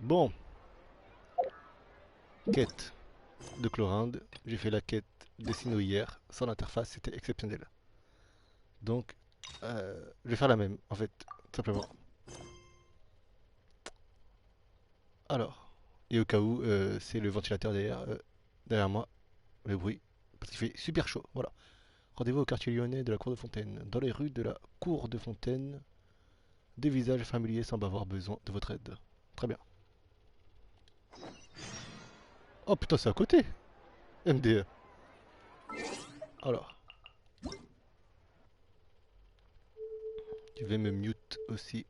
Bon, quête de Clorinde. J'ai fait la quête des signaux hier, sans l'interface, c'était exceptionnel. Donc, je vais faire la même, en fait, tout simplement. Alors, et au cas où, c'est le ventilateur derrière moi, le bruit, parce qu'il fait super chaud, voilà. Rendez-vous au quartier lyonnais de la Cour de Fontaine. Dans les rues de la Cour de Fontaine, des visages familiers semblent avoir besoin de votre aide. Très bien. Oh putain, c'est à côté MDE. Alors, je vais me mute aussi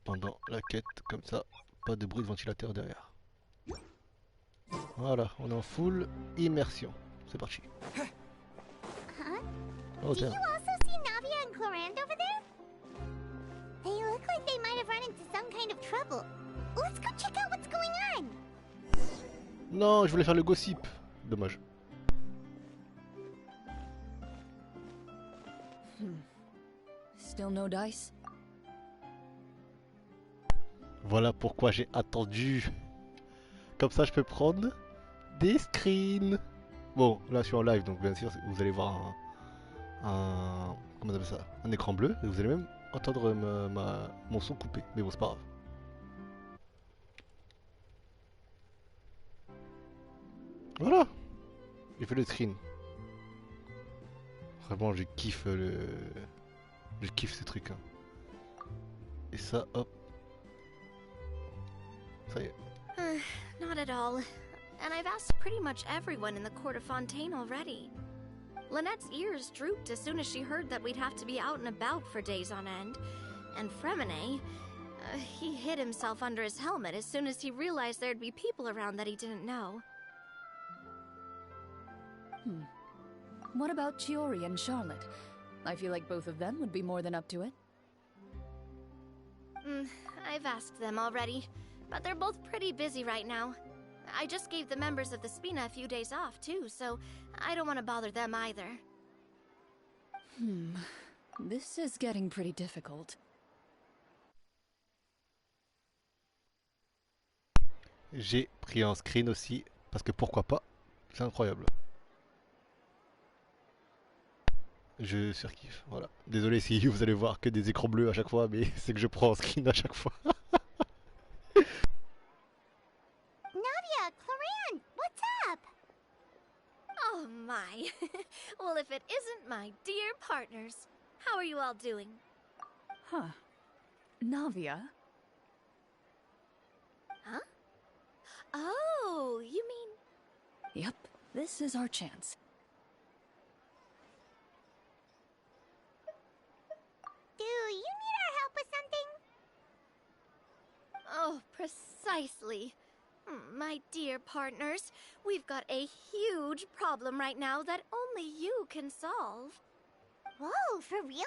pendant la quête, comme ça, pas de bruit de ventilateur derrière. Voilà, on est en full immersion. C'est parti. Huh? Oh Do you tiens. also see Navia and Clorinde over there? They look like they might have run into some kind of trouble. Let's go check out what's going on. Non, je voulais faire le gossip. Dommage. Still no dice? Voilà pourquoi j'ai attendu. Comme ça, je peux prendre des screens. Bon, là, je suis en live, donc bien sûr, vous allez voir comment on appelle ça, un écran bleu. Et vous allez même entendre mon son coupé. Mais bon, c'est pas grave. Voilà. J'ai fait le screen. Vraiment, je kiffe je kiffe ces trucs. Hein. Et ça, hop. Ça y est. Not at all. And I've asked pretty much everyone in the Court of Fontaine already. Lynette's ears drooped as soon as she heard that we'd have to be out and about for days on end. And Fremine, he hid himself under his helmet as soon as he realized there'd be people around that he didn't know. What about Chiori and Charlotte? I feel like both of them would be more than up to it. I've asked them already, but they're both pretty busy right now. I just gave the members of the Spina a few days off, too, so I don't want to bother them either. This is getting pretty difficult. J'ai pris un screen aussi, parce que pourquoi pas, c'est incroyable. Je surkiffe, voilà. Désolé si vous allez voir que des écrans bleus à chaque fois, mais c'est que je prends un screen à chaque fois. Navia, Clorinde, what's up? Oh my. Well, if it isn't my dear partners. How are you all doing? Huh. Navia? Huh? Oh, you mean... Yep, this is our chance. Do you need our help with something? Oh, precisely. My dear partners, we've got a huge problem right now that only you can solve. Whoa, for real?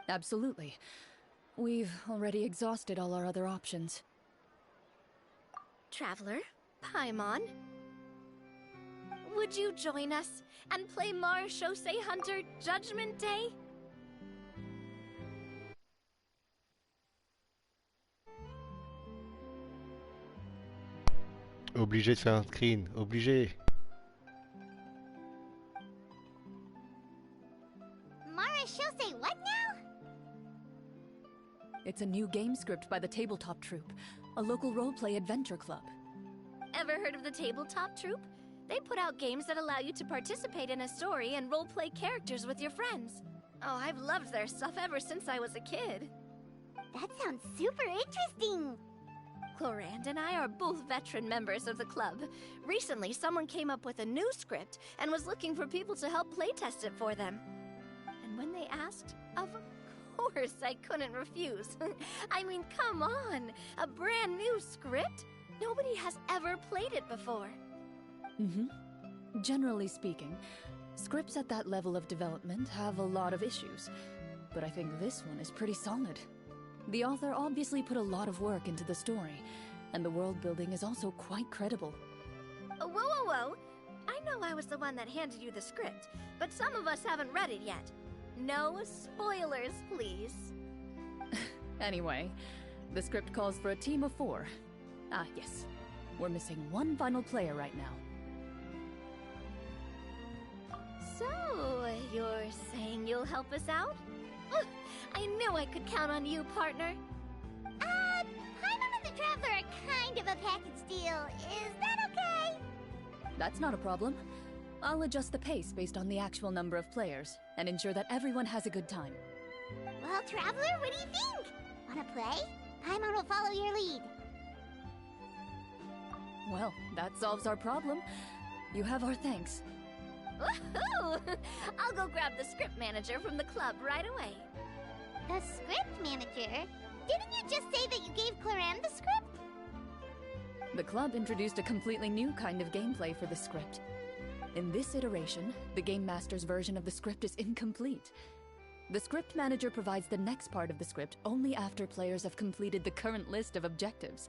Absolutely. We've already exhausted all our other options. Traveler, Paimon, would you join us and play Marechaussee Hunter Judgment Day? Obligé de faire un screen, obligé. Marechaussee what now? It's a new game script by the Tabletop Troupe, a local roleplay adventure club. Ever heard of the Tabletop Troupe? They put out games that allow you to participate in a story and roleplay characters with your friends. Oh, I've loved their stuff ever since I was a kid. That sounds super interesting. Clorinde and I are both veteran members of the club. Recently, someone came up with a new script and was looking for people to help playtest it for them. And when they asked, of course I couldn't refuse. I mean, come on! A brand new script? Nobody has ever played it before. Generally speaking, scripts at that level of development have a lot of issues, but I think this one is pretty solid. The author obviously put a lot of work into the story, and the world building is also quite credible. Whoa, whoa, whoa! I know I was the one that handed you the script, but some of us haven't read it yet. No spoilers, please. Anyway, The script calls for a team of 4. Ah, yes. We're missing one final player right now. So, you're saying you'll help us out? I knew I could count on you, partner. Paimon and the Traveler are kind of a package deal. Is that okay? That's not a problem. I'll adjust the pace based on the actual number of players, and ensure that everyone has a good time. Well, Traveler, what do you think? Wanna play? Paimon will follow your lead. Well, that solves our problem. You have our thanks. Woohoo! I'll go grab the script manager from the club right away. The script manager? Didn't you just say that you gave Clorinde the script? The club introduced a completely new kind of gameplay for the script. In this iteration, the Game Master's version of the script is incomplete. The script manager provides the next part of the script only after players have completed the current list of objectives.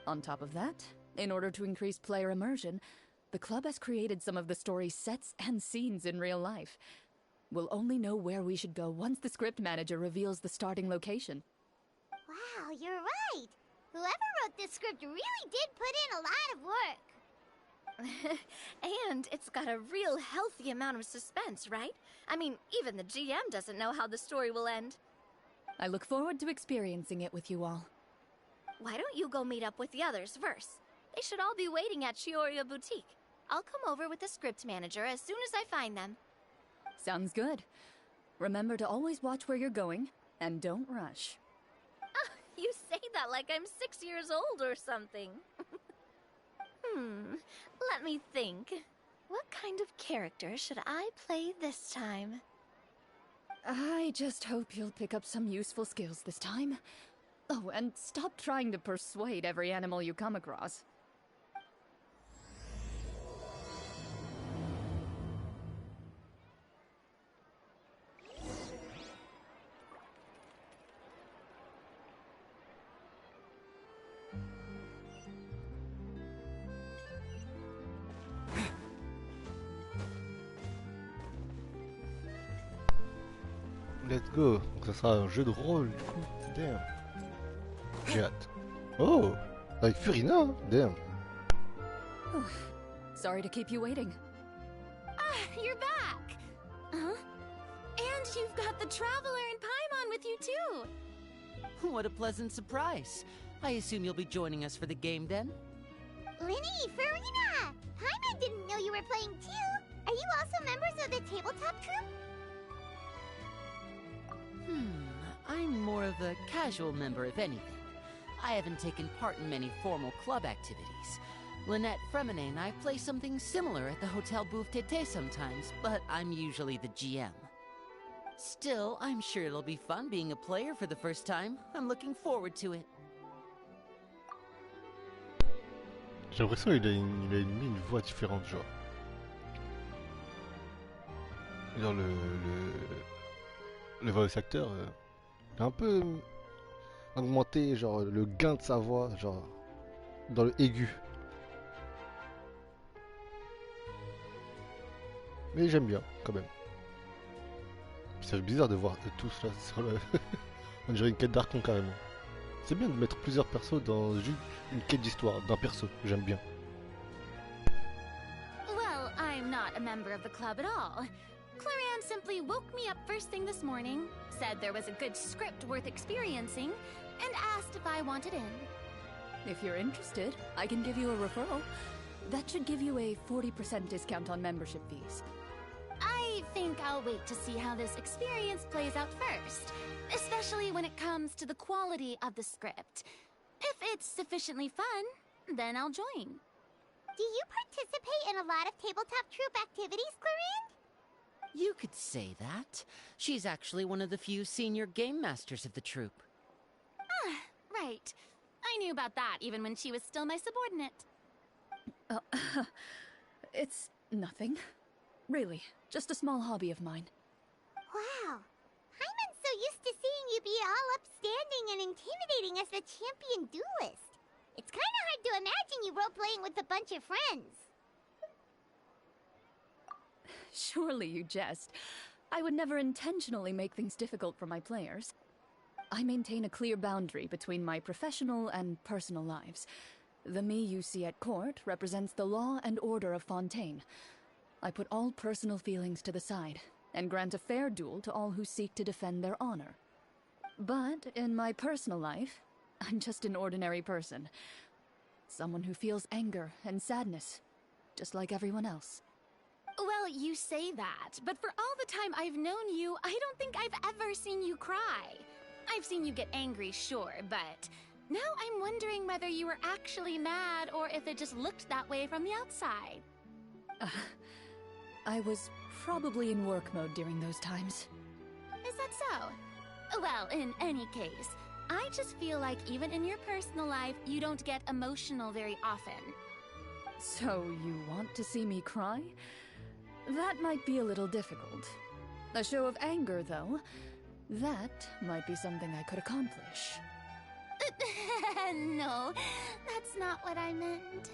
On top of that, in order to increase player immersion, the club has created some of the story's sets and scenes in real life. We'll only know where we should go once the script manager reveals the starting location. Wow, you're right. Whoever wrote this script really did put in a lot of work. And it's got a real healthy amount of suspense, right? I mean, even the GM doesn't know how the story will end. I look forward to experiencing it with you all. Why don't you go meet up with the others first? They should all be waiting at Chioria Boutique. I'll come over with the script manager as soon as I find them. Sounds good. Remember to always watch where you're going, and don't rush. You say that like I'm 6 years old or something. Let me think. What kind of character should I play this time? I just hope you'll pick up some useful skills this time. Oh, and stop trying to persuade every animal you come across. Let's go. Donc ça sera un jeu de rôle du coup. Damn. J'ai hâte. Oh, avec Furina, hein. Damn. Sorry to keep you waiting. You're back! Huh? And you've got the Traveler and Paimon with you too! What a pleasant surprise. I assume you'll be joining us for the game then? Linny, Farina! Paimon didn't know you were playing too! Are you also members of the tabletop troupe? I'm more of a casual member, if anything. I haven't taken part in many formal club activities. Lynette, Fremine, and I play something similar at the Hotel Bouffe Tété sometimes, but I'm usually the GM. Still, I'm sure it'll be fun being a player for the first time. I'm looking forward to it. J'ai l'impression qu'il a, mis une voix différente, genre. Genre le voice acteur, il a un peu augmenté, genre le gain de sa voix, genre dans le aigu. Mais j'aime bien, quand même. Ça fait bizarre de voir tous là sur le... On dirait une quête d'Archon carrément. C'est bien de mettre plusieurs persos dans juste une quête d'histoire, d'un perso, j'aime bien. Well, I'm not a member of the club at all. Clorinde simply woke me up first thing this morning, said there was a good script worth experiencing, and asked if I wanted in. If you're interested, I can give you a referral. That should give you a 40% discount on membership fees. I think I'll wait to see how this experience plays out first, especially when it comes to the quality of the script. If it's sufficiently fun, then I'll join. Do you participate in a lot of tabletop troupe activities, Clorinde? You could say that. She's actually one of the few senior game masters of the troupe. Right. I knew about that even when she was still my subordinate. It's nothing. Really, just a small hobby of mine. Wow. Paimon's so used to seeing you be all upstanding and intimidating as the champion duelist. It's kind of hard to imagine you role-playing with a bunch of friends. Surely you jest. I would never intentionally make things difficult for my players. I maintain a clear boundary between my professional and personal lives. The me you see at court represents the law and order of Fontaine. I put all personal feelings to the side, and grant a fair duel to all who seek to defend their honor. But in my personal life, I'm just an ordinary person. Someone who feels anger and sadness, just like everyone else. Well, you say that, but for all the time I've known you, I don't think I've ever seen you cry. I've seen you get angry, sure, but now I'm wondering whether you were actually mad or if it just looked that way from the outside. I was probably in work mode during those times. Is that so? Well, in any case, I just feel like even in your personal life, you don't get emotional very often. So you want to see me cry? That might be a little difficult. A show of anger, though, that might be something I could accomplish. No, that's not what I meant.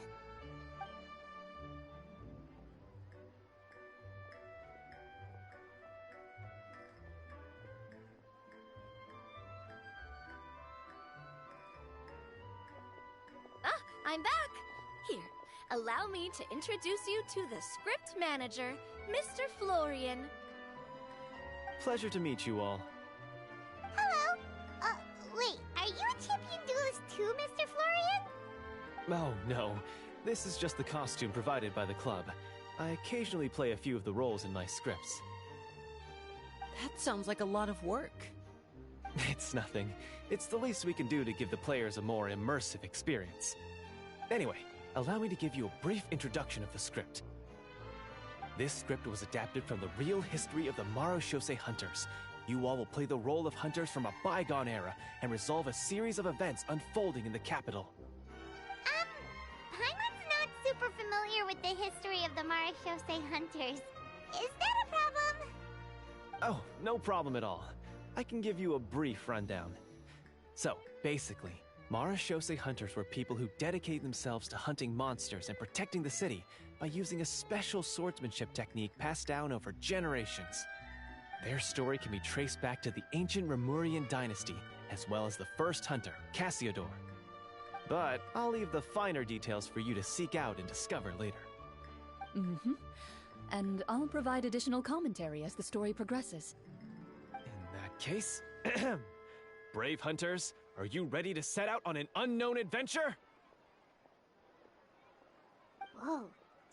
I'm back! Here, allow me to introduce you to the script manager, Mr. Florian. Pleasure to meet you all. Hello. Wait, are you a champion duelist too, Mr. Florian? Oh, no. This is just the costume provided by the club. I occasionally play a few of the roles in my scripts. That sounds like a lot of work. It's nothing. It's the least we can do to give the players a more immersive experience. Anyway, allow me to give you a brief introduction of the script. This script was adapted from the real history of the Marechaussee Hunters. You all will play the role of hunters from a bygone era and resolve a series of events unfolding in the capital. Paimon's not super familiar with the history of the Marechaussee Hunters. Is that a problem? Oh, no problem at all. I can give you a brief rundown. So, basically, Marechaussee Hunters were people who dedicated themselves to hunting monsters and protecting the city by using a special swordsmanship technique passed down over generations. Their story can be traced back to the ancient Remurian dynasty, as well as the first hunter, Cassiodor. But I'll leave the finer details for you to seek out and discover later. Mm-hmm. And I'll provide additional commentary as the story progresses. In that case, brave hunters, are you ready to set out on an unknown adventure? Whoa,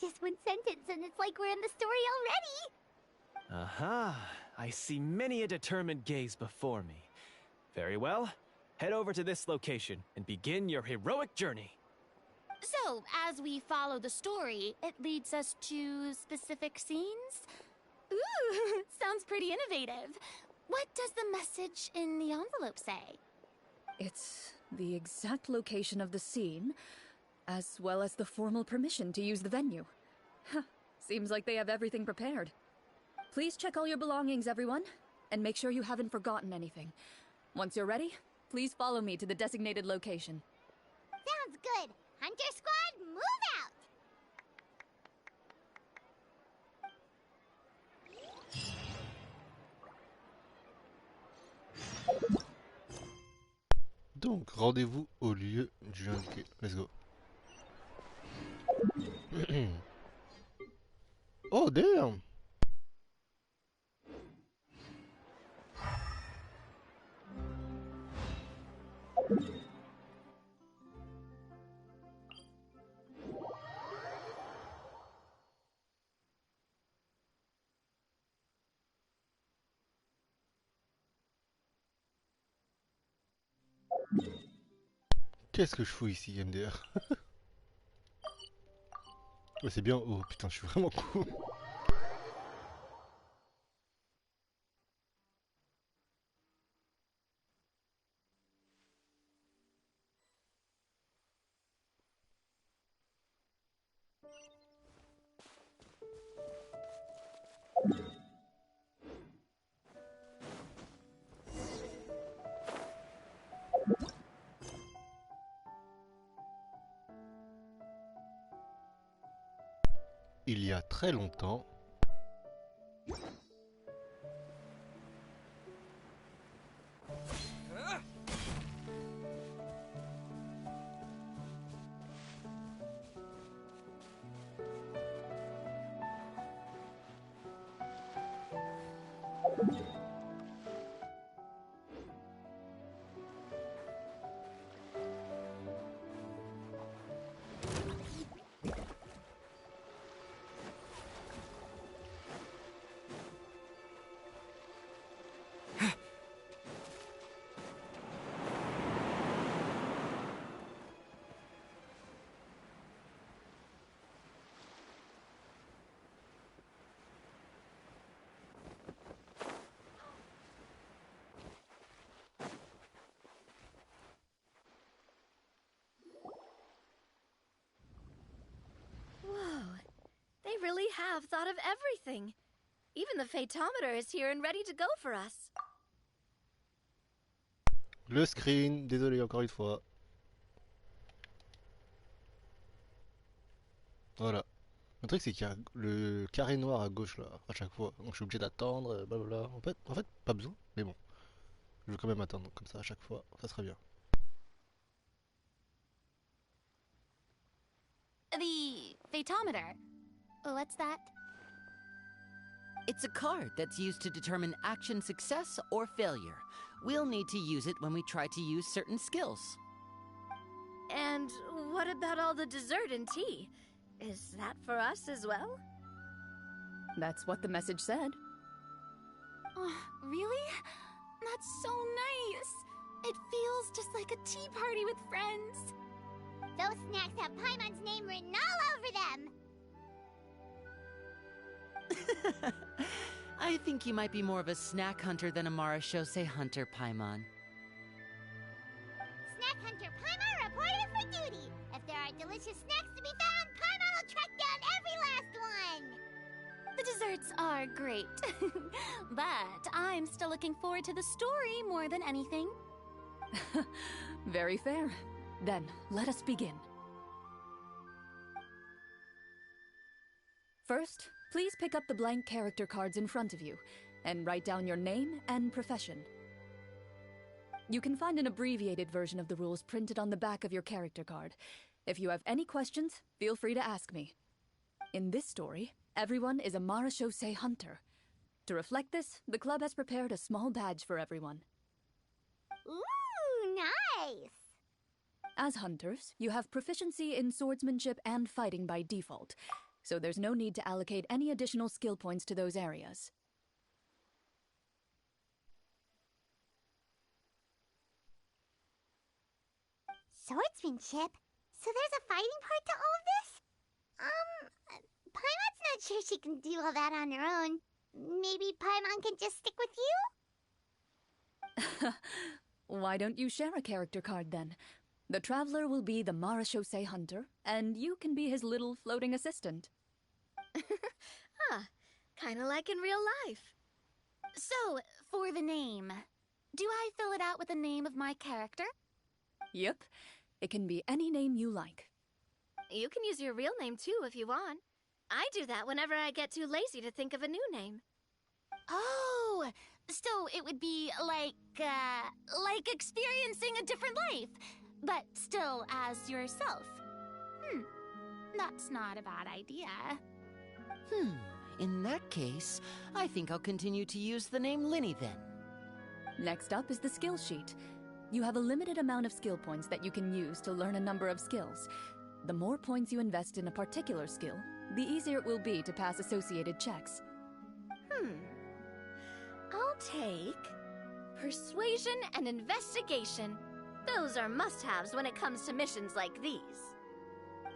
just one sentence and it's like we're in the story already! Aha, I see many a determined gaze before me. Very well, head over to this location and begin your heroic journey. So, as we follow the story, it leads us to specific scenes? Ooh, sounds pretty innovative. What does the message in the envelope say? It's the exact location of the scene, as well as the formal permission to use the venue. Huh, seems like they have everything prepared. Please check all your belongings, everyone, and make sure you haven't forgotten anything. Once you're ready, please follow me to the designated location. Sounds good! Hunter Squad, move out! Donc, rendez-vous au lieu du jeu indiqué. Let's go. Oh, damn! Qu'est-ce que je fous ici, MDR? Ouais, c'est bien. Oh putain, je suis vraiment cool. Il y a très longtemps. Whoa, they really have thought of everything. Even the phaetometer is here and ready to go for us. Le screen, désolé encore une fois. Voilà. Le truc c'est qu'il y a le carré noir à gauche là, à chaque fois. Donc je suis obligé d'attendre, blablabla. En fait, pas besoin, mais bon. Je veux quand même attendre comme ça à chaque fois, ça serait bien. The phaetometer. What's that? It's a card that's used to determine action success or failure. We'll need to use it when we try to use certain skills. And what about all the dessert and tea? Is that for us as well? That's what the message said. Oh, really? That's so nice. It feels just like a tea party with friends. Those snacks have Paimon's name written all over them. I think you might be more of a snack hunter than a Marashose hunter, Paimon. Snack Hunter Paimon reported for duty. If there are delicious snacks to be found, Paimon will track down every last one. The desserts are great. But I'm still looking forward to the story more than anything. Very fair. Then, let us begin. First, please pick up the blank character cards in front of you, and write down your name and profession. You can find an abbreviated version of the rules printed on the back of your character card. If you have any questions, feel free to ask me. In this story, everyone is a Marashose hunter. To reflect this, the club has prepared a small badge for everyone. Ooh, nice. As hunters, you have proficiency in swordsmanship and fighting by default, so there's no need to allocate any additional skill points to those areas. Swordsmanship? So there's a fighting part to all of this? Paimon's not sure she can do all that on her own. Maybe Paimon can just stick with you? Why don't you share a character card then? The Traveler will be the Marashose hunter, and you can be his little floating assistant. Kinda like in real life. So, for the name, do I fill it out with the name of my character? Yep, it can be any name you like. You can use your real name too if you want. I do that whenever I get too lazy to think of a new name. Oh, so it would be like experiencing a different life, but still as yourself. That's not a bad idea. In that case, I think I'll continue to use the name Linny then. Next up is the skill sheet. You have a limited amount of skill points that you can use to learn a number of skills. The more points you invest in a particular skill, the easier it will be to pass associated checks. I'll take persuasion and investigation. Those are must-haves when it comes to missions like these.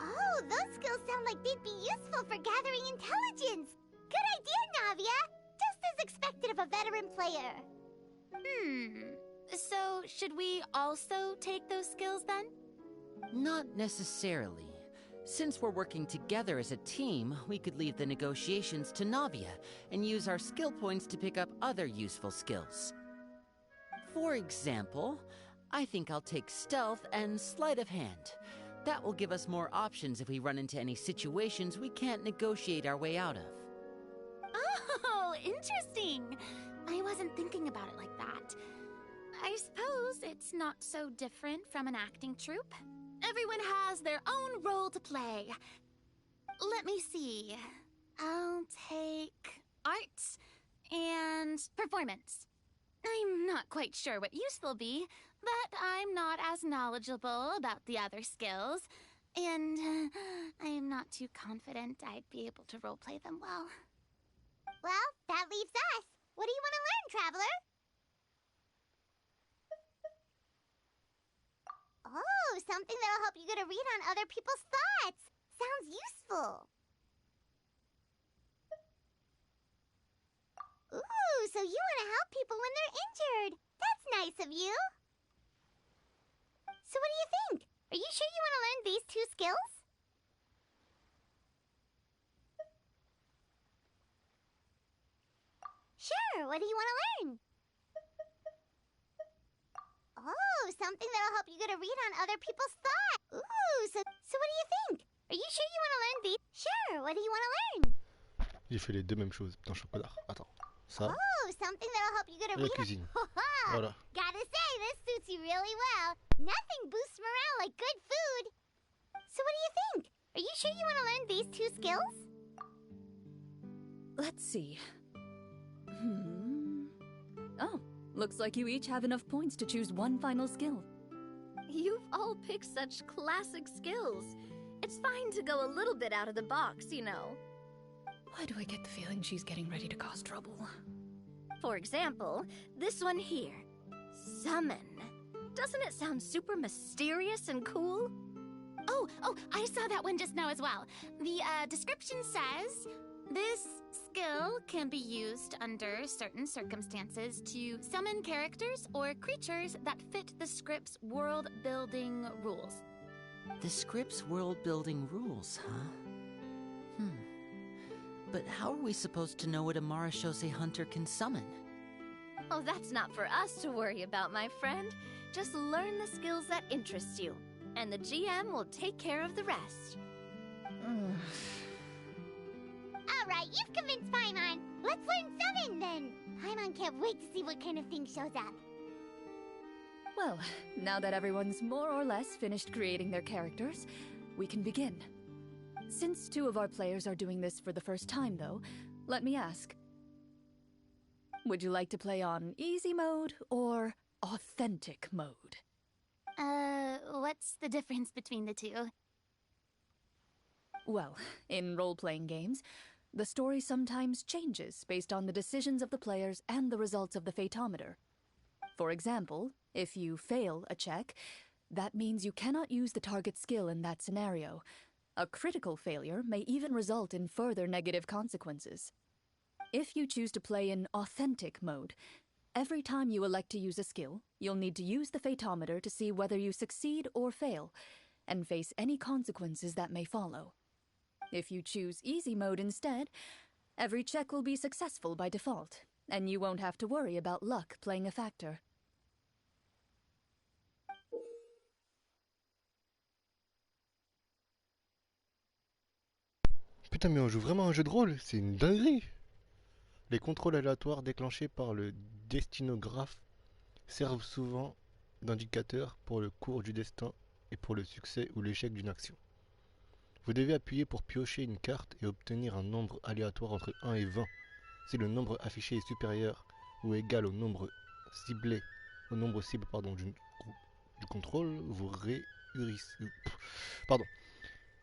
Oh, those skills sound like they'd be useful for gathering intelligence. Good idea, Navia. Just as expected of a veteran player. So should we also take those skills then? Not necessarily. Since we're working together as a team, we could leave the negotiations to Navia and use our skill points to pick up other useful skills. For example, I think I'll take stealth and sleight of hand. That will give us more options if we run into any situations we can't negotiate our way out of. Oh, interesting. I wasn't thinking about it like that. I suppose it's not so different from an acting troupe. Everyone has their own role to play. Let me see. I'll take arts. and performance. I'm not quite sure what use they'll be, but I'm not as knowledgeable about the other skills, and I'm not too confident I'd be able to roleplay them well. Well, that leaves us. What do you want to learn, Traveler? Oh, something that'll help you get a read on other people's thoughts. Sounds useful. Ooh, so you want to help people when they're injured. That's nice of you. So what do you think? Are you sure you want to learn these two skills? Sure, what do you want to learn? Oh, something that'll help you get a read on other people's thoughts. Ooh, so what do you think? Are you sure you want to learn these? Sure, what do you want to learn? J'ai fait les deux mêmes choses. Putain, je suis un connard. Attends. Ça. Oh, something that'll help you get a Et la read on... cuisine. Voilà. Gotta say, this suits you really well. Nothing boosts morale like good food. So what do you think? Are you sure you want to learn these two skills? Let's see. Oh, looks like you each have enough points to choose one final skill. You've all picked such classic skills. It's fine to go a little bit out of the box, you know. Why do I get the feeling she's getting ready to cause trouble? For example, this one here. Summon. Doesn't it sound super mysterious and cool? Oh, I saw that one just now as well. The description says, this skill can be used under certain circumstances to summon characters or creatures that fit the script's world-building rules. The script's world-building rules, huh? But how are we supposed to know what a Marashose hunter can summon? Oh, that's not for us to worry about, my friend. Just learn the skills that interest you, and the GM will take care of the rest. Alright, you've convinced Paimon. Let's learn Summon then. Paimon can't wait to see what kind of thing shows up. Well, now that everyone's more or less finished creating their characters, we can begin. Since two of our players are doing this for the first time, though, let me ask. Would you like to play on easy mode or authentic mode? What's the difference between the two? Well, in role-playing games, the story sometimes changes based on the decisions of the players and the results of the Fatometer. For example, if you fail a check, that means you cannot use the target skill in that scenario. A critical failure may even result in further negative consequences. If you choose to play in authentic mode, every time you elect to use a skill, you'll need to use the Fatometer to see whether you succeed or fail, and face any consequences that may follow. If you choose easy mode instead, every check will be successful by default, and you won't have to worry about luck playing a factor. Putain, mais on joue vraiment un jeu de rôle, c'est une dinguerie! Les contrôles aléatoires déclenchés par le destinographe servent souvent d'indicateur pour le cours du destin et pour le succès ou l'échec d'une action. Vous devez appuyer pour piocher une carte et obtenir un nombre aléatoire entre 1 et 20. Si le nombre affiché est supérieur ou égal au nombre cible du contrôle, vous réussissez. Pardon.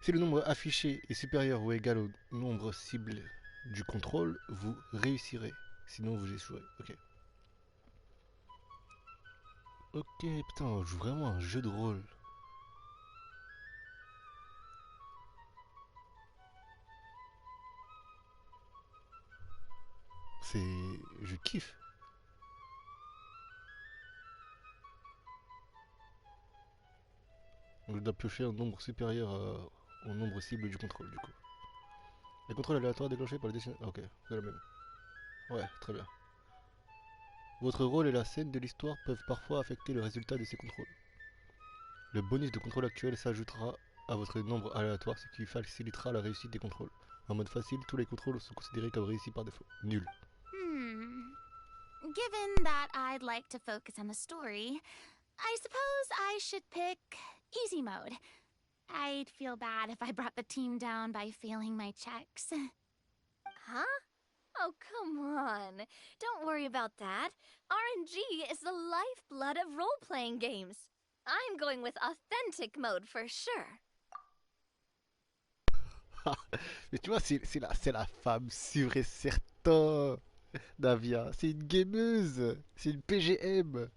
Si le nombre affiché est supérieur ou égal au nombre cible du contrôle, vous réussirez. Sinon, vous échouerez. Ok. Ok, putain, on joue vraiment un jeu de rôle. Je kiffe. Donc, je dois piocher un nombre supérieur au nombre cible du contrôle, du coup. Les contrôles aléatoires déclenchés par le destinateur. Ok, c'est la même. Ouais, très bien. Votre rôle et la scène de l'histoire peuvent parfois affecter le résultat de ces contrôles. Le bonus de contrôle actuel s'ajoutera à votre nombre aléatoire, ce qui facilitera la réussite des contrôles. En mode facile, tous les contrôles sont considérés comme réussis par défaut. Nul. Given that I'd like to focus on the story, I suppose I should pick easy mode. I'd feel bad if I brought the team down by failing my checks. Huh? Oh, come on. Don't worry about that. RNG is the lifeblood of role-playing games. I'm going with authentic mode for sure. Mais tu vois, c'est la femme sûre et certain, Navia. C'est une gameuse. C'est une PGM.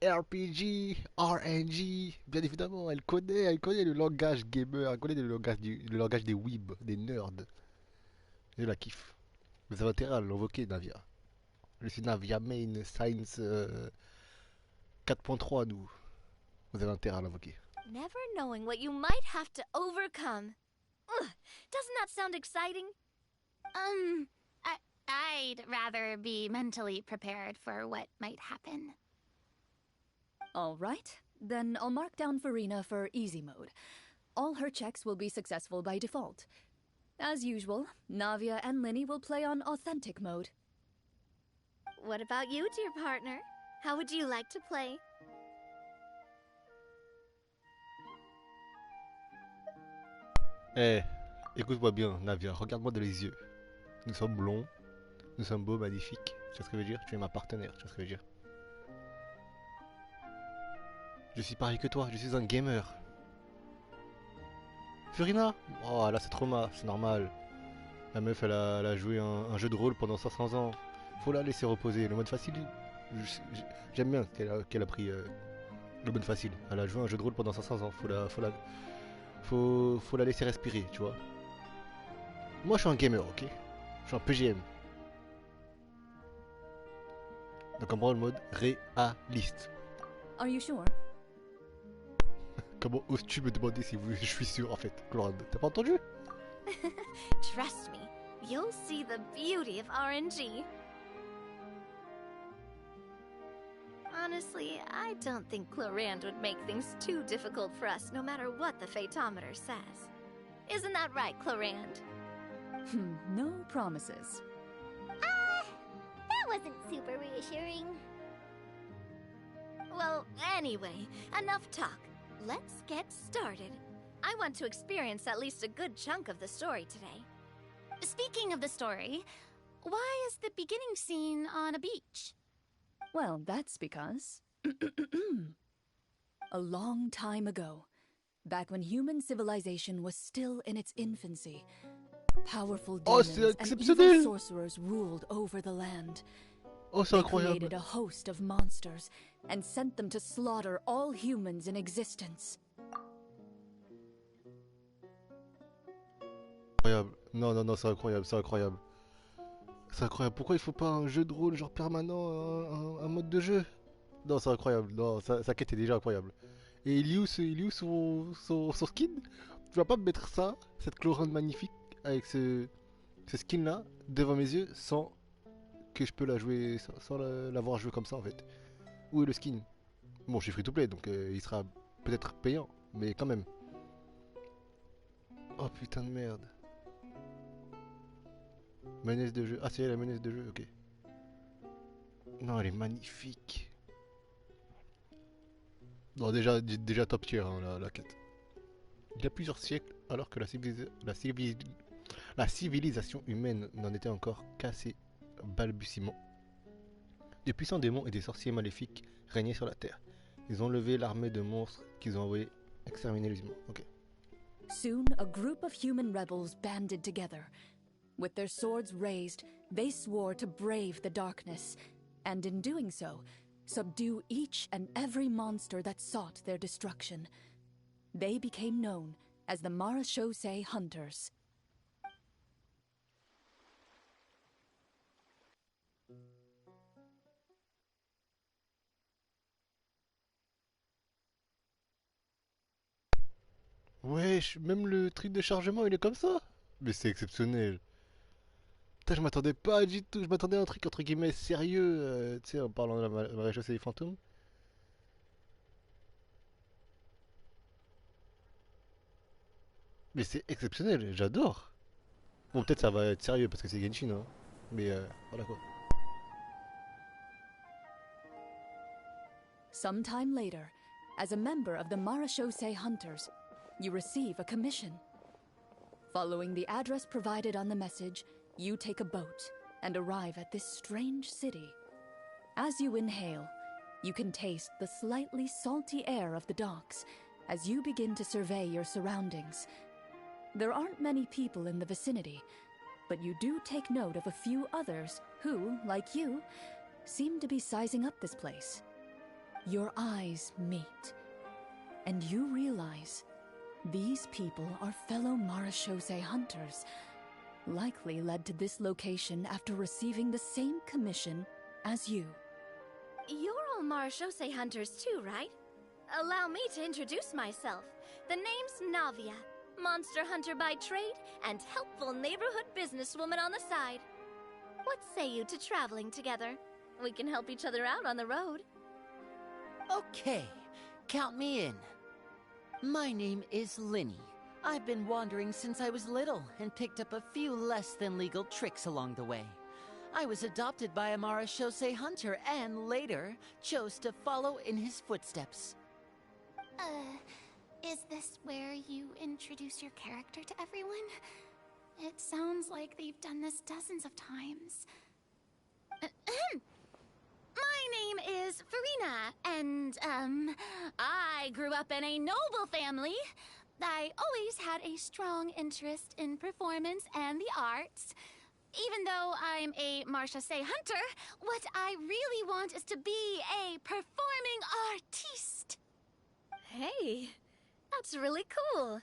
RPG, RNG, bien évidemment, elle connaît le langage gamer, elle connaît le langage des weebs, des nerds. Je la kiffe. Vous avez intérêt à l'invoquer, Navia. Je suis Navia Main Science 4.3, nous. Vous avez intérêt à l'invoquer. Never knowing what you might have to overcome. Ugh, doesn't that sound exciting? I'd rather be mentally prepared for what might happen. All right, then I'll mark down Farina for easy mode. All her checks will be successful by default. As usual, Navia and Linny will play on authentic mode. What about you, dear partner? How would you like to play? Eh, écoute-moi bien, Navia, regarde-moi dans les yeux. Nous sommes blonds, nous sommes beaux, magnifiques. Tu vois ce que je veux dire? Tu es ma partenaire, tu vois ce que je veux dire? Je suis pareil que toi, je suis un gamer. Furina? Oh là c'est trauma, c'est normal. La meuf elle a joué un jeu de rôle pendant 500 ans. Faut la laisser reposer. Le mode facile, j'aime bien qu'elle a pris le mode facile. Elle a joué un jeu de rôle pendant 500 ans. Faut la laisser respirer, tu vois. Moi je suis un gamer, ok? Je suis un PGM. Donc on prend le mode réaliste. Are you sure? Comment oses-tu me demander si je suis sûr en fait, Clorinde? T'as pas entendu? Trust me, you'll see the beauty of RNG. Honestly, I don't think Clorinde would make things too difficult for us no matter what the Fatometer says. Isn't that right, Clorinde? No promises. That wasn't super reassuring. Well, anyway, enough talk. Let's get started. I want to experience at least a good chunk of the story today. Speaking of the story, why is the beginning scene on a beach? Well, that's because... a long time ago, back when human civilization was still in its infancy, powerful Oh, demons c'est and exceptionnel! evil sorcerers ruled over the land. Oh, c'est They incroyable! created a host of monsters and sent them to slaughter all humans in existence. Incroyable. Non, non, non, c'est incroyable, c'est incroyable. C'est incroyable. Pourquoi il faut pas un jeu de rôle genre permanent, un mode de jeu? Non, c'est incroyable. Non, sa quête est déjà incroyable. Et il est où son skin? Tu vas pas me mettre ça, cette Clorinde magnifique, avec ce skin là, devant mes yeux, sans que je peux la jouer, sans l'avoir joué comme ça en fait. Où est le skin? Bon, je suis free to play, donc il sera peut-être payant, mais quand même. Oh putain de merde. Menace de jeu. Ah, c'est la menace de jeu, ok. Non, elle est magnifique. Non, déjà top tier, hein, la quête. Il y a plusieurs siècles, alors que la civilisation humaine n'en était encore qu'à ses balbutiements, de puissants démons et des sorciers maléfiques régnaient sur la Terre. Ils ont levé l'armée de monstres qu'ils ont envoyé exterminer les humains. Ok. Soon, a group of human rebels banded together. With their swords raised, they swore to brave the darkness, and in doing so, subdue each and every monster that sought their destruction. They became known as the Marachose Hunters. Wesh, même le truc de chargement il est comme ça. Mais c'est exceptionnel. Putain, je m'attendais pas du tout. Je m'attendais à un truc entre guillemets sérieux, tu sais, en parlant de la maréchaussée des fantômes. Mais c'est exceptionnel, j'adore. Bon, peut-être ça va être sérieux parce que c'est Genshin, hein. Mais voilà quoi. Sometime later, as a member of the Marachose Hunters, you receive a commission. Following the address provided on the message, you take a boat and arrive at this strange city. As you inhale, you can taste the slightly salty air of the docks as you begin to survey your surroundings. There aren't many people in the vicinity, but you do take note of a few others who, like you, seem to be sizing up this place. Your eyes meet, and you realize these people are fellow Marechaussee hunters, likely led to this location after receiving the same commission as you. You're all Marechaussee hunters too, right? Allow me to introduce myself. The name's Navia, monster hunter by trade and helpful neighborhood businesswoman on the side. What say you to traveling together? We can help each other out on the road. Okay, count me in. My name is Linny. I've been wandering since I was little and picked up a few less than legal tricks along the way. I was adopted by a Marechaussee hunter and later chose to follow in his footsteps. Is this where you introduce your character to everyone? It sounds like they've done this dozens of times. My name is Farina, and, I grew up in a noble family. I always had a strong interest in performance and the arts. Even though I'm a Marechaussee hunter, what I really want is to be a performing artiste. Hey, that's really cool.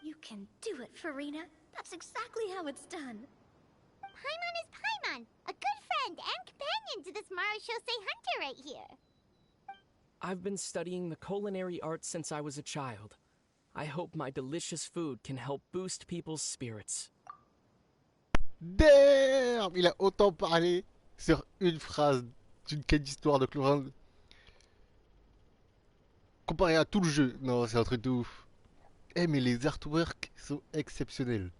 You can do it, Farina. That's exactly how it's done. Paimon is Paimon, a good friend and companion to this Marechaussee hunter right here. I've been studying the culinary arts since I was a child. I hope my delicious food can help boost people's spirits. Damn! Il a autant parlé sur une phrase d'une quête d'histoire de Clorinde comparé à tout le jeu. Non, c'est un truc de ouf. Eh, mais les artworks sont exceptionnels.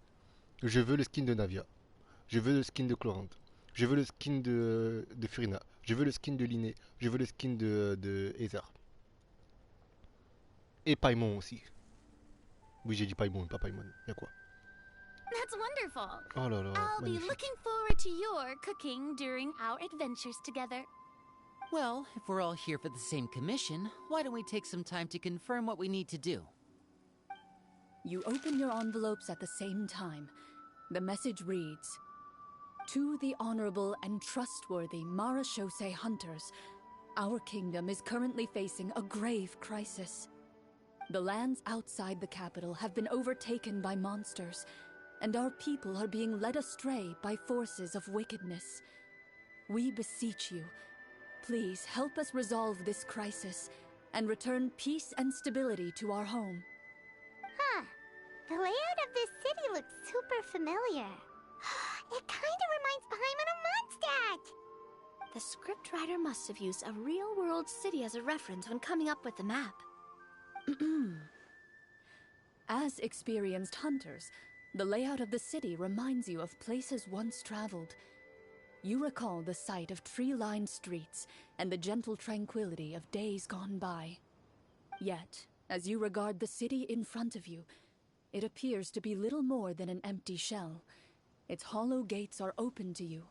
Je veux le skin de Navia. Je veux le skin de Clorinde. Je veux le skin de Furina. Je veux le skin de Linné. Je veux le skin de Ezar. Et Paimon aussi. Oui, j'ai dit Paimon, pas Paimon. Y'a quoi? That's wonderful. Oh là là, I'll be magnifique. looking forward to your cooking during our adventures together. Well, if we're all here for the same commission, why don't we take some time to confirm what we need to do? You open your envelopes at the same time. The message reads, "To the honorable and trustworthy Marechaussee hunters, our kingdom is currently facing a grave crisis. The lands outside the capital have been overtaken by monsters, and our people are being led astray by forces of wickedness. We beseech you, please help us resolve this crisis and return peace and stability to our home." Huh. The layout of this city looks super familiar. It kinda reminds Paimon of Mondstadt! The scriptwriter must have used a real-world city as a reference when coming up with the map. As experienced hunters, the layout of the city reminds you of places once traveled. You recall the sight of tree-lined streets and the gentle tranquility of days gone by. Yet, as you regard the city in front of you, it appears to be little more than an empty shell. Its hollow gates are open to you,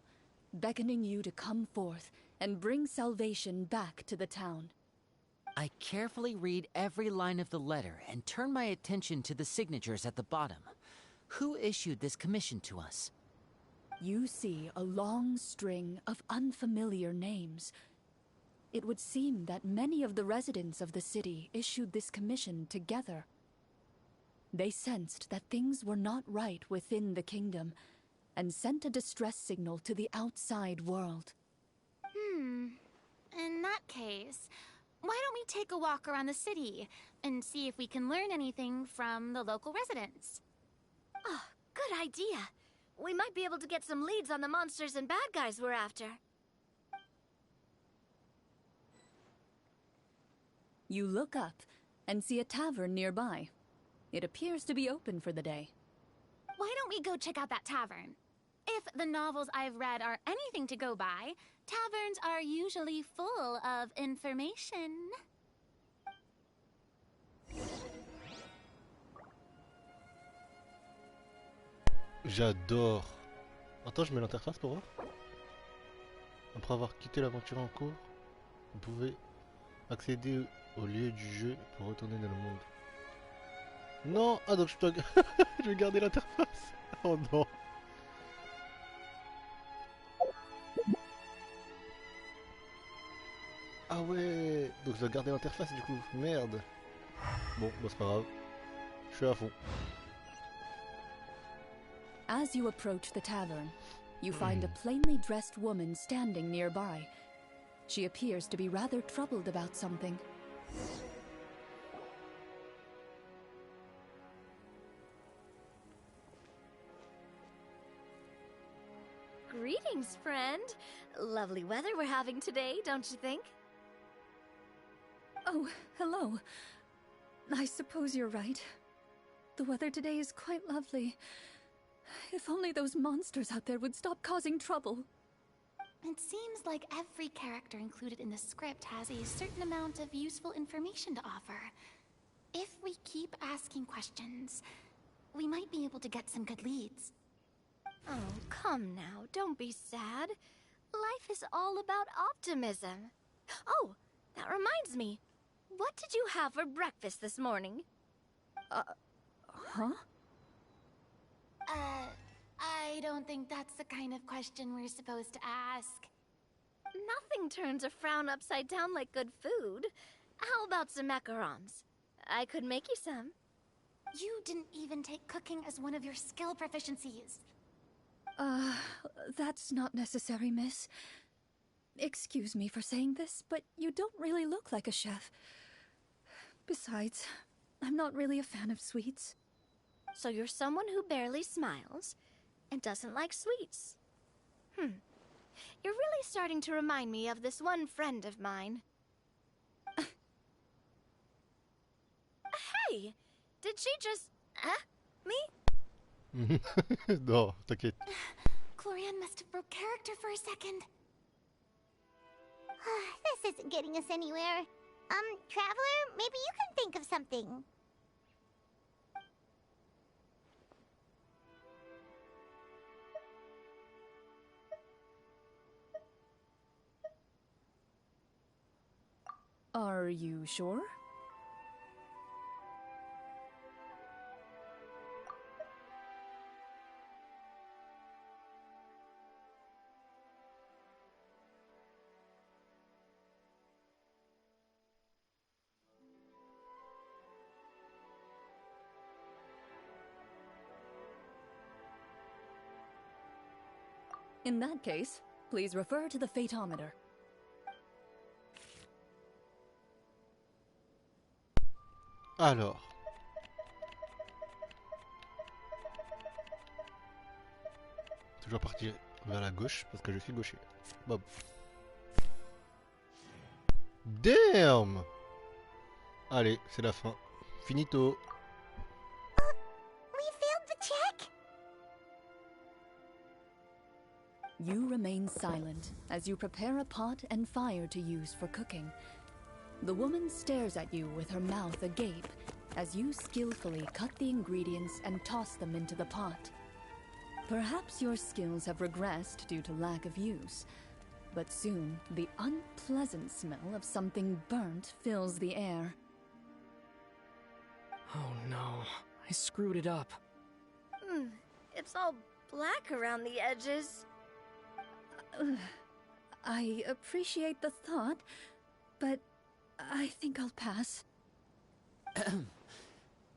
beckoning you to come forth and bring salvation back to the town. I carefully read every line of the letter and turn my attention to the signatures at the bottom. Who issued this commission to us? You see a long string of unfamiliar names. It would seem that many of the residents of the city issued this commission together. They sensed that things were not right within the kingdom and sent a distress signal to the outside world. In that case, why don't we take a walk around the city and see if we can learn anything from the local residents? Oh, good idea. We might be able to get some leads on the monsters and bad guys we're after. You look up and see a tavern nearby. It appears to be open for the day. Why don't we go check out that tavern? If the novels I've read are anything to go by, taverns are usually full of information. J'adore Attends, je mets l'interface pour voir. Après avoir quitté l'aventure en cours, vous pouvez accéder au lieu du jeu pour retourner dans le monde. Non! Ah donc je dois... je vais garder l'interface. Oh non. Ah ouais. Donc je dois garder l'interface du coup. Merde. Bon, bah c'est pas grave. Je suis à fond. As you approach the tavern, you find a plainly dressed woman standing nearby. She appears to be rather troubled about something. Greetings, friend. Lovely weather we're having today, don't you think? Oh, hello. I suppose you're right. The weather today is quite lovely. If only those monsters out there would stop causing trouble. It seems like every character included in the script has a certain amount of useful information to offer. If we keep asking questions, we might be able to get some good leads. Oh, come now, don't be sad. Life is all about optimism. Oh, that reminds me. What did you have for breakfast this morning? Huh? I don't think that's the kind of question we're supposed to ask. Nothing turns a frown upside down like good food. How about some macarons? I could make you some. You didn't even take cooking as one of your skill proficiencies. That's not necessary, miss. Excuse me for saying this, but you don't really look like a chef. Besides, I'm not really a fan of sweets. So you're someone who barely smiles and doesn't like sweets. You're really starting to remind me of this one friend of mine. Hey! Did she just... me? Non, t'inquiète. Clorinde must have broke character for a second. This isn't getting us anywhere. Traveler, maybe you can think of something. Are you sure? In that case, please refer to the phaetometer. Alors. Toujours partir vers la gauche parce que je suis gaucher. Bob. Damn! Allez, c'est la fin. Finito. We failed the check! You remain silent as you prepare a pot and fire to use for cooking. The woman stares at you with her mouth agape as you skillfully cut the ingredients and toss them into the pot. Perhaps your skills have regressed due to lack of use, but soon the unpleasant smell of something burnt fills the air. Oh no, I screwed it up. It's all black around the edges. I appreciate the thought, but I think I'll pass.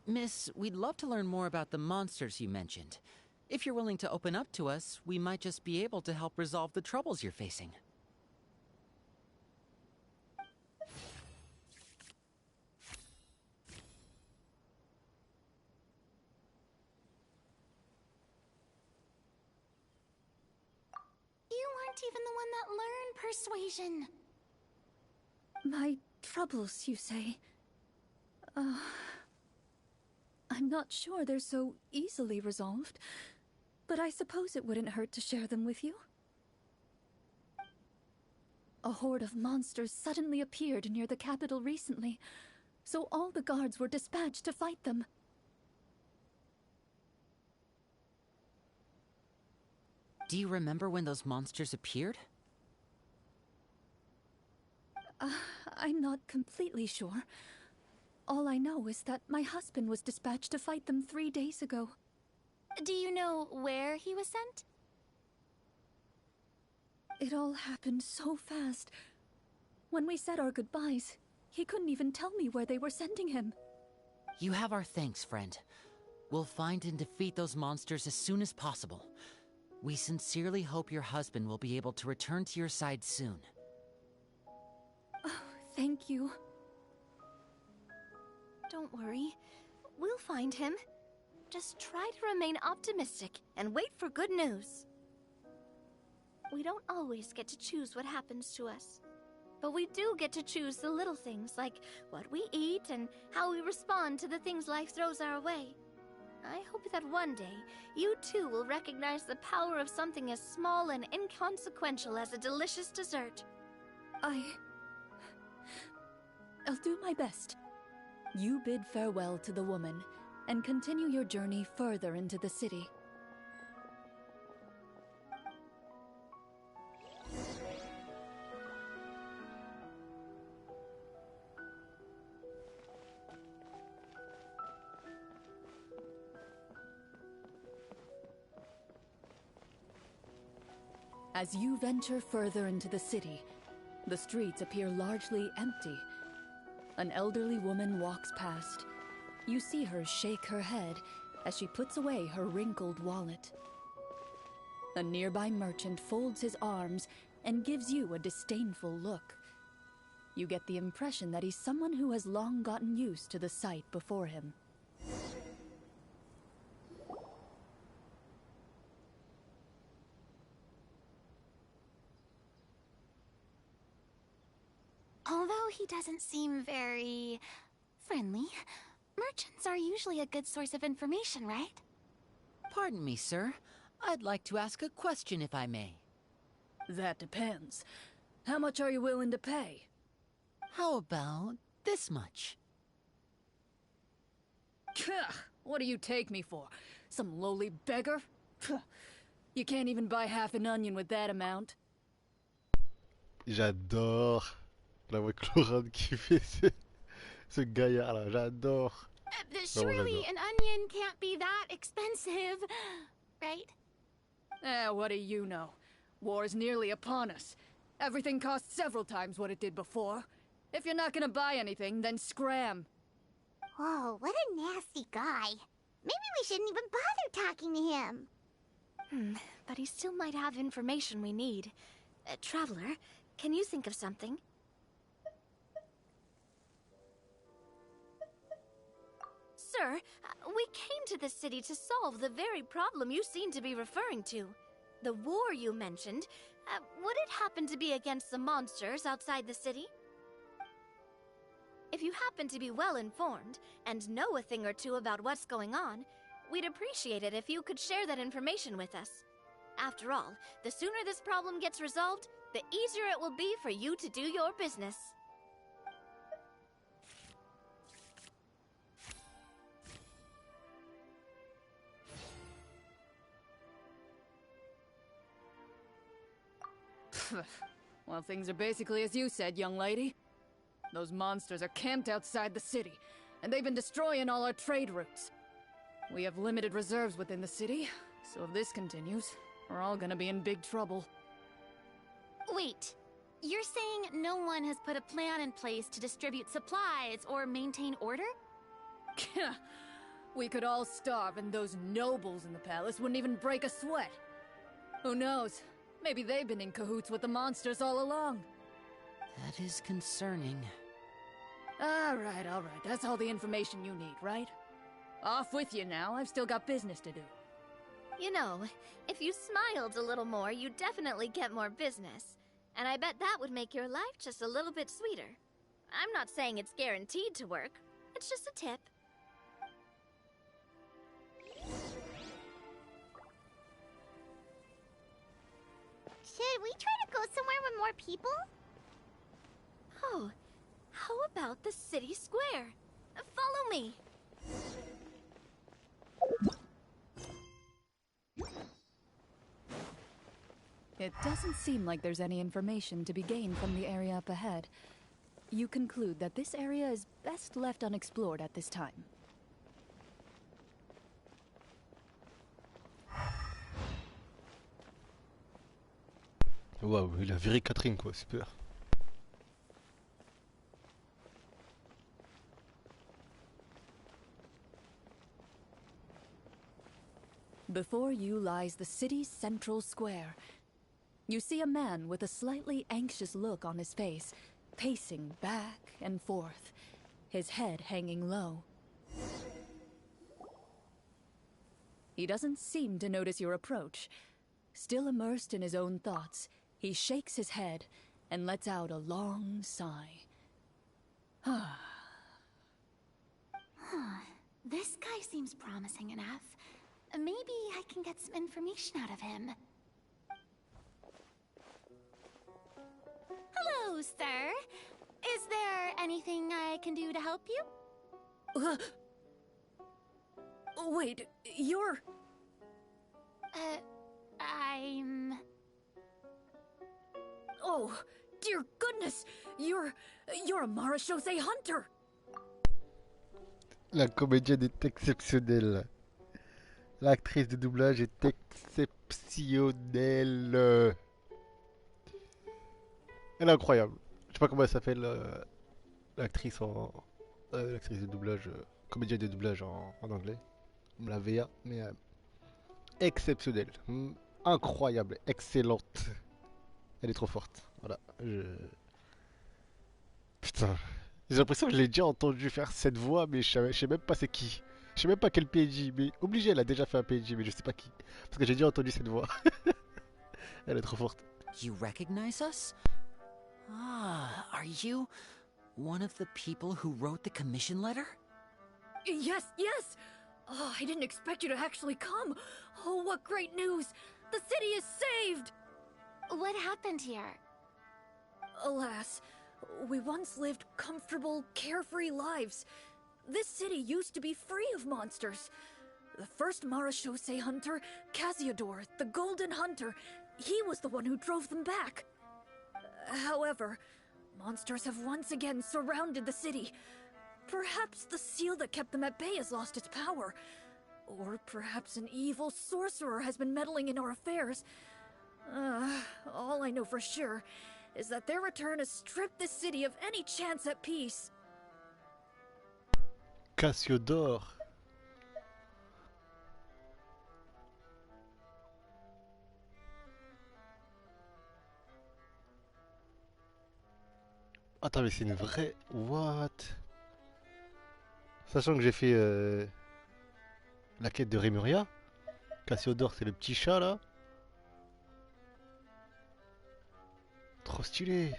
Miss, we'd love to learn more about the monsters you mentioned. If you're willing to open up to us, we might just be able to help resolve the troubles you're facing. You weren't even the one that learned persuasion. My troubles, you say? I'm not sure they're so easily resolved, but I suppose it wouldn't hurt to share them with you. A horde of monsters suddenly appeared near the capital recently, so all the guards were dispatched to fight them. Do you remember when those monsters appeared? I'm not completely sure. All I know is that my husband was dispatched to fight them 3 days ago. Do you know where he was sent? It all happened so fast. When we said our goodbyes, he couldn't even tell me where they were sending him. You have our thanks, friend. We'll find and defeat those monsters as soon as possible. We sincerely hope your husband will be able to return to your side soon. Oh, thank you. Don't worry. We'll find him. Just try to remain optimistic and wait for good news. We don't always get to choose what happens to us. But we do get to choose the little things, like what we eat and how we respond to the things life throws our way. I hope that one day, you too will recognize the power of something as small and inconsequential as a delicious dessert. I'll do my best. You bid farewell to the woman, and continue your journey further into the city. As you venture further into the city, the streets appear largely empty. An elderly woman walks past. You see her shake her head as she puts away her wrinkled wallet. A nearby merchant folds his arms and gives you a disdainful look. You get the impression that he's someone who has long gotten used to the sight before him. Although he doesn't seem very friendly, merchants are usually a good source of information, right? Pardon me, sir. I'd like to ask a question if I may. That depends. How much are you willing to pay? How about this much? What do you take me for? Some lowly beggar? You can't even buy half an onion with that amount. J'adore la voix Clorinde qui fait ce gaillard là, j'adore. Surely an onion can't be that expensive, right? What do you know? War is nearly upon us. Everything costs several times what it did before. If you're not gonna buy anything, then scram. Whoa, what a nasty guy. Maybe we shouldn't even bother talking to him. But he still might have information we need. Traveler, can you think of something? Sir, we came to this city to solve the very problem you seem to be referring to. The war you mentioned, would it happen to be against the monsters outside the city? If you happen to be well informed and know a thing or two about what's going on, we'd appreciate it if you could share that information with us. After all, the sooner this problem gets resolved, the easier it will be for you to do your business. Well, things are basically as you said, young lady. Those monsters are camped outside the city, and they've been destroying all our trade routes. We have limited reserves within the city, so if this continues, we're all gonna be in big trouble. Wait, you're saying no one has put a plan in place to distribute supplies or maintain order? We could all starve and those nobles in the palace wouldn't even break a sweat. Who knows? Maybe they've been in cahoots with the monsters all along. That is concerning. All right. That's all the information you need, right? Off with you now. I've still got business to do. You know, if you smiled a little more, you'd definitely get more business. And I bet that would make your life just a little bit sweeter. I'm not saying it's guaranteed to work. It's just a tip. Should we try to go somewhere with more people? Oh, how about the city square? Follow me. It doesn't seem like there's any information to be gained from the area up ahead. You conclude that this area is best left unexplored at this time. Waouh, il a viré Catherine quoi, super. Before you lies the city's central square. You see a man with a slightly anxious look on his face, pacing back and forth, his head hanging low. He doesn't seem to notice your approach. Still immersed in his own thoughts, he shakes his head and lets out a long sigh. This guy seems promising enough. Maybe I can get some information out of him. Hello, sir. Is there anything I can do to help you? Wait, you're... I'm... Oh, dear goodness! You're a Marashose hunter! La comédienne est exceptionnelle. L'actrice de doublage est exceptionnelle. Elle est incroyable. Je sais pas comment elle s'appelle, l'actrice l'actrice de doublage, comédienne de doublage en anglais. La VA, mais exceptionnelle. Incroyable, excellente. Elle est trop forte. Voilà. Putain. J'ai l'impression que je l'ai déjà entendu faire cette voix, mais je sais même pas c'est qui. Je sais même pas quel PNJ, mais obligé, elle a déjà fait un PNJ, mais je sais pas qui. Parce que j'ai déjà entendu cette voix. Elle est trop forte. You recognize us? Ah, are you one of the people who wrote the commission letter? Yes, yes! Oh, I didn't expect you to actually come. Oh, what great news! The city is saved! What happened here? Alas, we once lived comfortable, carefree lives. This city used to be free of monsters. The first Marashose hunter, Casiodor, the Golden Hunter, he was the one who drove them back. However, monsters have once again surrounded the city. Perhaps the seal that kept them at bay has lost its power. Or perhaps an evil sorcerer has been meddling in our affairs. All I know for sure is that their return has stripped this city of any chance at peace. Cassiodor. Attends, mais c'est une vraie... What? Sachant que j'ai fait la quête de Remuria. Cassiodor, c'est le petit chat, là. Trop stylé.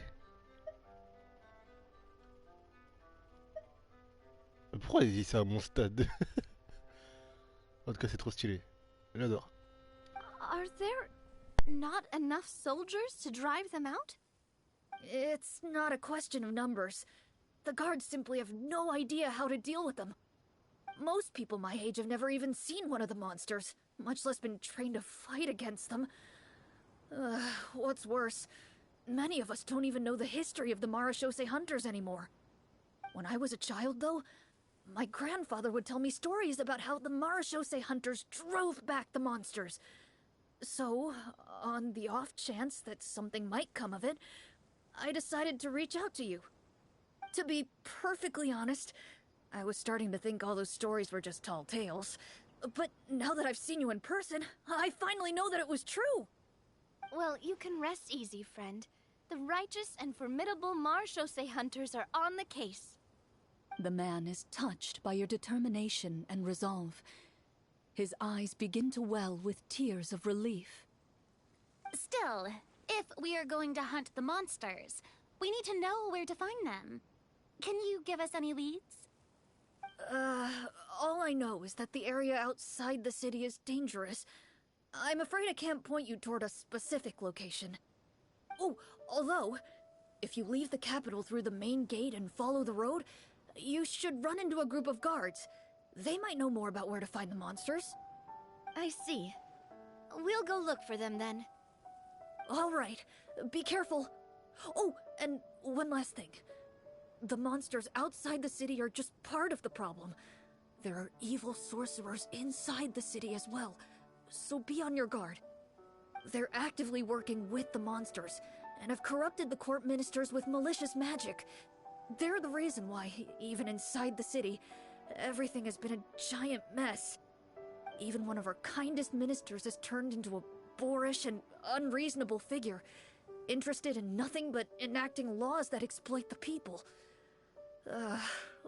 Pourquoi il dit ça à mon stade? En tout cas, c'est trop stylé. J'adore. Are there not enough soldiers to drive them out? It's not a question of numbers. The guards simply have no idea how to deal with them. Most people my age have never even seen one of the monsters, much less been trained to fight against them. What's worse, many of us don't even know the history of the Marashose hunters anymore. When I was a child, though, my grandfather would tell me stories about how the Marashose hunters drove back the monsters. So, on the off chance that something might come of it, I decided to reach out to you. To be perfectly honest, I was starting to think all those stories were just tall tales. But now that I've seen you in person, I finally know that it was true! Well, you can rest easy, friend. The righteous and formidable Marashose hunters are on the case. The man is touched by your determination and resolve. His eyes begin to well with tears of relief. Still, if we are going to hunt the monsters, we need to know where to find them. Can you give us any leads? All I know is that the area outside the city is dangerous. I'm afraid I can't point you toward a specific location. Oh, although, if you leave the capital through the main gate and follow the road, you should run into a group of guards. They might know more about where to find the monsters. I see. We'll go look for them then. All right. Be careful. Oh, and one last thing. The monsters outside the city are just part of the problem. There are evil sorcerers inside the city as well, so be on your guard. They're actively working with the monsters, and have corrupted the court ministers with malicious magic. They're the reason why, even inside the city, everything has been a giant mess. Even one of our kindest ministers has turned into a boorish and unreasonable figure, interested in nothing but enacting laws that exploit the people.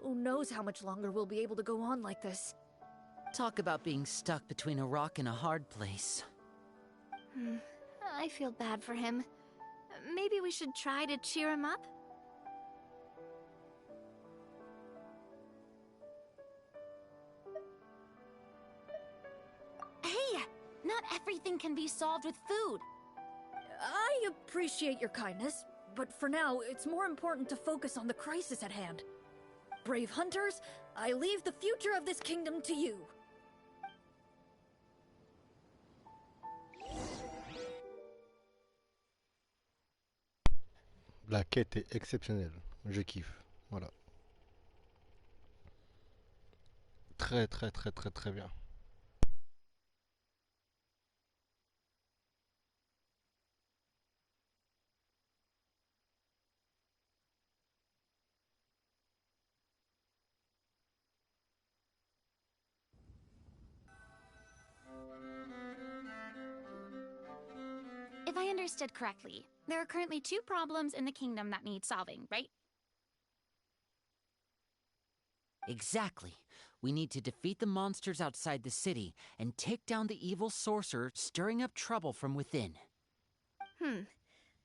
Who knows how much longer we'll be able to go on like this. Talk about being stuck between a rock and a hard place. I feel bad for him. Maybe we should try to cheer him up? Hey, not everything can be solved with food. I appreciate your kindness, but for now, it's more important to focus on the crisis at hand. Brave hunters, I leave the future of this kingdom to you. La quête est exceptionnelle. Je kiffe. Voilà. Très très très très très bien. If I understood correctly, there are currently 2 problems in the kingdom that need solving, right? Exactly. We need to defeat the monsters outside the city and take down the evil sorcerer stirring up trouble from within.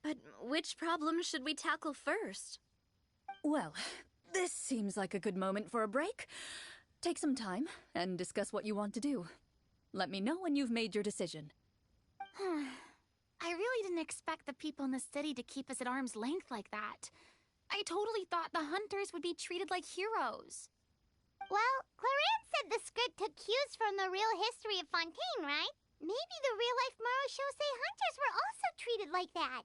But which problem should we tackle first? Well, this seems like a good moment for a break. Take some time and discuss what you want to do. Let me know when you've made your decision. I really didn't expect the people in the city to keep us at arm's length like that. I totally thought the hunters would be treated like heroes. Well, Clorinde said the script took cues from the real history of Fontaine, right? Maybe the real-life Marushosei hunters were also treated like that.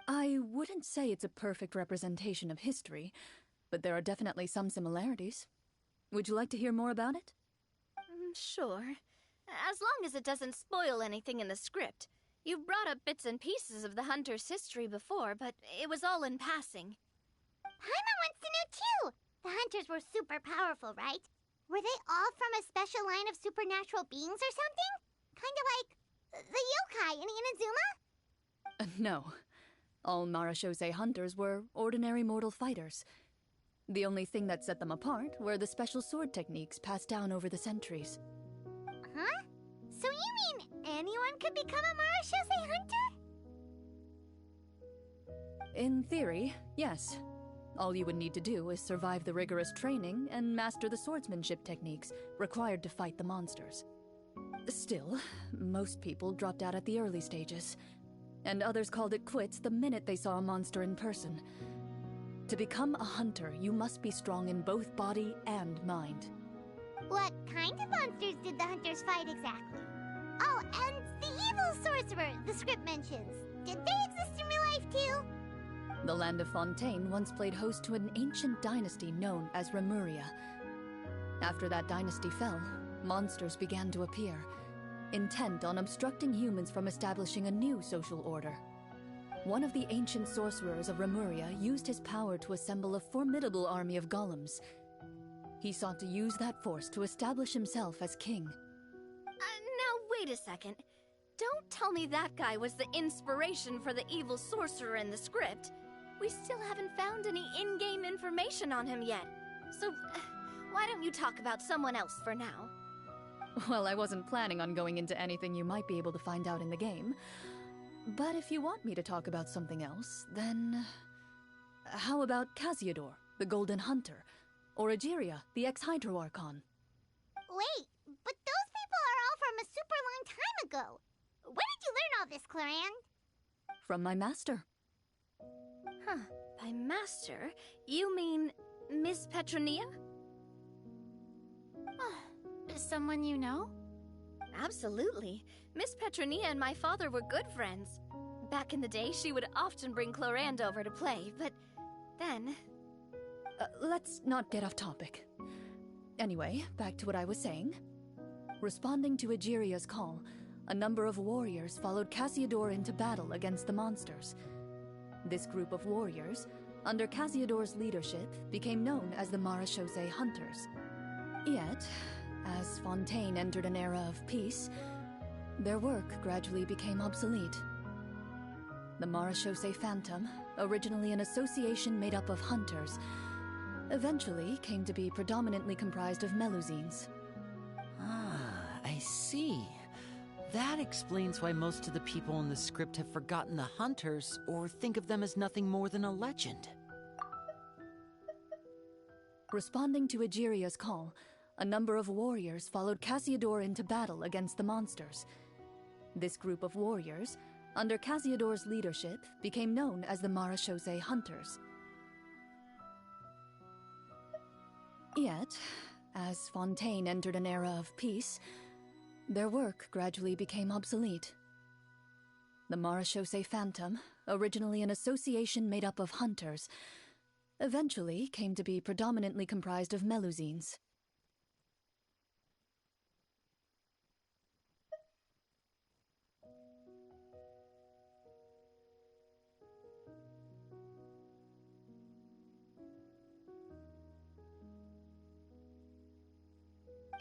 I wouldn't say it's a perfect representation of history, but there are definitely some similarities. Would you like to hear more about it? Sure. As long as it doesn't spoil anything in the script. You've brought up bits and pieces of the hunter's history before, but it was all in passing. Paimon wants to know too! The hunters were super powerful, right? Were they all from a special line of supernatural beings or something? Kinda like the yokai in Inazuma? No. All Marushosei hunters were ordinary mortal fighters. The only thing that set them apart were the special sword techniques passed down over the centuries. Huh? So you mean anyone could become a Marushosei hunter? In theory, yes. All you would need to do is survive the rigorous training and master the swordsmanship techniques required to fight the monsters. Still, most people dropped out at the early stages, and others called it quits the minute they saw a monster in person. To become a hunter, you must be strong in both body and mind. What kind of monsters did the hunters fight exactly? Oh, and the evil sorcerer the script mentions. Did they exist in real life too? The land of Fontaine once played host to an ancient dynasty known as Remuria. After that dynasty fell, monsters began to appear, intent on obstructing humans from establishing a new social order. One of the ancient sorcerers of Remuria used his power to assemble a formidable army of golems. He sought to use that force to establish himself as king. Now wait a second. Don't tell me that guy was the inspiration for the evil sorcerer in the script. We still haven't found any in-game information on him yet. So, why don't you talk about someone else for now? Well, I wasn't planning on going into anything you might be able to find out in the game. But if you want me to talk about something else, then... how about Casiodor, the Golden Hunter? Or Egeria, the ex-Hydro Archon? Wait, but those people are all from a super long time ago. Where did you learn all this, Clorinde? From my master. Huh. By master, you mean Miss Petronia? Someone you know? absolutely. Miss Petronia and my father were good friends. Back in the day, she would often bring Clorinde over to play, but then... Let's not get off topic. Anyway, back to what I was saying. Responding to Egeria's call, a number of warriors followed Cassiodor into battle against the monsters. This group of warriors, under Cassiodor's leadership, became known as the Marechaussee Hunters. Yet, as Fontaine entered an era of peace, their work gradually became obsolete. The Marechaussee Phantom, originally an association made up of hunters, eventually came to be predominantly comprised of Melusines. Ah, I see. That explains why most of the people in the script have forgotten the hunters or think of them as nothing more than a legend. Responding to Egeria's call, a number of warriors followed Cassiodor into battle against the monsters. This group of warriors, under Cassiodor's leadership, became known as the Marechaussee Hunters. Yet, as Fontaine entered an era of peace, their work gradually became obsolete. The Marechaussee Phantom, originally an association made up of hunters, eventually came to be predominantly comprised of Melusines.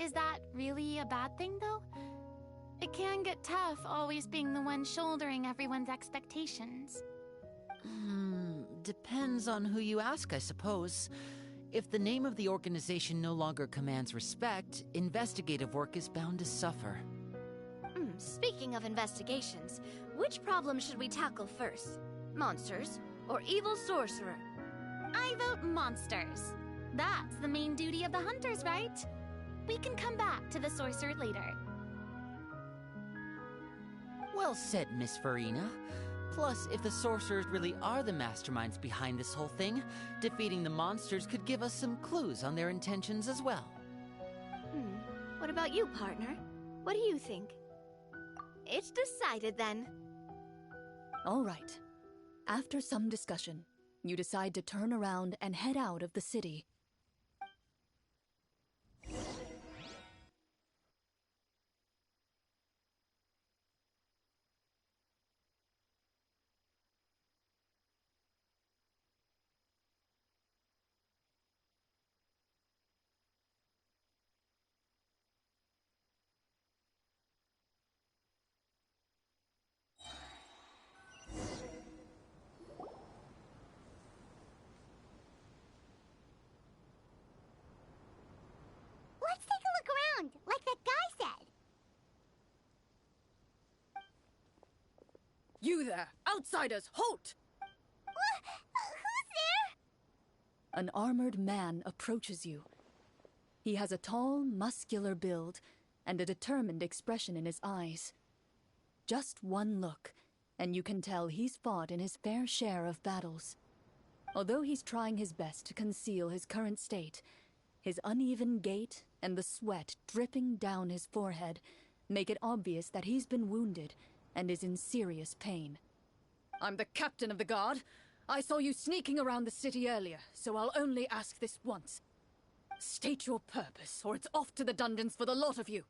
Is that really a bad thing, though? It can get tough always being the one shouldering everyone's expectations. Depends on who you ask, I suppose. If the name of the organization no longer commands respect, investigative work is bound to suffer. Speaking of investigations, which problem should we tackle first? Monsters or evil sorcerer? I vote monsters. That's the main duty of the hunters, right? We can come back to the sorcerer later. Well said, Miss Farina. Plus, if the sorcerers really are the masterminds behind this whole thing, defeating the monsters could give us some clues on their intentions as well. What about you, partner? What do you think? It's decided then. All right. After some discussion, you decide to turn around and head out of the city. Let's take a look around, like that guy said. You there! Outsiders, halt! Who's there? An armored man approaches you. He has a tall, muscular build and a determined expression in his eyes. Just one look, and you can tell he's fought in his fair share of battles. Although he's trying his best to conceal his current state, his uneven gait and the sweat dripping down his forehead make it obvious that he's been wounded and is in serious pain. I'm the captain of the guard. I saw you sneaking around the city earlier, so I'll only ask this once. State your purpose, or it's off to the dungeons for the lot of you.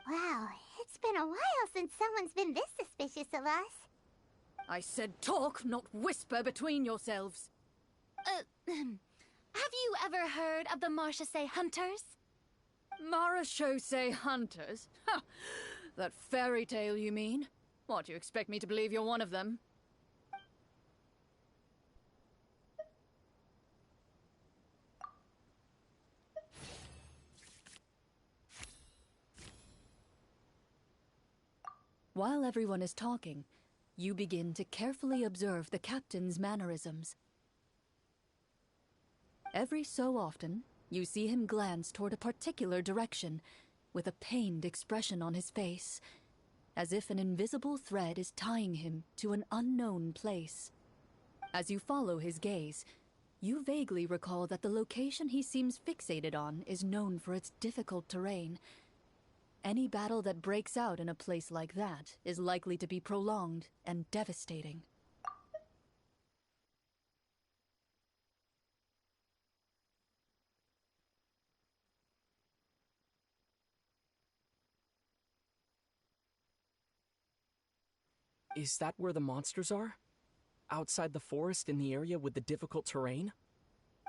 Wow, it's been a while since someone's been this suspicious of us. I said talk, not whisper between yourselves. Have you ever heard of the Marechaussee Hunters? Marechaussee Hunters? Ha! That fairy tale, you mean? What, do you expect me to believe you're one of them? While everyone is talking, you begin to carefully observe the captain's mannerisms. Every so often, you see him glance toward a particular direction, with a pained expression on his face, as if an invisible thread is tying him to an unknown place. As you follow his gaze, You vaguely recall that the location he seems fixated on is known for its difficult terrain. Any battle that breaks out in a place like that is likely to be prolonged and devastating. Is that where the monsters are? Outside the forest in the area with the difficult terrain?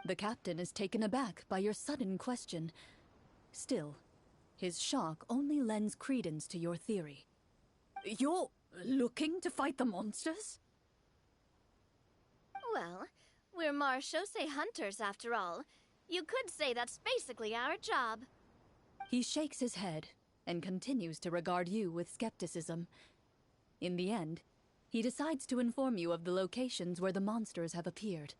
The captain is taken aback by your sudden question. Still, his shock only lends credence to your theory. You're looking to fight the monsters? Well, we're marechaussee hunters after all. You could say that's basically our job. He shakes his head and continues to regard you with skepticism. In the end, he decides to inform you of the locations where the monsters have appeared.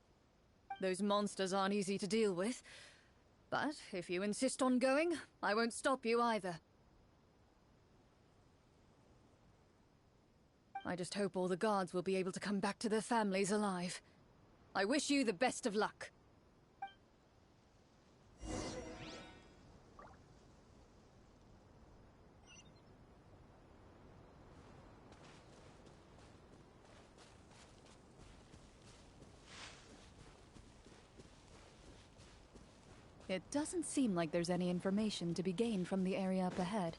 Those monsters aren't easy to deal with, but if you insist on going, I won't stop you either. I just hope all the guards will be able to come back to their families alive. I wish you the best of luck. It doesn't seem like there's any information to be gained from the area up ahead.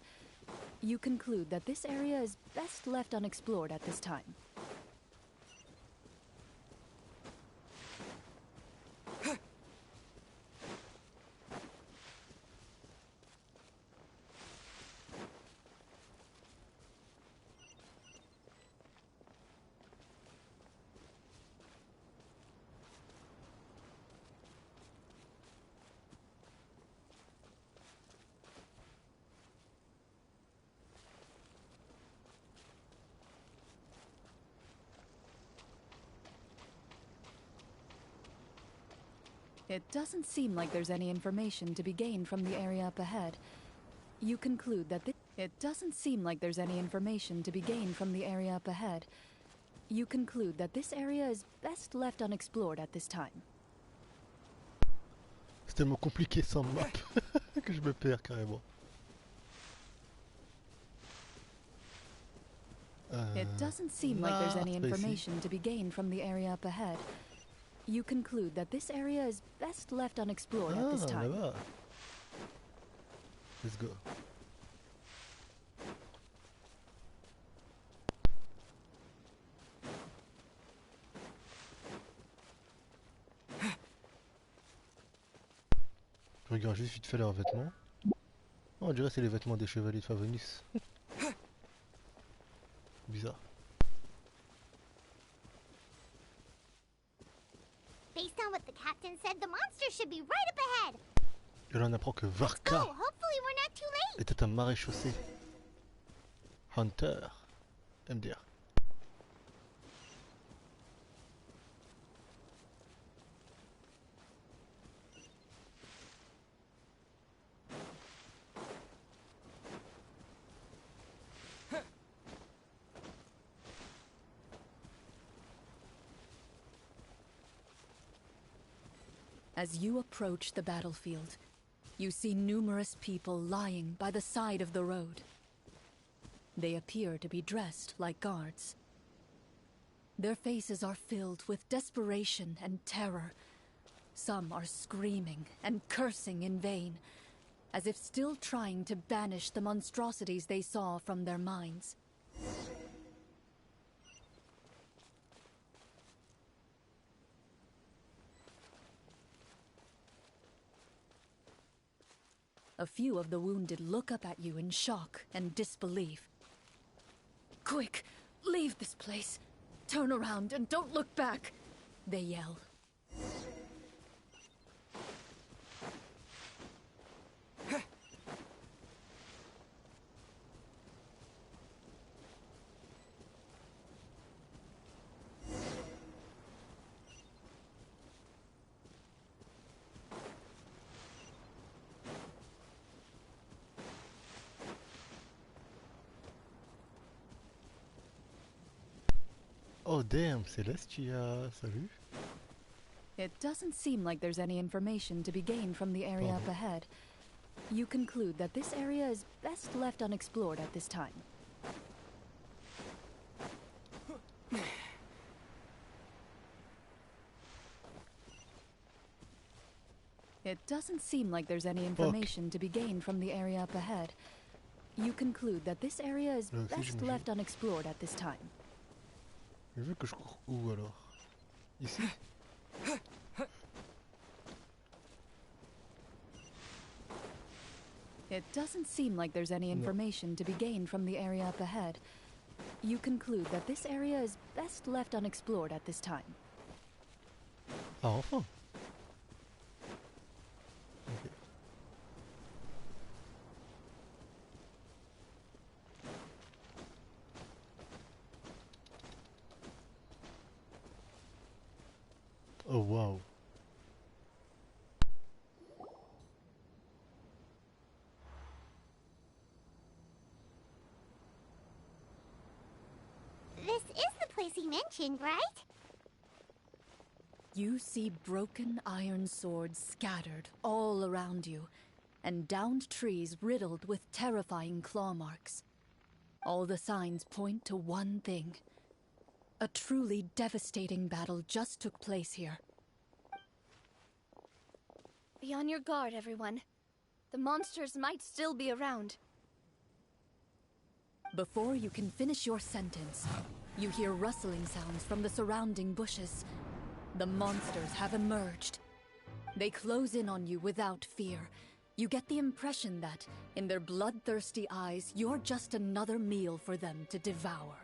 You conclude that this area is best left unexplored at this time. It doesn't seem like there's any information to be gained from the area up ahead. You conclude that It doesn't seem like there's any information to be gained from the area up ahead. You conclude that this area is best left unexplored at this time. C'est tellement compliqué sans map que je me perds carrément. It doesn't seem like there's any information to be gained from the area up ahead. You conclude that this area is best left unexplored at this time. Là-bas. Let's go. Je regarde juste vite fait leurs vêtements. Oh, on dirait que c'est les vêtements des chevaliers de Favonius. Bizarre. Based on what the captain said, the monster should be right up ahead. Et là on apprend que Go, Varka hopefully we're not too late. était un maréchaussée. Hunter. MDR. As you approach the battlefield, you see numerous people lying by the side of the road. They appear to be dressed like guards. Their faces are filled with desperation and terror. Some are screaming and cursing in vain, as if still trying to banish the monstrosities they saw from their minds. A few of the wounded look up at you in shock and disbelief. Quick, leave this place. Turn around and don't look back, they yell. Oh damn, Celestia, salut. It doesn't seem like there's any information to be gained from the area up ahead. You conclude that this area is best left unexplored at this time. It doesn't seem like there's any information to be gained from the area up ahead. You conclude that this area is best left unexplored at this time. Mais vu que je cours où alors? Ici? It doesn't seem like there's any information to be gained from the area up ahead. You conclude that this area is best left unexplored at this time. Ah, enfin! Ok. Oh, wow! This is the place he mentioned, right? You see broken iron swords scattered all around you, and downed trees riddled with terrifying claw marks. All the signs point to one thing. A truly devastating battle just took place here. Be on your guard, everyone. The monsters might still be around. Before you can finish your sentence, you hear rustling sounds from the surrounding bushes. The monsters have emerged. They close in on you without fear. You get the impression that, in their bloodthirsty eyes, you're just another meal for them to devour.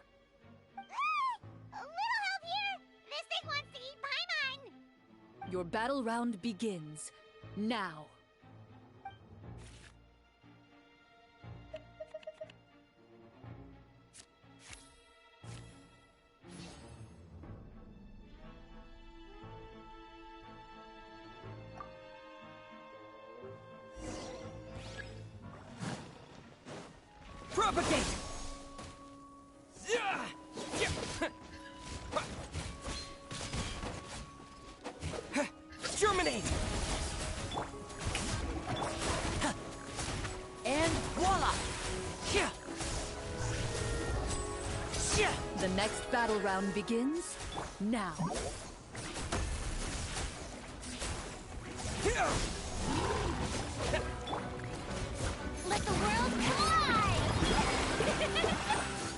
A little help here! This thing wants to eat Paimon! Your battle round begins now. Propagate! Germinate! And voila! The next battle round begins now. Let the world collide!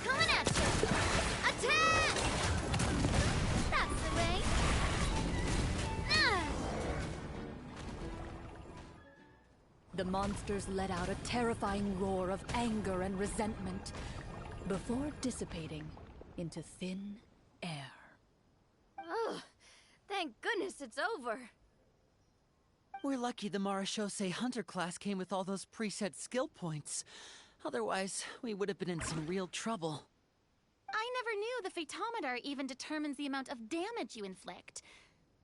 Coming at you! Attack! That's the way! The monsters let out a terrifying roar of anger and resentment before dissipating into thin air. Oh, thank goodness it's over. We're lucky the Marashose Hunter class came with all those preset skill points. Otherwise, we would have been in some real trouble. I never knew the phytometer even determines the amount of damage you inflict.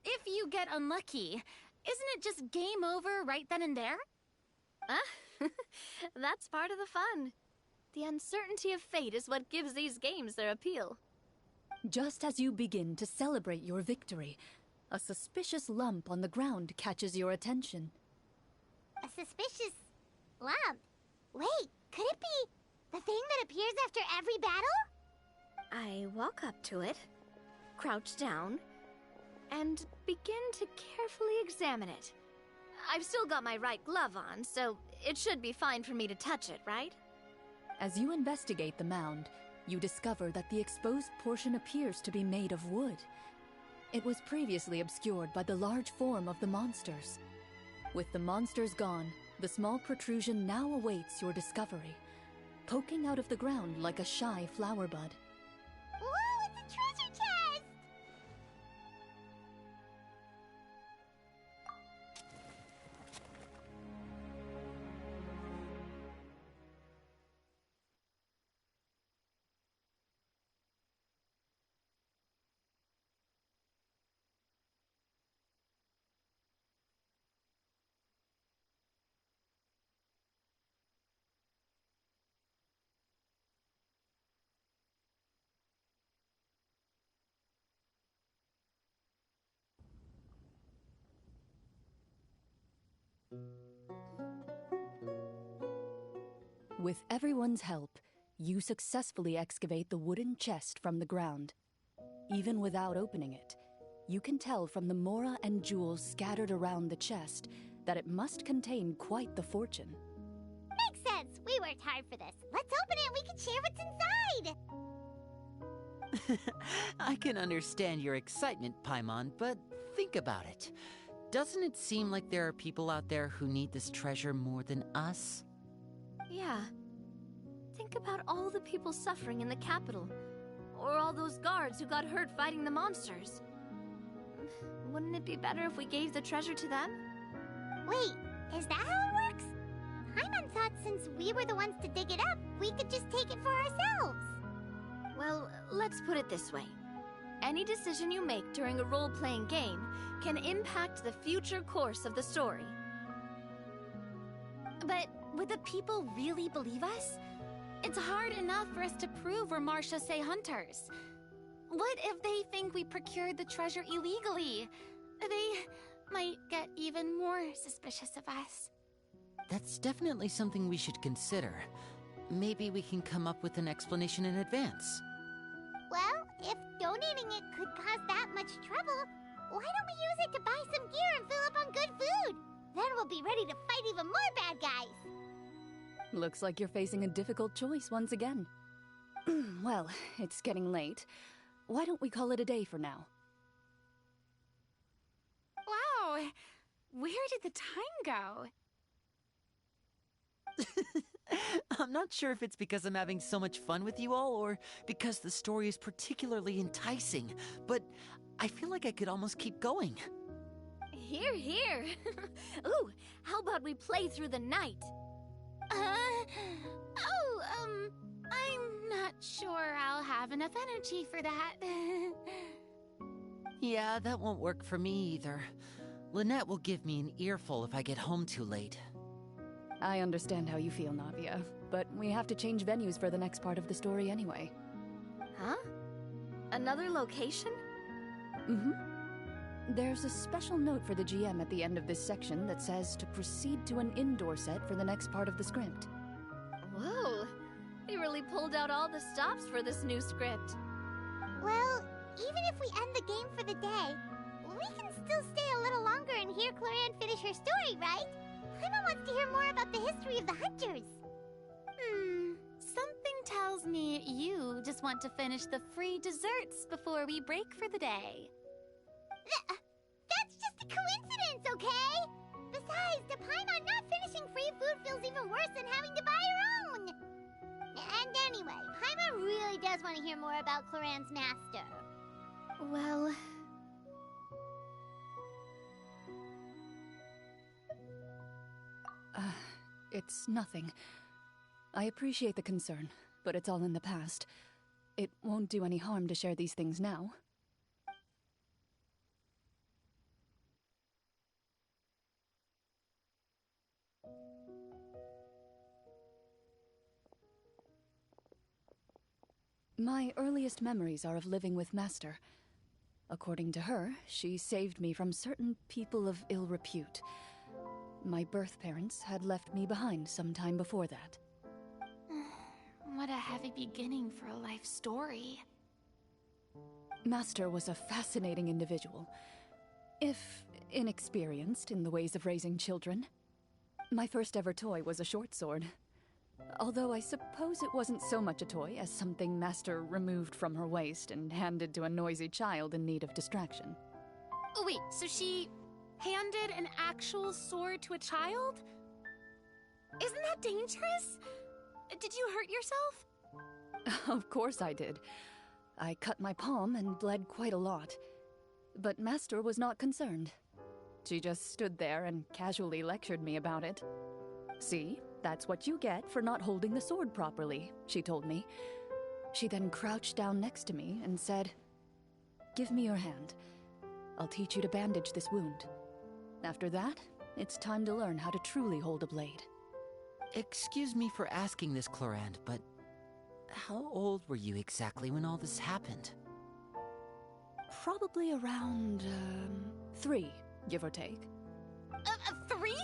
If you get unlucky, isn't it just game over right then and there? Ah, that's part of the fun. The uncertainty of fate is what gives these games their appeal. Just as you begin to celebrate your victory, a suspicious lump on the ground catches your attention. A suspicious lump. Wait, could it be the thing that appears after every battle? I walk up to it, crouch down, and begin to carefully examine it. I've still got my right glove on, so it should be fine for me to touch it, right? As you investigate the mound, you discover that the exposed portion appears to be made of wood. It was previously obscured by the large form of the monsters. With the monsters gone, the small protrusion now awaits your discovery, poking out of the ground like a shy flower bud. Whoa, it's a treasure chest! With everyone's help, you successfully excavate the wooden chest from the ground. Even without opening it, you can tell from the mora and jewels scattered around the chest that it must contain quite the fortune. Makes sense. We worked hard for this. Let's open it and we can share what's inside. I can understand your excitement, Paimon, but think about it. Doesn't it seem like there are people out there who need this treasure more than us? Yeah. Think about all the people suffering in the capital. Or all those guards who got hurt fighting the monsters. Wouldn't it be better if we gave the treasure to them? Wait, is that how it works? Paimon thought since we were the ones to dig it up, we could just take it for ourselves. Well, let's put it this way. Any decision you make during a role-playing game can impact the future course of the story. But would the people really believe us? It's hard enough for us to prove we're Marchese hunters. What if they think we procured the treasure illegally? They might get even more suspicious of us. That's definitely something we should consider. Maybe we can come up with an explanation in advance. Well, if donating it could cause that much trouble, why don't we use it to buy some gear and fill up on good food? Then we'll be ready to fight even more bad guys. Looks like you're facing a difficult choice once again. Well, it's getting late. Why don't we call it a day for now? Wow! Where did the time go? I'm not sure if it's because I'm having so much fun with you all, or because the story is particularly enticing, but I feel like I could almost keep going. Here, here. Ooh, how about we play through the night? I'm not sure I'll have enough energy for that. Yeah, that won't work for me either. Lynette will give me an earful if I get home too late. I understand how you feel, Navia, but we have to change venues for the next part of the story anyway. Huh? Another location? Mm-hmm. There's a special note for the GM at the end of this section that says to proceed to an indoor set for the next part of the script. Whoa! They really pulled out all the stops for this new script. Well, even if we end the game for the day, we can still stay a little longer and hear Clorinde finish her story, right? Paimon wants to hear more about the history of the Hunters. Something tells me you just want to finish the free desserts before we break for the day. That's just a coincidence, okay? Besides, to Paimon, not finishing free food feels even worse than having to buy her own. And anyway, Paimon really does want to hear more about Clorinde's master. Well... It's nothing. I appreciate the concern, but it's all in the past. It won't do any harm to share these things now. My earliest memories are of living with Master. According to her, she saved me from certain people of ill repute. My birth parents had left me behind some time before that. What a heavy beginning for a life story. Master was a fascinating individual, if inexperienced in the ways of raising children. My first ever toy was a short sword. Although I suppose it wasn't so much a toy as something Master removed from her waist and handed to a noisy child in need of distraction. Oh wait, so she handed an actual sword to a child? Isn't that dangerous? Did you hurt yourself? Of course I did. I cut my palm and bled quite a lot. But Master was not concerned. She just stood there and casually lectured me about it. See, that's what you get for not holding the sword properly, she told me. She then crouched down next to me and said, "Give me your hand. I'll teach you to bandage this wound. After that, it's time to learn how to truly hold a blade." Excuse me for asking this, Clorinde, but how old were you exactly when all this happened? Probably around, 3, give or take. 3?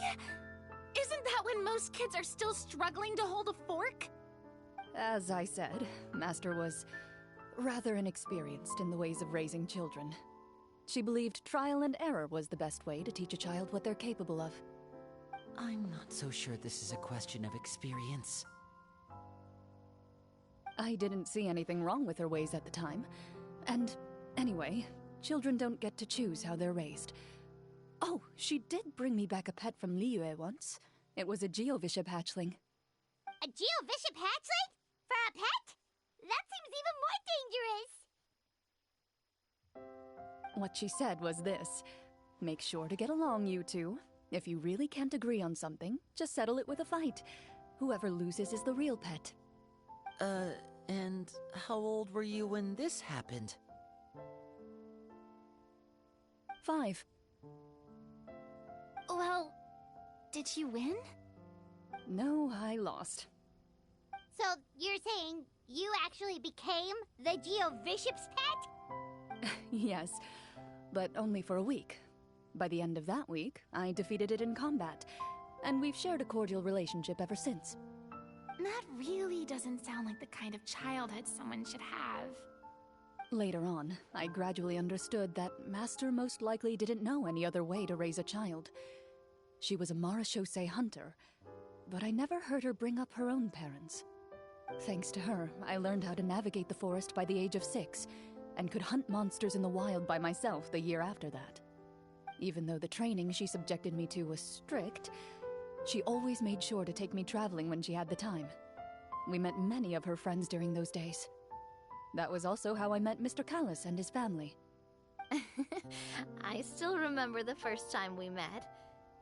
Isn't that when Those kids are still struggling to hold a fork? As I said, Master was rather inexperienced in the ways of raising children. She believed trial and error was the best way to teach a child what they're capable of. I'm not so sure this is a question of experience. I didn't see anything wrong with her ways at the time. And anyway, children don't get to choose how they're raised. Oh, she did bring me back a pet from Liyue once. It was a Geovishap hatchling. A Geovishap hatchling? For a pet? That seems even more dangerous! What she said was this: make sure to get along, you two. If you really can't agree on something, just settle it with a fight. Whoever loses is the real pet. And how old were you when this happened? 5. Well, did you win? No, I lost. So, you're saying you actually became the Geovishap's pet? Yes, but only for a week. By the end of that week, I defeated it in combat, and we've shared a cordial relationship ever since. That really doesn't sound like the kind of childhood someone should have. Later on, I gradually understood that Master most likely didn't know any other way to raise a child. She was a Marashosei hunter, but I never heard her bring up her own parents. Thanks to her, I learned how to navigate the forest by the age of 6, and could hunt monsters in the wild by myself the year after that. Even though the training she subjected me to was strict, she always made sure to take me traveling when she had the time. We met many of her friends during those days. That was also how I met Mr. Callis and his family. I still remember the first time we met.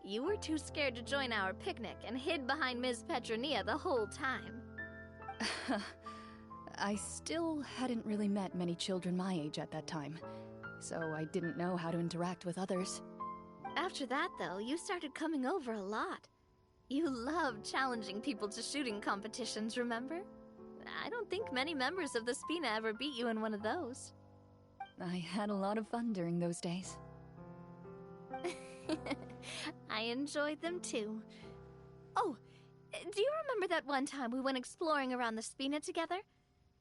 You were too scared to join our picnic and hid behind Ms. Petronia the whole time. I still hadn't really met many children my age at that time, so I didn't know how to interact with others. After that, though, you started coming over a lot. You loved challenging people to shooting competitions, remember? I don't think many members of the Spina ever beat you in one of those. I had a lot of fun during those days. I enjoyed them too. Oh, do you remember that one time we went exploring around the Spina together?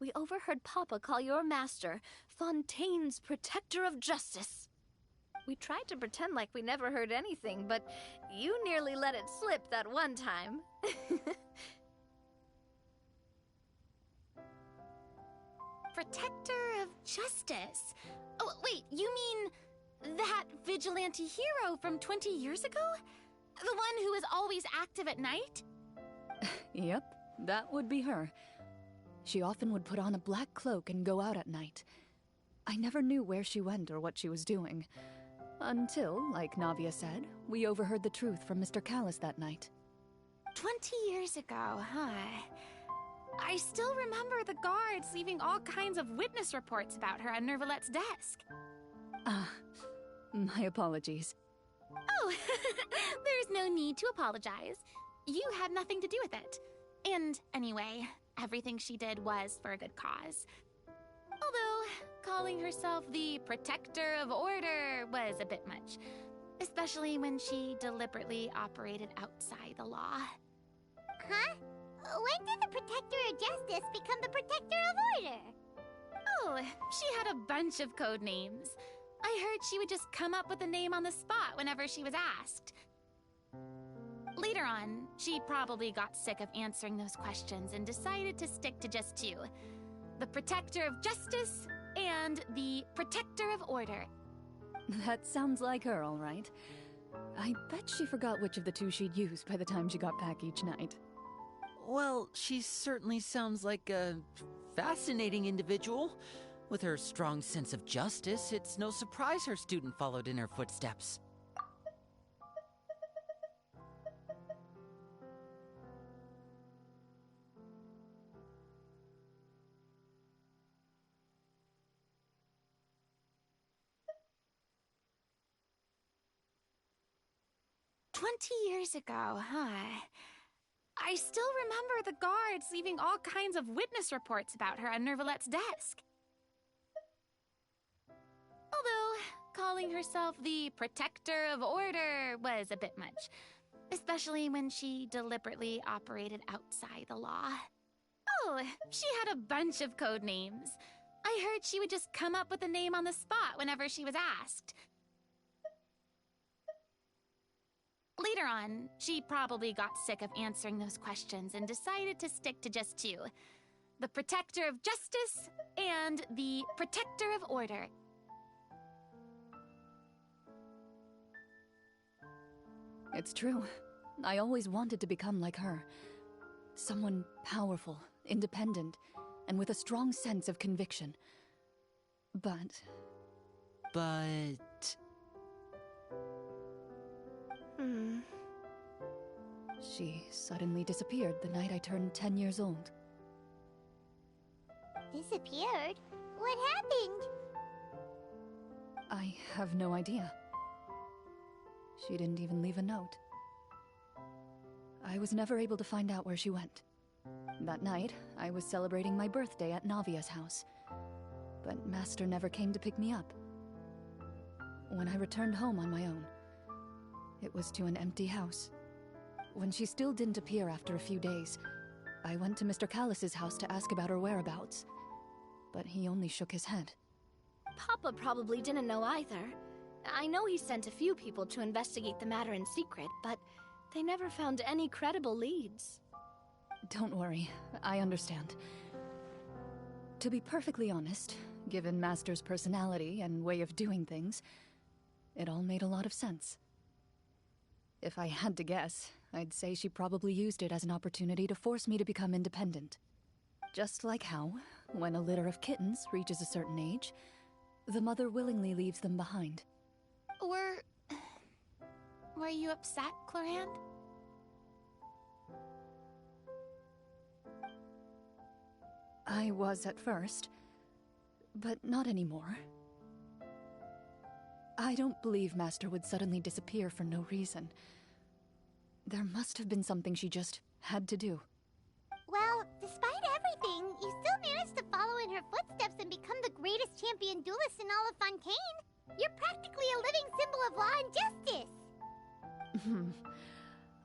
We overheard Papa call your master Fontaine's Protector of Justice. We tried to pretend like we never heard anything, but you nearly let it slip that one time. Protector of Justice? Oh, wait, you mean that vigilante hero from 20 years ago? The one who is always active at night? Yep, that would be her. She often would put on a black cloak and go out at night. I never knew where she went or what she was doing. Until, like Navia said, we overheard the truth from Mr. Callis that night. 20 years ago, huh? I still remember the guards leaving all kinds of witness reports about her on Nervalette's desk. My apologies. Oh, there's no need to apologize. You had nothing to do with it. And anyway, everything she did was for a good cause. Although, calling herself the Protector of Order was a bit much. Especially when she deliberately operated outside the law. Huh? When did the Protector of Justice become the Protector of Order? Oh, she had a bunch of code names. I heard she would just come up with a name on the spot whenever she was asked. Later on, she probably got sick of answering those questions and decided to stick to just 2. The Protector of Justice and the Protector of Order. That sounds like her, all right. I bet she forgot which of the 2 she'd use by the time she got back each night. Well, she certainly sounds like a fascinating individual. With her strong sense of justice, it's no surprise her student followed in her footsteps. Years ago, huh? I still remember the guards leaving all kinds of witness reports about her on Nervalette's desk. Although, calling herself the Protector of Order was a bit much. especially when she deliberately operated outside the law. Oh, she had a bunch of code names. I heard she would just come up with a name on the spot whenever she was asked. Later on, she probably got sick of answering those questions and decided to stick to just two: the Protector of Justice and the Protector of Order. It's true. I always wanted to become like her. Someone powerful, independent, and with a strong sense of conviction. But... She suddenly disappeared the night I turned 10 years old. Disappeared? What happened? I have no idea. She didn't even leave a note. I was never able to find out where she went. That night, I was celebrating my birthday at Navia's house, but Master never came to pick me up. When I returned home on my own, it was to an empty house. When she still didn't appear after a few days, I went to Mr. Callus's house to ask about her whereabouts, but he only shook his head. Papa probably didn't know either. I know he sent a few people to investigate the matter in secret, but they never found any credible leads. Don't worry, I understand. To be perfectly honest, given Master's personality and way of doing things, it all made a lot of sense. If I had to guess, I'd say she probably used it as an opportunity to force me to become independent. Just like how, when a litter of kittens reaches a certain age, the mother willingly leaves them behind. Were you upset, Clorinde? I was at first, but not anymore. I don't believe Master would suddenly disappear for no reason. There must have been something she just had to do. Well, despite everything, you still managed to follow in her footsteps and become the greatest champion duelist in all of Fontaine. You're practically a living symbol of law and justice.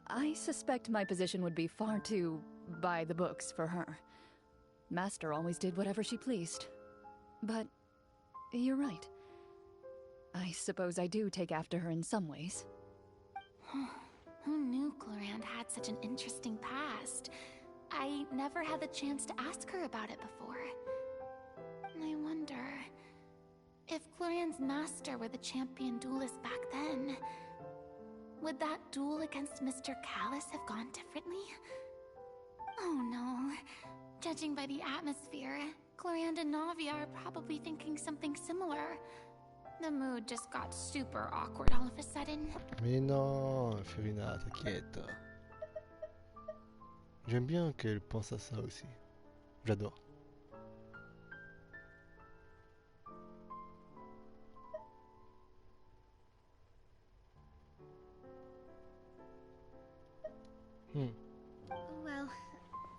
I suspect my position would be far too by the books for her. Master always did whatever she pleased. But you're right. I suppose I do take after her in some ways. Who knew Clorinde had such an interesting past? I never had the chance to ask her about it before. I wonder... if Clorinde's master were the champion duelist back then, would that duel against Mr. Callus have gone differently? Oh no. Judging by the atmosphere, Clorinde and Navia are probably thinking something similar. The mood just got super awkward all of a sudden. Mais non, Fiorina, t'inquiète. J'aime bien qu'elle pense à ça aussi. J'adore. Well,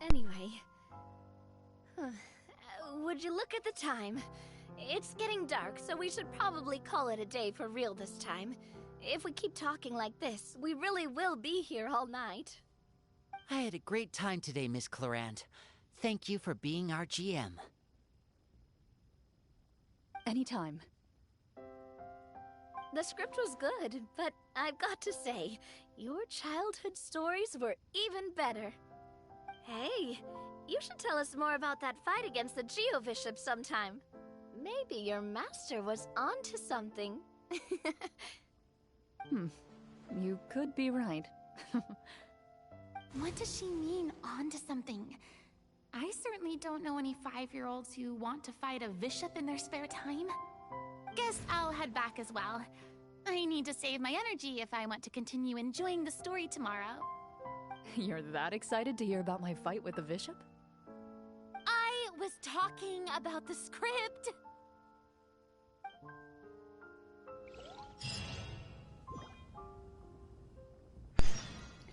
anyway... would you look at the time? It's getting dark, so we should probably call it a day for real this time. If we keep talking like this, we really will be here all night. I had a great time today, Miss Clorinde. Thank you for being our GM. Anytime. The script was good, but I've got to say, your childhood stories were even better. Hey, you should tell us more about that fight against the Geo-Bishop sometime. Maybe your master was onto something. You could be right. What does she mean, onto something? I certainly don't know any 5-year-olds who want to fight a bishop in their spare time. Guess I'll head back as well. I need to save my energy if I want to continue enjoying the story tomorrow. You're that excited to hear about my fight with the bishop? I was talking about the script.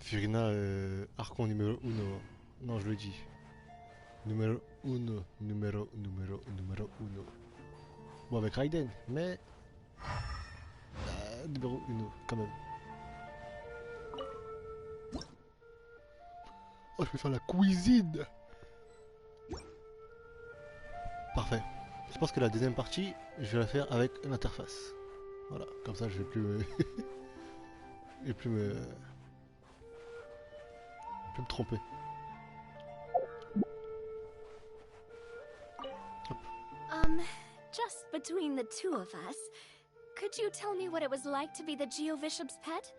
Fiorina, Archon numéro 1. Non, je le dis. Numéro 1. Numéro 1. Bon, avec Raiden, mais... numéro 1, quand même. Oh, je vais faire la cuisine. Parfait. Je pense que la deuxième partie, je vais la faire avec l'interface. Voilà, comme ça je vais plus me... je vais plus me tromper. Just between the two of us, could you tell me what it was like to be the Geobishop's pet?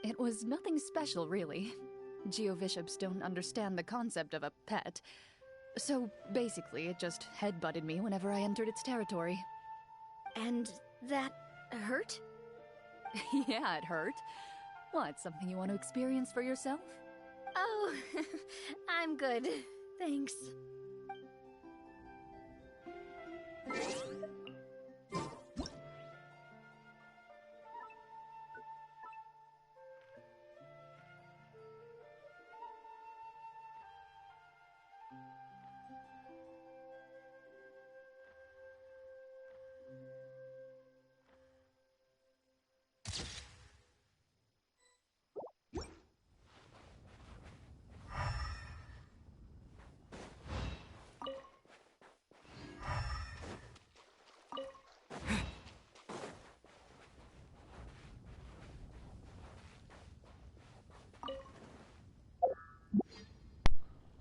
It was nothing special, really. Geobishops don't understand the concept of a pet. So, basically, it just headbutted me whenever I entered its territory. And that hurt? Yeah, it hurt. What, something you want to experience for yourself? Oh, I'm good. Thanks.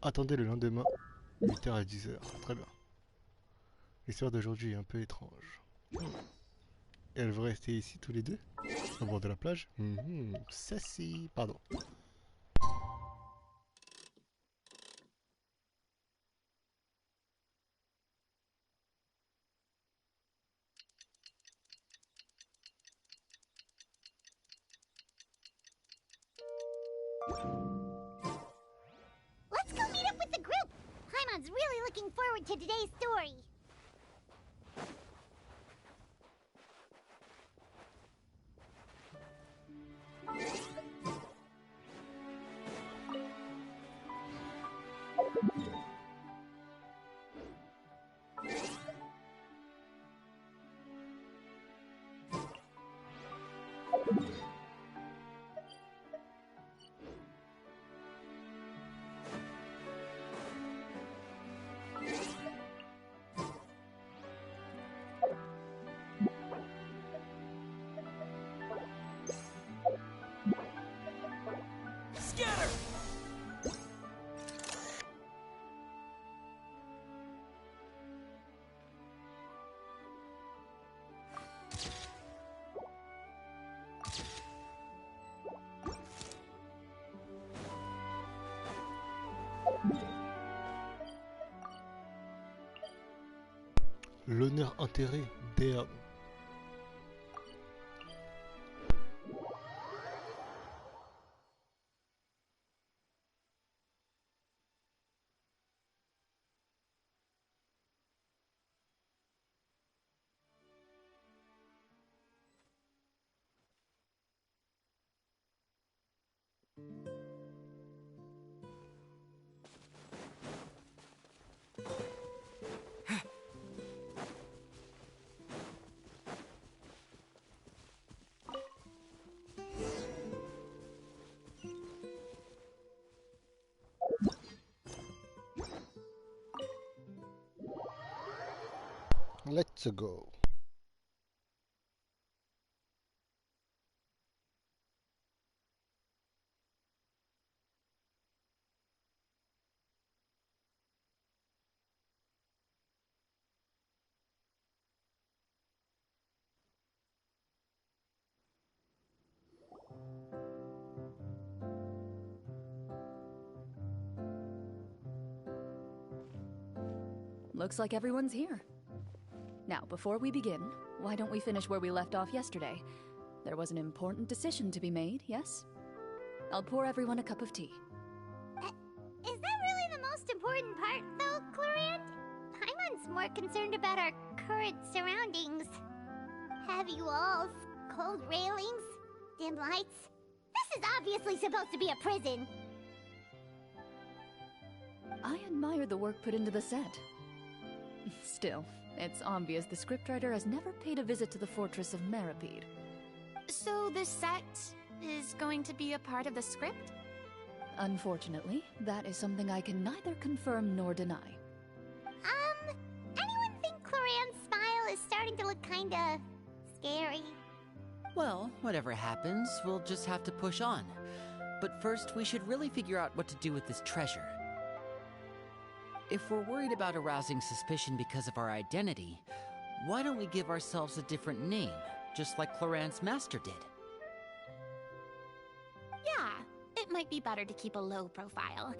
Attendez le lendemain, 8h à 10h. Très bien. L'histoire d'aujourd'hui est un peu étrange. Et elle veut rester ici tous les deux au bord de la plage. Sassy. Pardon. Let's go meet up with the group! Paimon's really looking forward to today's story. Scatter! L'honneur enterré des hommes. Let's go. Looks like everyone's here. Now, before we begin, why don't we finish where we left off yesterday? There was an important decision to be made, yes? I'll pour everyone a cup of tea. Is that really the most important part, though, Clorinde? Paimon's more concerned about our current surroundings. Heavy walls, cold railings, dim lights. This is obviously supposed to be a prison. I admire the work put into the set. Still, it's obvious the scriptwriter has never paid a visit to the fortress of Meripede. So this set is going to be a part of the script? Unfortunately, that is something I can neither confirm nor deny. Anyone think Clorinde's smile is starting to look kinda scary? Well, whatever happens, we'll just have to push on. But first, we should really figure out what to do with this treasure. If we're worried about arousing suspicion because of our identity, why don't we give ourselves a different name, just like Clorinde's master did? Yeah, it might be better to keep a low profile.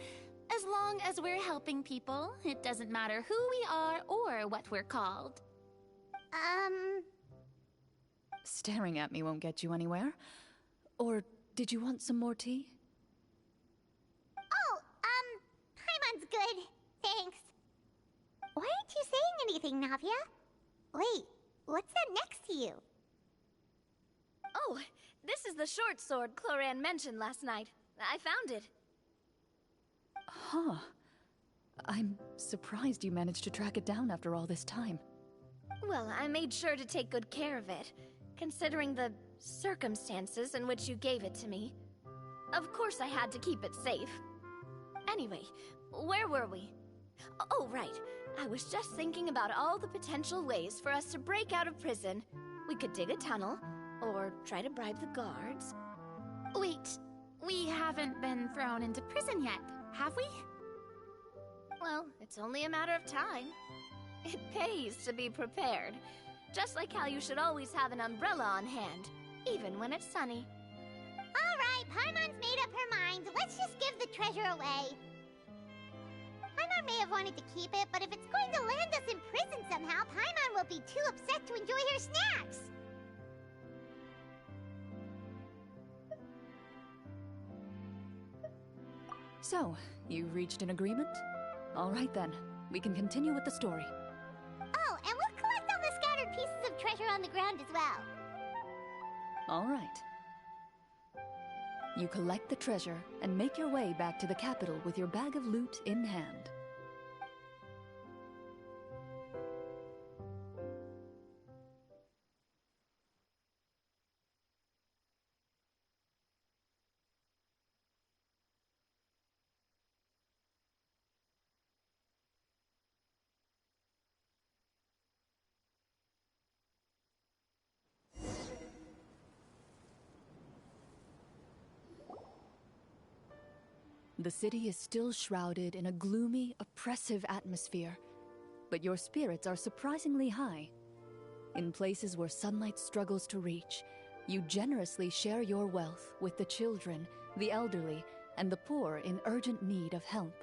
As long as we're helping people, it doesn't matter who we are or what we're called. Staring at me won't get you anywhere. Or did you want some more tea? Oh, Paimon's good. Thanks. Why aren't you saying anything, Navia? Wait, what's that next to you? Oh, this is the short sword Clorinde mentioned last night. I found it. Huh. I'm surprised you managed to track it down after all this time. Well, I made sure to take good care of it, considering the circumstances in which you gave it to me. Of course I had to keep it safe. Anyway, where were we? Oh, right. I was just thinking about all the potential ways for us to break out of prison. We could dig a tunnel, or try to bribe the guards. Wait, we haven't been thrown into prison yet, have we? Well, it's only a matter of time. It pays to be prepared. Just like how you should always have an umbrella on hand, even when it's sunny. Alright, Paimon's made up her mind. Let's just give the treasure away. Paimon may have wanted to keep it, but if it's going to land us in prison somehow, Paimon will be too upset to enjoy her snacks. So, you reached an agreement? All right then, we can continue with the story. Oh, and we'll collect all the scattered pieces of treasure on the ground as well. All right. You collect the treasure and make your way back to the capital with your bag of loot in hand. The city is still shrouded in a gloomy, oppressive atmosphere, but your spirits are surprisingly high. In places where sunlight struggles to reach, you generously share your wealth with the children, the elderly, and the poor in urgent need of help.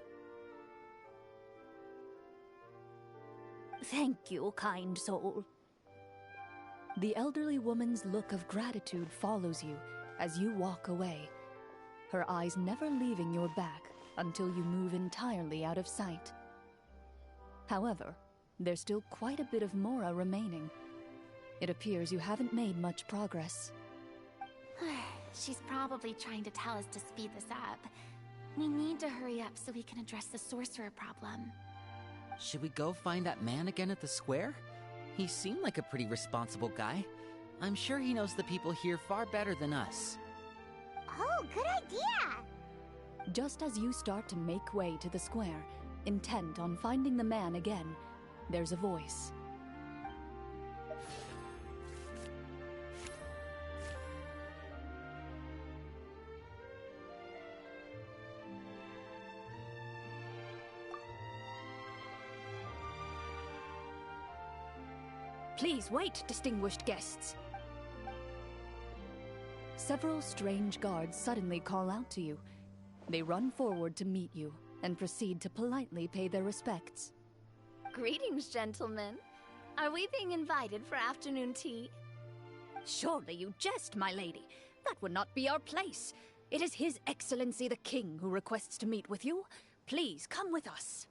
Thank you, kind soul. The elderly woman's look of gratitude follows you as you walk away, her eyes never leaving your back until you move entirely out of sight. However, there's still quite a bit of Mora remaining. It appears you haven't made much progress. She's probably trying to tell us to speed this up. We need to hurry up so we can address the sorcerer problem. Should we go find that man again at the square? He seemed like a pretty responsible guy. I'm sure he knows the people here far better than us. Oh, good idea! Just as you start to make way to the square, intent on finding the man again, there's a voice. Please wait, distinguished guests. Several strange guards suddenly call out to you. They run forward to meet you and proceed to politely pay their respects. Greetings, gentlemen. Are we being invited for afternoon tea? Surely you jest, my lady. That would not be our place. It is His Excellency the King who requests to meet with you. Please come with us.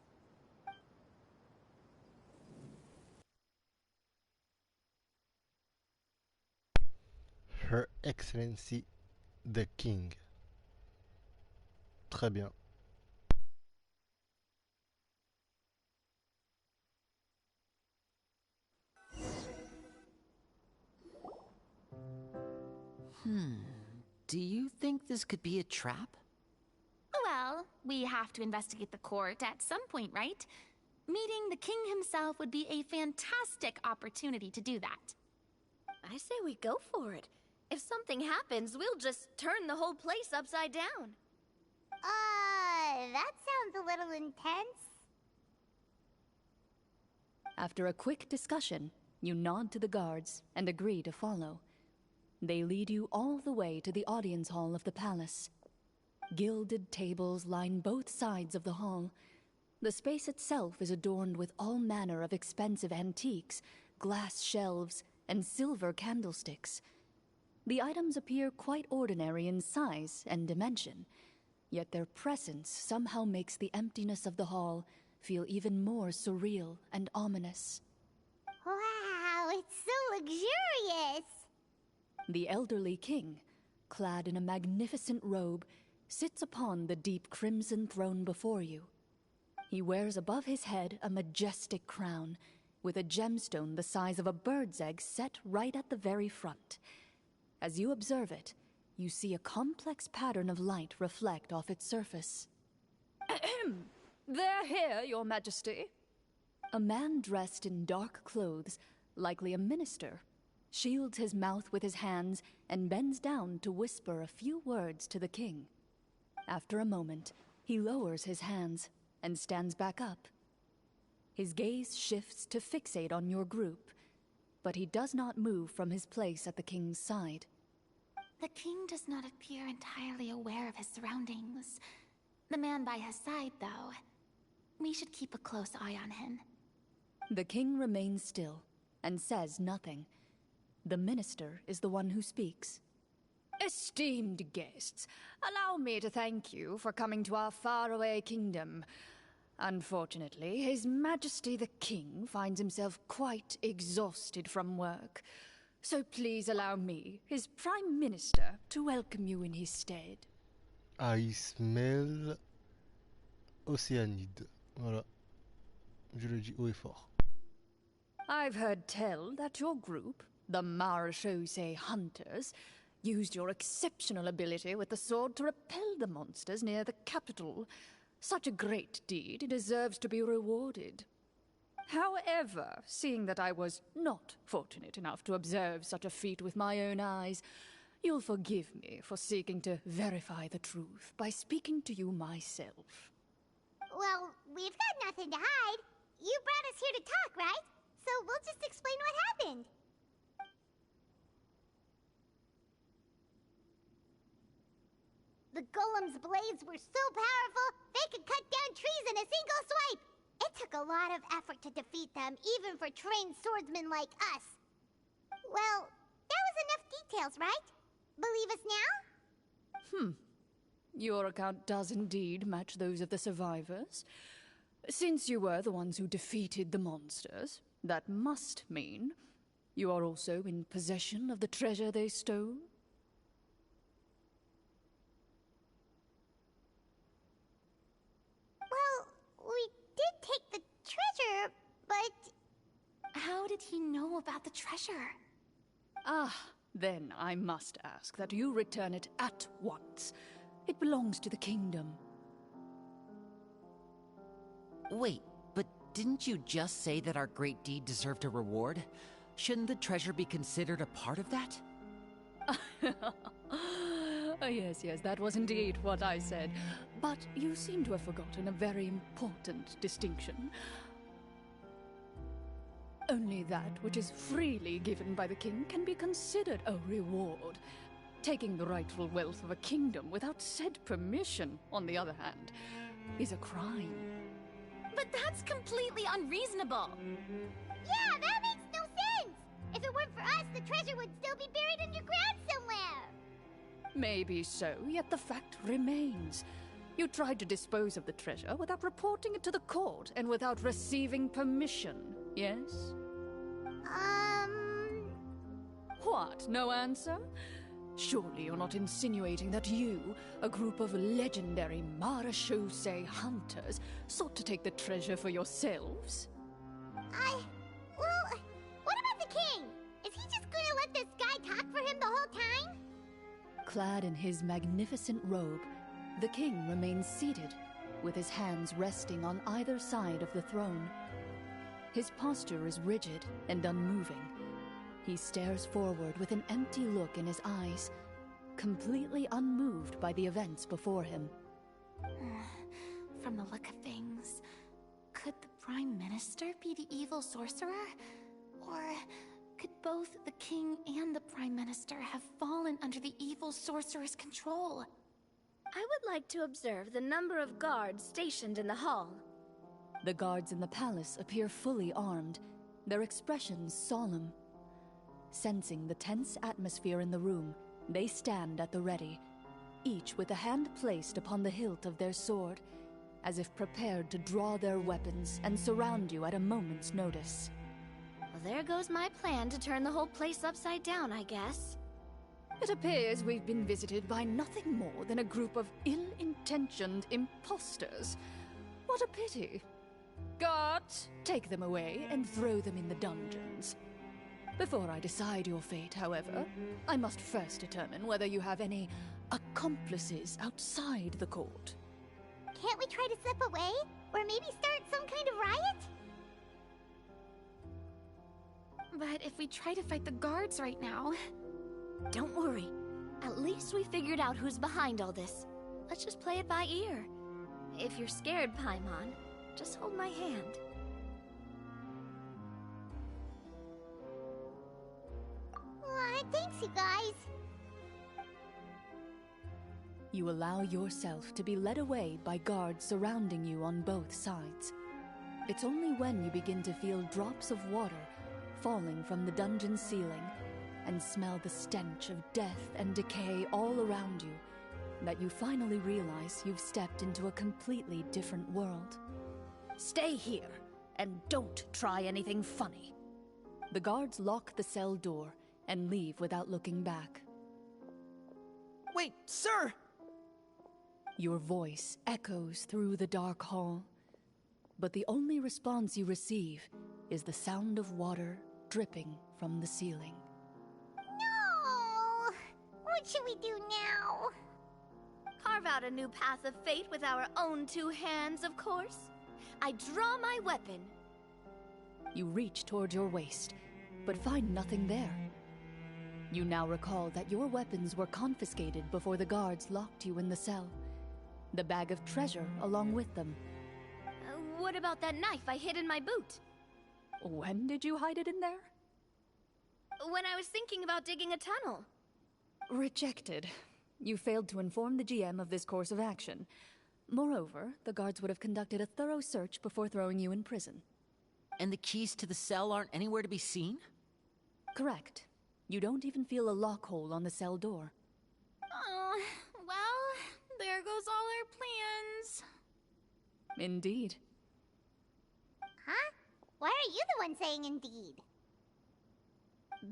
Her Excellency the King. Très bien. Do you think this could be a trap? we have to investigate the court at some point, right? Meeting the king himself would be a fantastic opportunity to do that. I say we go for it. If something happens, we'll just turn the whole place upside down. That sounds a little intense. After a quick discussion, you nod to the guards and agree to follow. They lead you all the way to the audience hall of the palace. Gilded tables line both sides of the hall. The space itself is adorned with all manner of expensive antiques, glass shelves, and silver candlesticks. The items appear quite ordinary in size and dimension, yet their presence somehow makes the emptiness of the hall feel even more surreal and ominous. Wow, it's so luxurious! The elderly king, clad in a magnificent robe, sits upon the deep crimson throne before you. He wears above his head a majestic crown, with a gemstone the size of a bird's egg set right at the very front. As you observe it, you see a complex pattern of light reflect off its surface. Ahem. They're here, Your Majesty. A man dressed in dark clothes, likely a minister, shields his mouth with his hands and bends down to whisper a few words to the king. After a moment, he lowers his hands and stands back up. His gaze shifts to fixate on your group, but he does not move from his place at the king's side. The king does not appear entirely aware of his surroundings. The man by his side, though. We should keep a close eye on him. The king remains still and says nothing. The minister is the one who speaks. Esteemed guests, allow me to thank you for coming to our faraway kingdom. Unfortunately, His Majesty the King finds himself quite exhausted from work. So please allow me, his Prime Minister, to welcome you in his stead. I smell océanide. Voilà. Je le dis haut et fort. I've heard tell that your group, the Marechaussee Hunters, used your exceptional ability with the sword to repel the monsters near the capital. Such a great deed deserves to be rewarded. However, seeing that I was not fortunate enough to observe such a feat with my own eyes, you'll forgive me for seeking to verify the truth by speaking to you myself. Well, we've got nothing to hide. You brought us here to talk, right? So we'll just explain what happened. The golem's blades were so powerful, they could cut down trees in a single swipe. It took a lot of effort to defeat them, even for trained swordsmen like us. Well, that was enough details, right? Believe us now? Your account does indeed match those of the survivors. Since you were the ones who defeated the monsters, that must mean you are also in possession of the treasure they stole? Well, we did take the treasure, but... How did he know about the treasure? Ah, then I must ask that you return it at once. It belongs to the kingdom. Wait, but didn't you just say that our great deed deserved a reward? Shouldn't the treasure be considered a part of that? Yes, that was indeed what I said. But you seem to have forgotten a very important distinction. Only that which is freely given by the king can be considered a reward. Taking the rightful wealth of a kingdom without said permission, on the other hand, is a crime. But that's completely unreasonable. Yeah, that makes no sense! If it weren't for us, the treasure would still be buried underground somewhere! Maybe so, yet the fact remains. You tried to dispose of the treasure without reporting it to the court and without receiving permission, yes? What, no answer? Surely you're not insinuating that you, a group of legendary Marechaussee hunters, sought to take the treasure for yourselves? Well, what about the king? Is he just gonna let this guy talk for him the whole time? Clad in his magnificent robe, the king remains seated with his hands resting on either side of the throne. His posture is rigid and unmoving. He stares forward with an empty look in his eyes, completely unmoved by the events before him. From the look of things, could the Prime Minister be the evil sorcerer? Or could both the King and the Prime Minister have fallen under the evil sorcerer's control? I would like to observe the number of guards stationed in the hall. The guards in the palace appear fully armed, their expressions solemn. Sensing the tense atmosphere in the room, they stand at the ready, each with a hand placed upon the hilt of their sword, as if prepared to draw their weapons and surround you at a moment's notice. Well, there goes my plan to turn the whole place upside down, I guess. It appears we've been visited by nothing more than a group of ill-intentioned imposters. What a pity. Guards, take them away and throw them in the dungeons. Before I decide your fate, however, I must first determine whether you have any accomplices outside the court. Can't we try to slip away? Or maybe start some kind of riot? But if we try to fight the guards right now... Don't worry. At least we figured out who's behind all this. Let's just play it by ear. If you're scared, Paimon, just hold my hand. Thanks, you guys. You allow yourself to be led away by guards surrounding you on both sides. It's only when you begin to feel drops of water falling from the dungeon ceiling and smell the stench of death and decay all around you that you finally realize you've stepped into a completely different world. Stay here, and don't try anything funny. The guards lock the cell door and leave without looking back. Wait, sir! Your voice echoes through the dark hall, but the only response you receive is the sound of water dripping from the ceiling. No! What should we do now? Carve out a new path of fate with our own two hands, of course. I draw my weapon. You reach toward your waist, but find nothing there. You now recall that your weapons were confiscated before the guards locked you in the cell. The bag of treasure along with them. What about that knife I hid in my boot? When did you hide it in there? When I was thinking about digging a tunnel. Rejected. You failed to inform the GM of this course of action. Moreover, the guards would have conducted a thorough search before throwing you in prison. And the keys to the cell aren't anywhere to be seen? Correct. You don't even feel a lock hole on the cell door. Oh, well, there goes all our plans. Indeed. Huh? Why are you the one saying indeed?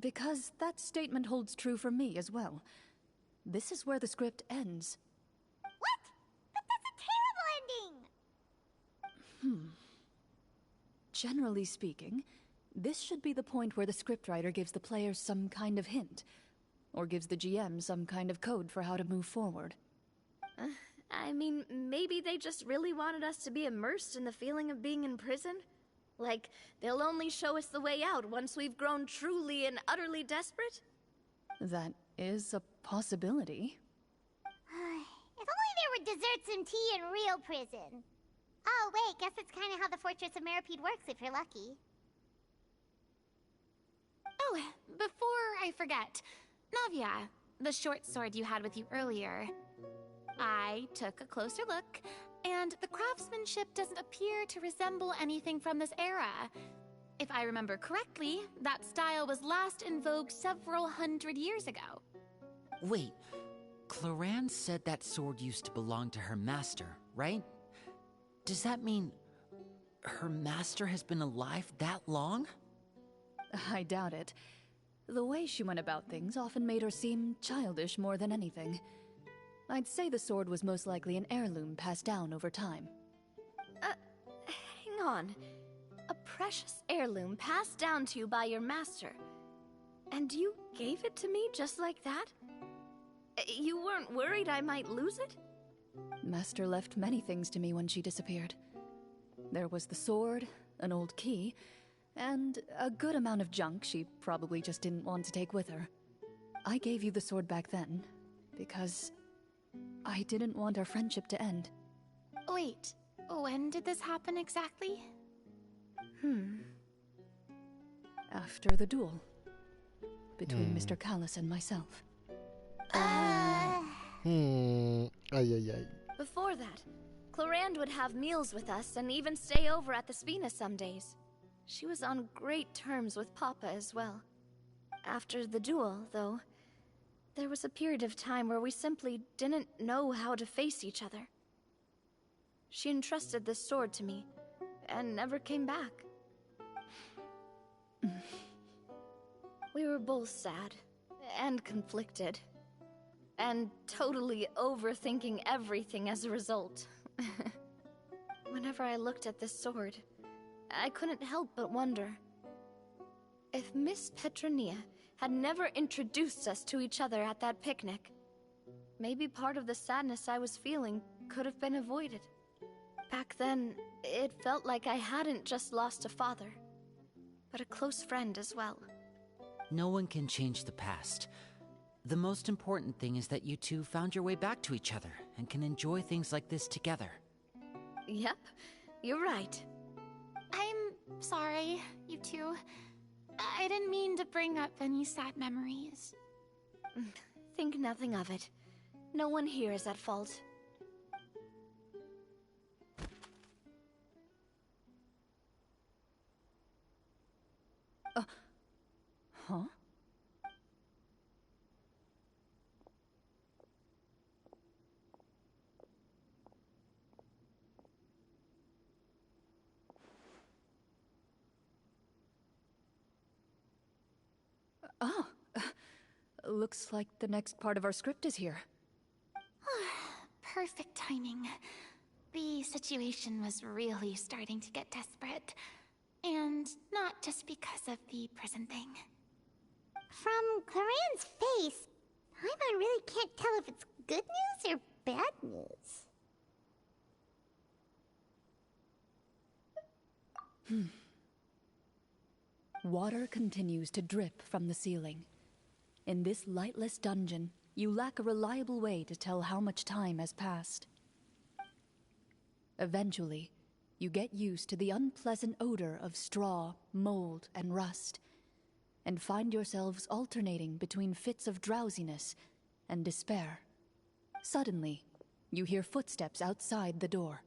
Because that statement holds true for me as well. This is where the script ends. What? But that's a terrible ending! Generally speaking, this should be the point where the scriptwriter gives the players some kind of hint, or gives the GM some kind of code for how to move forward. I mean, maybe they just really wanted us to be immersed in the feeling of being in prison? Like, they'll only show us the way out once we've grown truly and utterly desperate? That is a possibility. If only there were desserts and tea in real prison. Oh, wait, guess it's kind of how the Fortress of Meripede works if you're lucky. Oh, before I forget, Navia, the short sword you had with you earlier. I took a closer look, and the craftsmanship doesn't appear to resemble anything from this era. If I remember correctly, that style was last in vogue several hundred years ago. Wait, Clorinde said that sword used to belong to her master, right? Does that mean her master has been alive that long? I doubt it. The way she went about things often made her seem childish more than anything. I'd say the sword was most likely an heirloom passed down over time. Hang on. A precious heirloom passed down to you by your master. And you gave it to me just like that? You weren't worried I might lose it? Master left many things to me when she disappeared. There was the sword, an old key, and a good amount of junk she probably just didn't want to take with her. I gave you the sword back then, because I didn't want our friendship to end. Wait, when did this happen exactly? After the duel. Between Mr. Callis and myself. Aïe aïe aïe. Before that, Clorinde would have meals with us and even stay over at the Spina some days. She was on great terms with Papa as well. After the duel, though, there was a period of time where we simply didn't know how to face each other. She entrusted this sword to me, and never came back. We were both sad, and conflicted, and totally overthinking everything as a result. Whenever I looked at this sword, I couldn't help but wonder if Miss Petronia had never introduced us to each other at that picnic. Maybe part of the sadness I was feeling could have been avoided. Back then, it felt like I hadn't just lost a father, but a close friend as well. No one can change the past. The most important thing is that you two found your way back to each other and can enjoy things like this together. Yep, you're right. I'm sorry, you two. I didn't mean to bring up any sad memories. Think nothing of it. No one here is at fault. Huh? Oh, looks like the next part of our script is here. Perfect timing. The situation was really starting to get desperate. And not just because of the prison thing. From Clarenne's face, Paimon really can't tell if it's good news or bad news. Water continues to drip from the ceiling. In this lightless dungeon, you lack a reliable way to tell how much time has passed. Eventually, you get used to the unpleasant odor of straw, mold, and rust, and find yourselves alternating between fits of drowsiness and despair. Suddenly, you hear footsteps outside the door.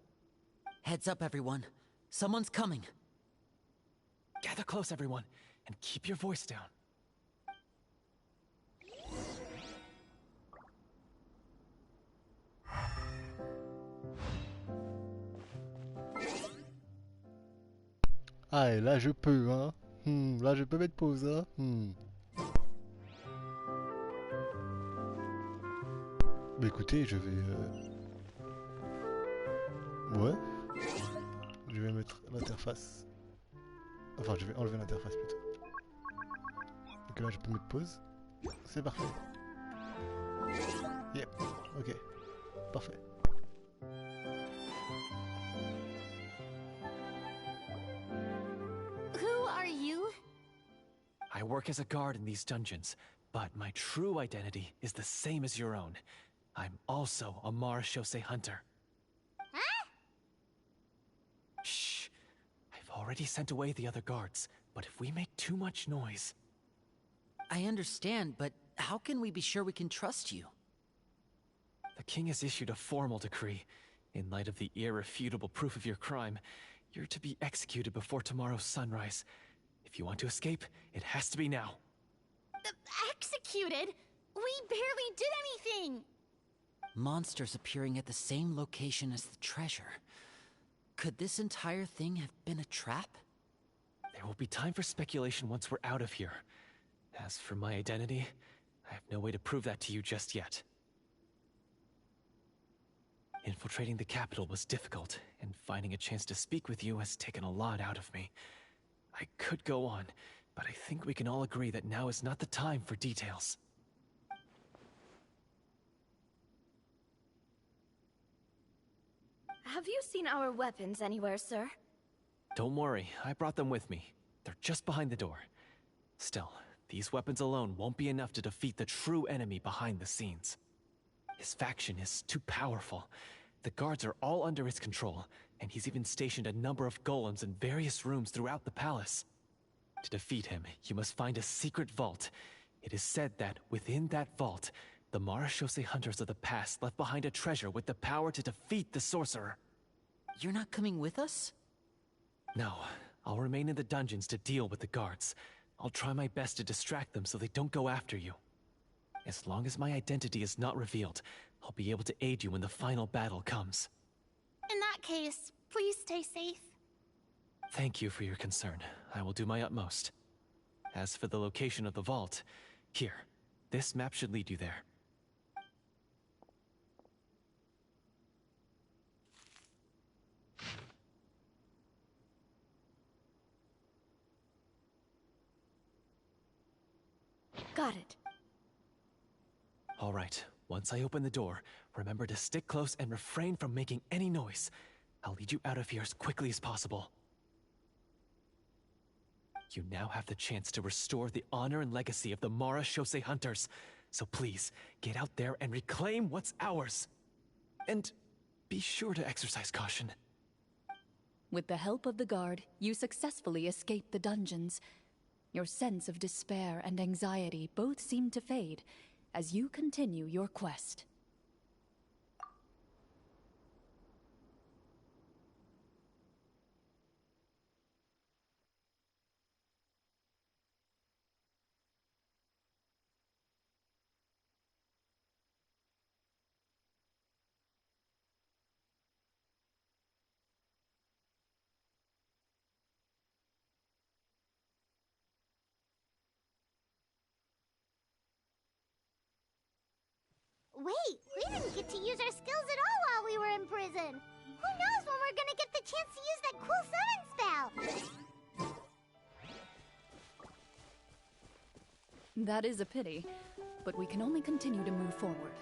Heads up, everyone. Someone's coming. Gather close, everyone, and keep your voice down. Ah, et là je peux, hein. Là je peux mettre pause, hein. Bah écoutez, je vais... Ouais. Je vais mettre l'interface. Enfin, je vais enlever l'interface plutôt. Donc là je peux mettre pause. C'est parfait. Yep, ok. Parfait. Who are you? I work as a guard in these dungeons, but my true identity is the same as your own. I'm also a marechaussee hunter. Huh? Shh. I've already sent away the other guards, but if we make too much noise... I understand, but how can we be sure we can trust you? The king has issued a formal decree. In light of the irrefutable proof of your crime, you're to be executed before tomorrow's sunrise. If you want to escape, it has to be now. Executed? We barely did anything! Monsters appearing at the same location as the treasure. Could this entire thing have been a trap? There will be time for speculation once we're out of here. As for my identity, I have no way to prove that to you just yet. Infiltrating the capital was difficult, and finding a chance to speak with you has taken a lot out of me. I could go on, but I think we can all agree that now is not the time for details. have you seen our weapons anywhere, sir? Don't worry, I brought them with me. They're just behind the door. Still, these weapons alone won't be enough to defeat the true enemy behind the scenes. His faction is too powerful. The guards are all under his control, and he's even stationed a number of golems in various rooms throughout the palace. To defeat him, you must find a secret vault. It is said that within that vault, the Marashose hunters of the past left behind a treasure with the power to defeat the sorcerer. You're not coming with us? No, I'll remain in the dungeons to deal with the guards. I'll try my best to distract them so they don't go after you. As long as my identity is not revealed, I'll be able to aid you when the final battle comes. In that case, please stay safe. Thank you for your concern. I will do my utmost. As for the location of the vault, here, this map should lead you there. Got it. All right, once I open the door, remember to stick close and refrain from making any noise. I'll lead you out of here as quickly as possible. You now have the chance to restore the honor and legacy of the Marashose hunters. So please, get out there and reclaim what's ours. And be sure to exercise caution. With the help of the guard, you successfully escape the dungeons. Your sense of despair and anxiety both seem to fade as you continue your quest. Wait, we didn't get to use our skills at all while we were in prison. Who knows when we're gonna get the chance to use that cool summon spell? That is a pity, but we can only continue to move forward.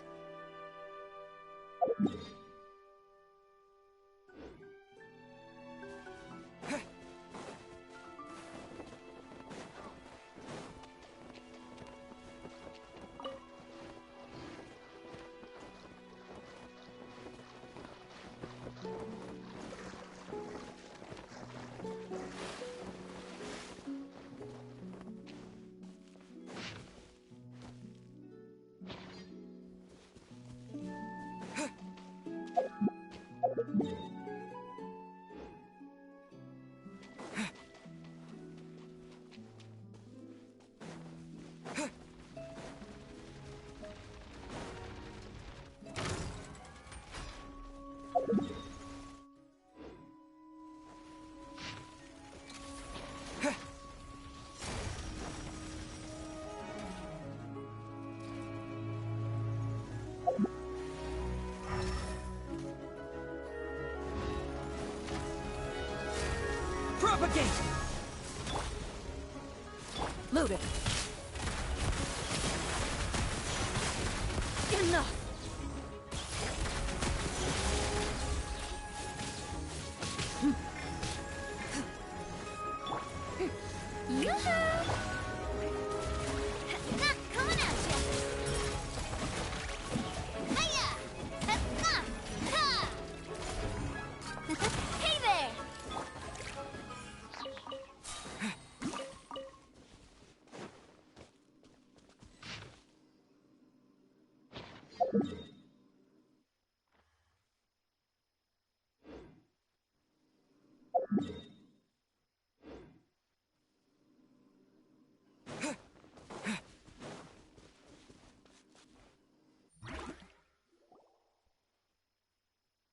Propagate! Loaded. Enough! Yoo-hoo! Coming at ya! Hiya! Ha! Ha! Hey there!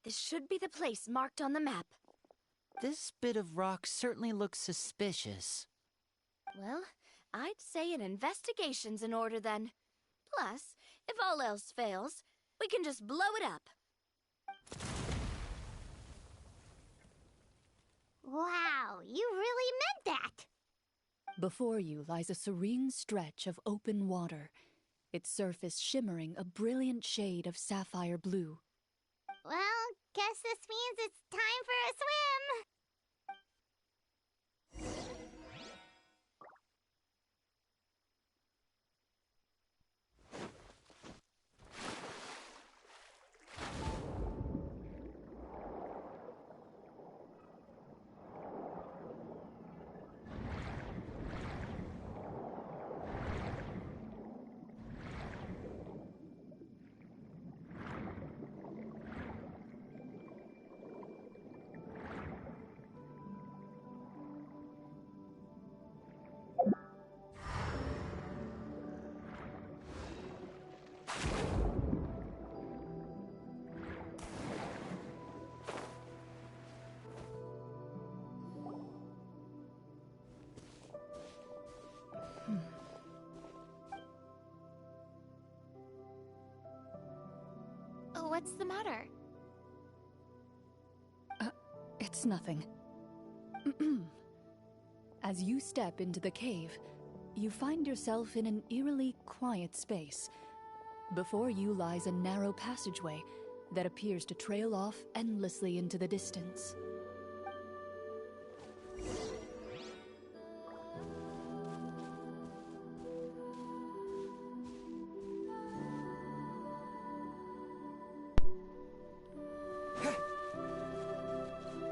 This should be the place marked on the map. This bit of rock certainly looks suspicious. Well, I'd say an investigation's in order then. Plus, if all else fails, we can just blow it up. Wow, you really meant that! Before you lies a serene stretch of open water, its surface shimmering a brilliant shade of sapphire blue. Well, Guess this means it's time for a swim. What's the matter? It's nothing. As you step into the cave, you find yourself in an eerily quiet space. Before you lies a narrow passageway that appears to trail off endlessly into the distance.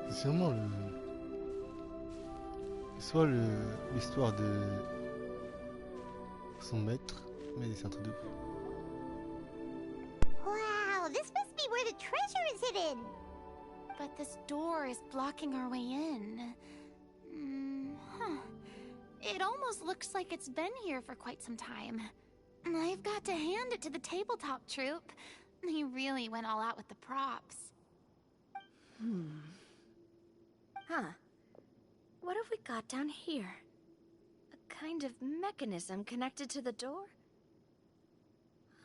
C'est sûrement soit l'histoire de son maître, mais c'est un truc de fou. Wow, this must be where the treasure is hidden. But this door is blocking our way in. Huh. It almost looks like it's been here for quite some time. I've got to hand it to the tabletop troupe. They really went all out with the props. Huh. What have we got down here? A kind of mechanism connected to the door?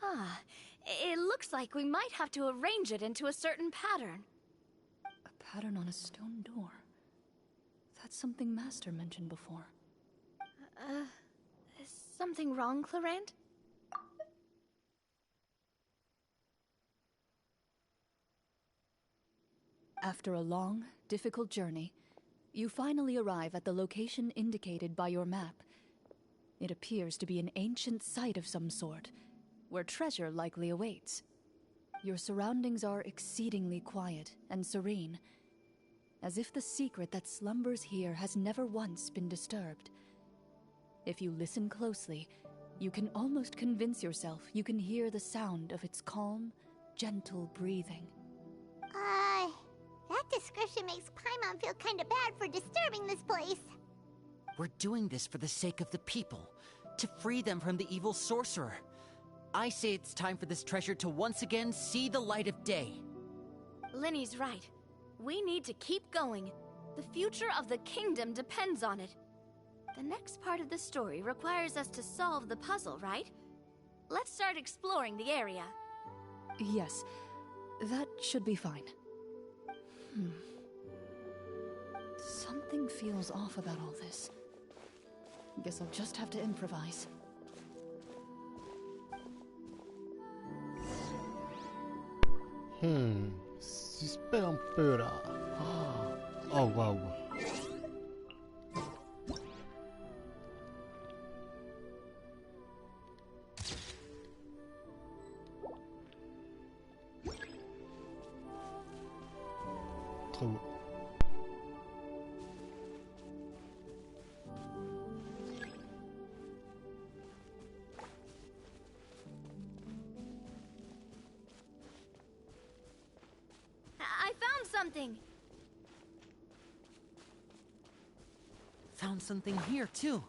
Ah, it looks like we might have to arrange it into a certain pattern. A pattern on a stone door. That's something Master mentioned before. Is something wrong, Clorinde? After a long, difficult journey, you finally arrive at the location indicated by your map. It appears to be an ancient site of some sort, where treasure likely awaits. Your surroundings are exceedingly quiet and serene, as if the secret that slumbers here has never once been disturbed. If you listen closely, you can almost convince yourself you can hear the sound of its calm, gentle breathing. That description makes Paimon feel kinda bad for disturbing this place. We're doing this for the sake of the people, to free them from the evil sorcerer. I say it's time for this treasure to once again see the light of day. Linny's right. We need to keep going. The future of the kingdom depends on it. The next part of the story requires us to solve the puzzle, right? Let's start exploring the area. Yes, that should be fine. Something feels off about all this. Guess I'll just have to improvise. Suspect un peu là. Oh waouh. Trop beau. I found something. Found something here, too.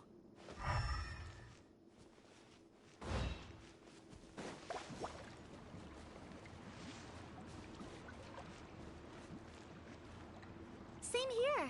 Same here.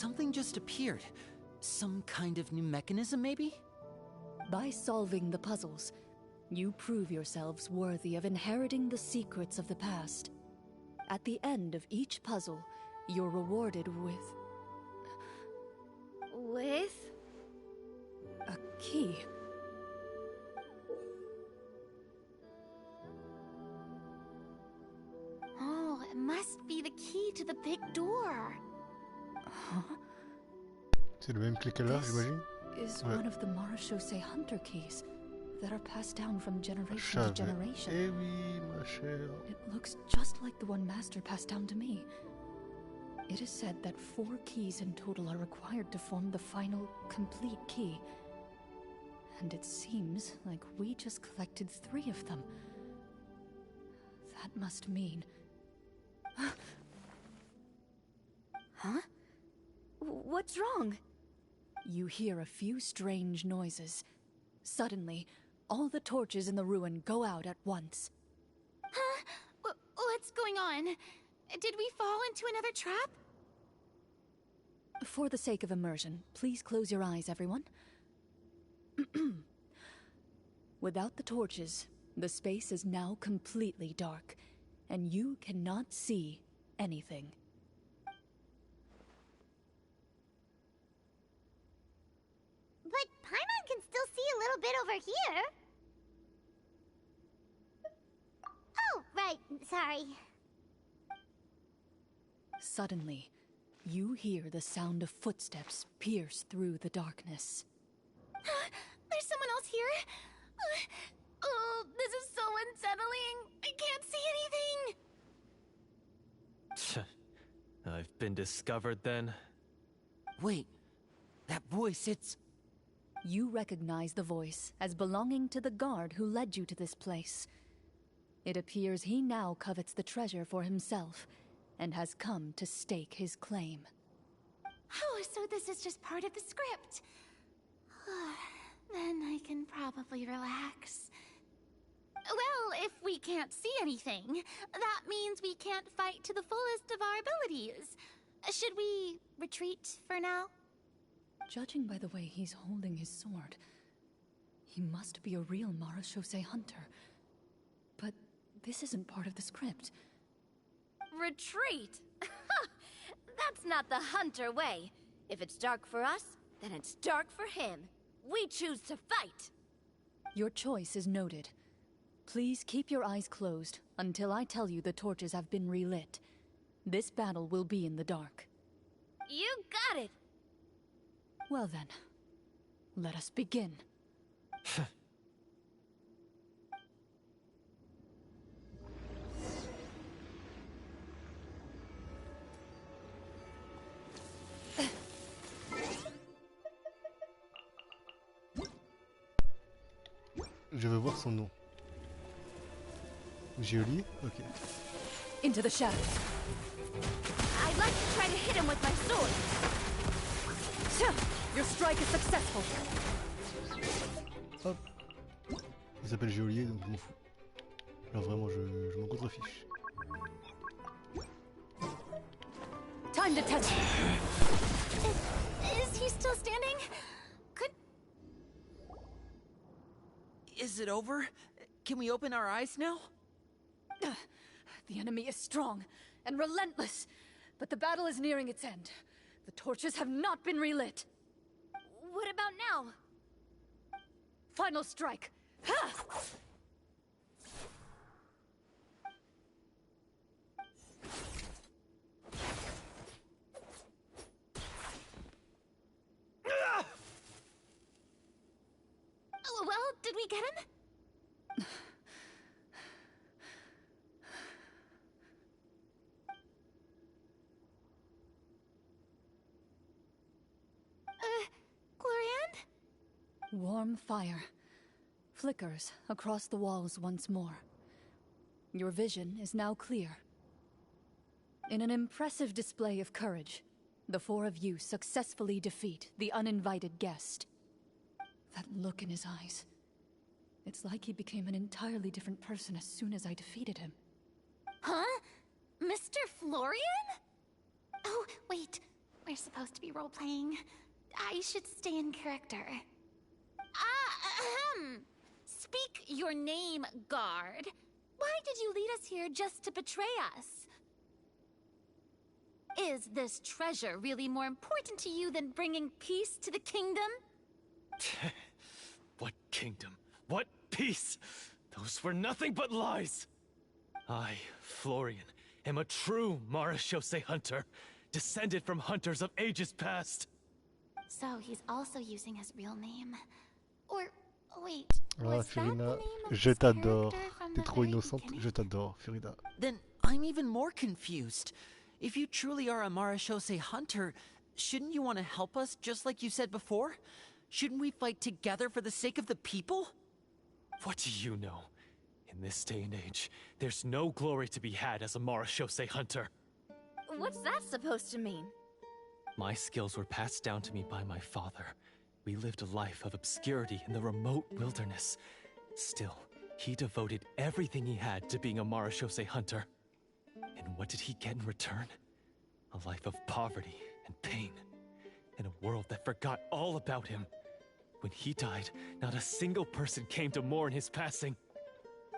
Something just appeared. Some kind of new mechanism, maybe? By solving the puzzles, you prove yourselves worthy of inheriting the secrets of the past. At the end of each puzzle, you're rewarded with a key. Oh, it must be the key to the big door. C'est le même clé qu'elle a, j'imagine. Is Ouais. one of the Marechaussee Hunter keys that are passed down from generation Je to savais. generation. Eh oui, ma chère. It looks just like the one Master passed down to me. It is said that 4 keys in total are required to form the final, complete key. And it seems like we just collected 3 of them. That must mean... Huh? What's wrong? You hear a few strange noises. Suddenly, all the torches in the ruin go out at once. Huh? What's going on? Did we fall into another trap? For the sake of immersion, please close your eyes, everyone. Without the torches, the space is now completely dark, and you cannot see anything. But Paimon can still see a little bit over here. Oh, right. Sorry. Suddenly, you hear the sound of footsteps pierce through the darkness. There's someone else here? Oh, this is so unsettling. I can't see anything. I've been discovered then. Wait, that voice, it's... You recognize the voice as belonging to the guard who led you to this place. It appears he now covets the treasure for himself, and has come to stake his claim. Oh, so this is just part of the script. Then I can probably relax. Well, if we can't see anything, that means we can't fight to the fullest of our abilities. Should we retreat for now? Judging by the way he's holding his sword, he must be a real Marechaussee hunter. But this isn't part of the script. Retreat? That's not the hunter way. If it's dark for us, then it's dark for him. We choose to fight. Your choice is noted. Please keep your eyes closed until I tell you the torches have been relit. This battle will be in the dark. You got it. Well then, let us begin. Je veux voir son nom. Gioli? Ok. Into the shadows. I'd like to try to hit him with my sword. Your strike is successful. Hop. Il s'appelle Geolier, donc je m'en fous. Alors vraiment, je m'en contrefiche. Time to test. Is he still standing? Is it over? Can we open our eyes now? The enemy is strong and relentless, but the battle is nearing its end. The torches have not been relit. What about now? Final strike. Ha! Well, did we get him? Clorinde? Warm fire flickers across the walls once more. Your vision is now clear. In an impressive display of courage, the 4 of you successfully defeat the uninvited guest. That look in his eyes. It's like he became an entirely different person as soon as I defeated him. Huh? Mr. Florian? Oh, wait. We're supposed to be role-playing. I should stay in character. Speak your name, guard. Why did you lead us here just to betray us? Is this treasure really more important to you than bringing peace to the kingdom? What kingdom? What peace? Those were nothing but lies! I, Florian, am a true Marashose hunter, descended from hunters of ages past. So he's also using his real name. Or, wait, Ah, was that the Furina, name of je this t'adore. character from T'es the trop very innocente, beginning? je t'adore, Furina. Then I'm even more confused. If you truly are a Marashose hunter, shouldn't you want to help us just like you said before? Shouldn't we fight together for the sake of the people? What do you know? In this day and age, there's no glory to be had as a Marashose hunter. What's that supposed to mean? My skills were passed down to me by my father. We lived a life of obscurity in the remote wilderness. Still, he devoted everything he had to being a Marashose hunter. And what did he get in return? A life of poverty and pain. In a world that forgot all about him. When he died, not a single person came to mourn his passing.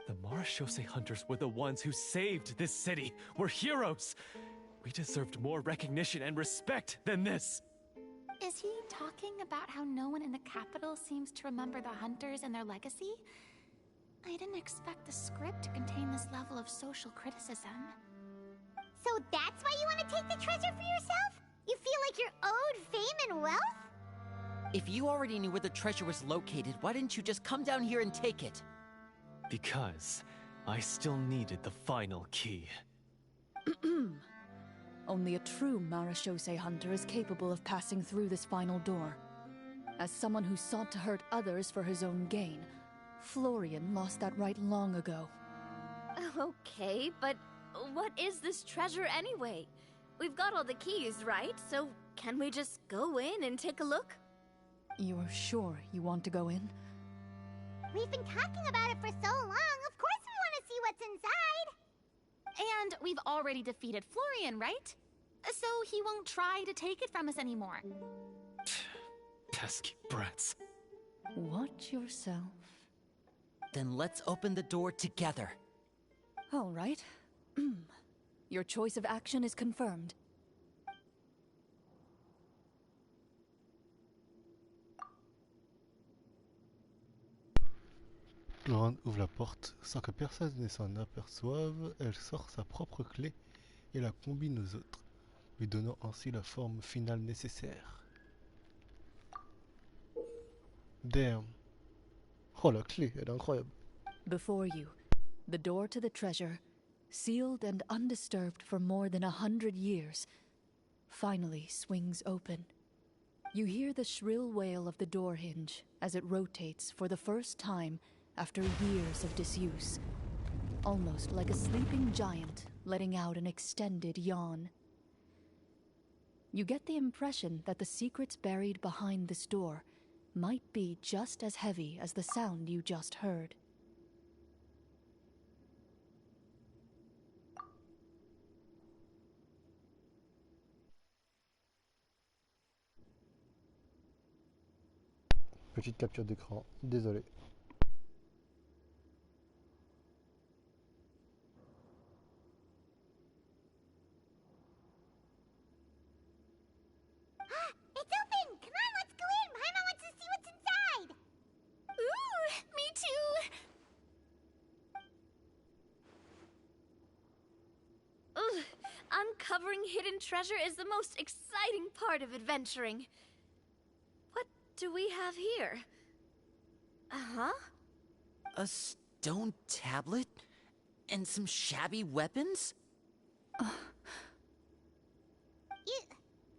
The Marashose hunters were the ones who saved this city. We're heroes. We deserved more recognition and respect than this. Is he talking about how no one in the capital seems to remember the hunters and their legacy? I didn't expect the script to contain this level of social criticism. So that's why you want to take the treasure for yourself? You feel like you're owed fame and wealth? If you already knew where the treasure was located, why didn't you just come down here and take it? Because I still needed the final key. Only a true Marashose hunter is capable of passing through this final door. As someone who sought to hurt others for his own gain, Florian lost that right long ago. Okay, but what is this treasure anyway? We've got all the keys, right? So can we just go in and take a look? You're sure you want to go in? We've been talking about it for so long. Of course we want to see what's inside. And we've already defeated Florian, right? So he won't try to take it from us anymore. Pesky brats. Watch yourself. Then let's open the door together. All right. Your choice of action is confirmed. Clorinde ouvre la porte sans que personne ne s'en aperçoive. Elle sort sa propre clé et la combine aux autres, lui donnant ainsi la forme finale nécessaire. Damn. Oh, la clé, elle est incroyable. Before you, the door to the treasure, sealed and undisturbed for more than 100 years, finally swings open. You hear the shrill wail of the door hinge as it rotates for the first time after years of disuse, almost like a sleeping giant letting out an extended yawn. You get the impression that the secrets buried behind this door might be just as heavy as the sound you just heard. Petite capture d'écran, désolé. It's open! Come on, let's go in! Paimon wants to see what's inside! Ooh, me too! Ugh, uncovering hidden treasure is the most exciting part of adventuring. What do we have here? Uh-huh. A stone tablet? And some shabby weapons?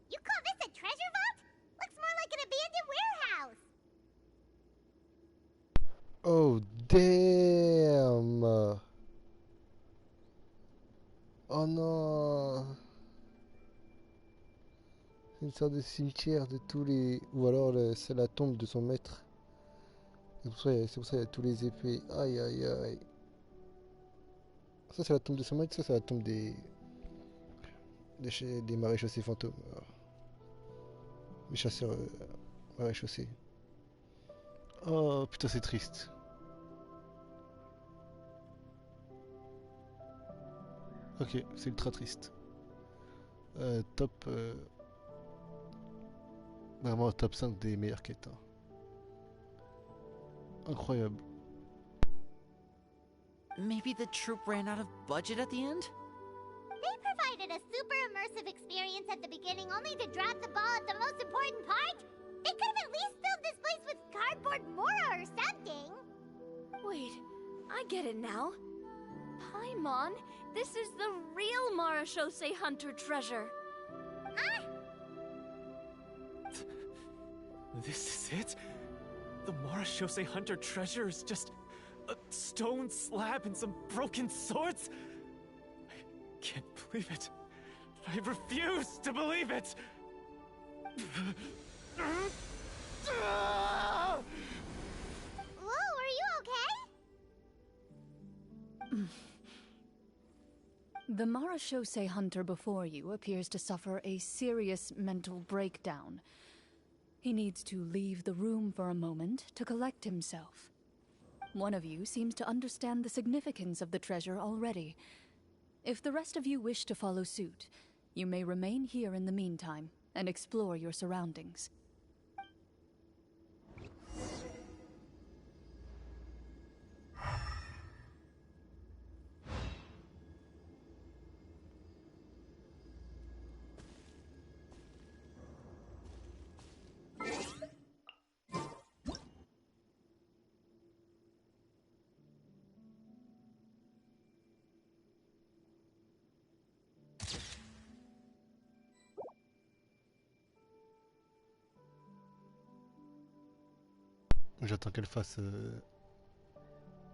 You call this a treasure vault? Looks more like an abandoned warehouse! Oh, damn! Oh non! C'est une sorte de cimetière de tous les... Ou alors c'est la tombe de son maître. C'est pour ça qu'il y a tous les épées. Aïe aïe aïe. Ça c'est la tombe de son maître, ça c'est la tombe des maréchaussées fantômes. Les chasseurs ouais, chaussée. Oh putain, c'est triste. Ok, c'est ultra triste. Top. Vraiment top 5 des meilleures quêtes, hein. Incroyable. Maybe the troupe ran out of budget at the end? They provided a super immersive experience at the beginning only to drop the ball at the most important part? They could have at least filled this place with cardboard Mora or something. Wait, I get it now. Paimon, this is the real Marachose Hunter treasure. Huh? This is it? The Marachose Hunter treasure is just a stone slab and some broken swords? I can't believe it. I refuse to believe it! Whoa, are you okay? The Marachose hunter before you appears to suffer a serious mental breakdown. He needs to leave the room for a moment to collect himself. One of you seems to understand the significance of the treasure already. If the rest of you wish to follow suit, you may remain here in the meantime and explore your surroundings. J'attends qu'elle fasse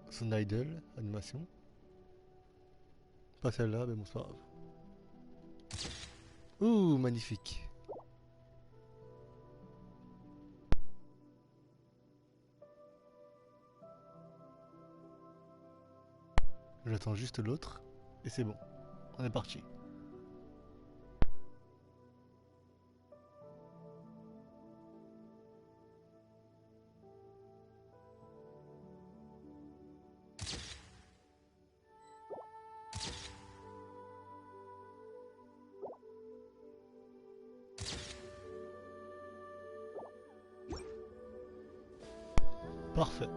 son idol, animation. Pas celle-là, mais bon, c'est pas grave. Ouh, magnifique. J'attends juste l'autre, et c'est bon. On est parti. Parfait.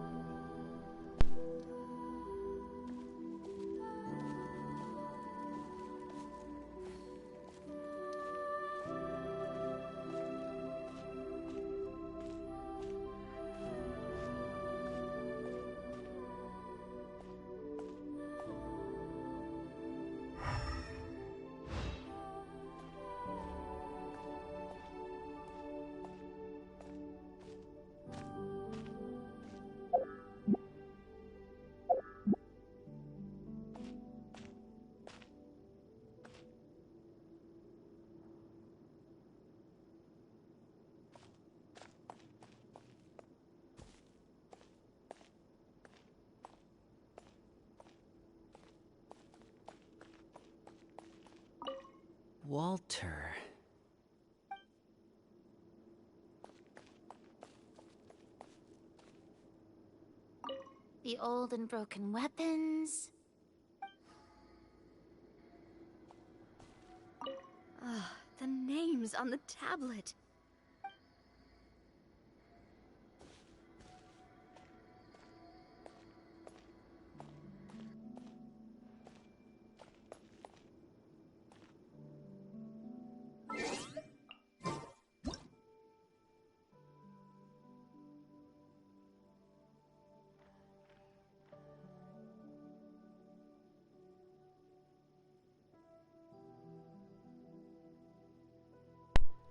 Walter. The old and broken weapons. The names on the tablet.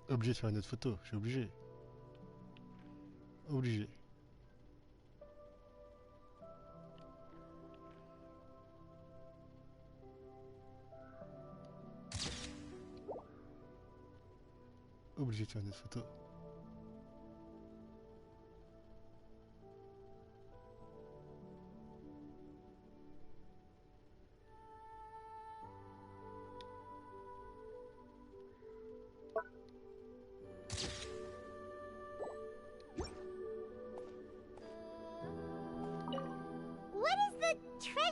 Obligé de faire une autre photo, je suis obligé. Obligé. Obligé de faire une autre photo.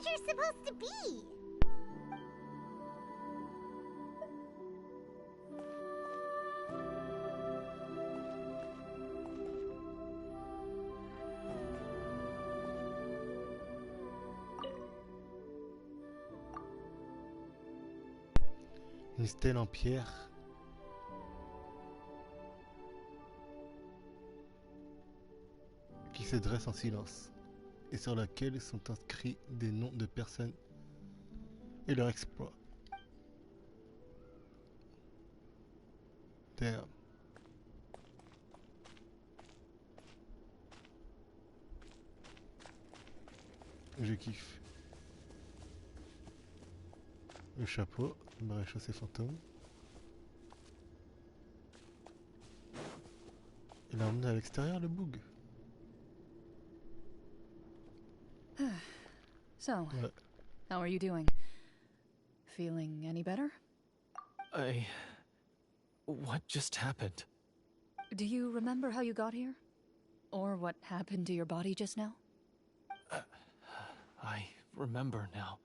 treasure supposed to be? Une stèle en pierre. Qui se dresse en silence et sur laquelle sont inscrits des noms de personnes et leurs exploits. Damn. Je kiffe. Le chapeau, le maréchaussée fantôme. Il a emmené à l'extérieur le boug. So, Ouais. how are you doing? Feeling any better? What just happened? Do you remember how you got here? Or what happened to your body just now? I remember now.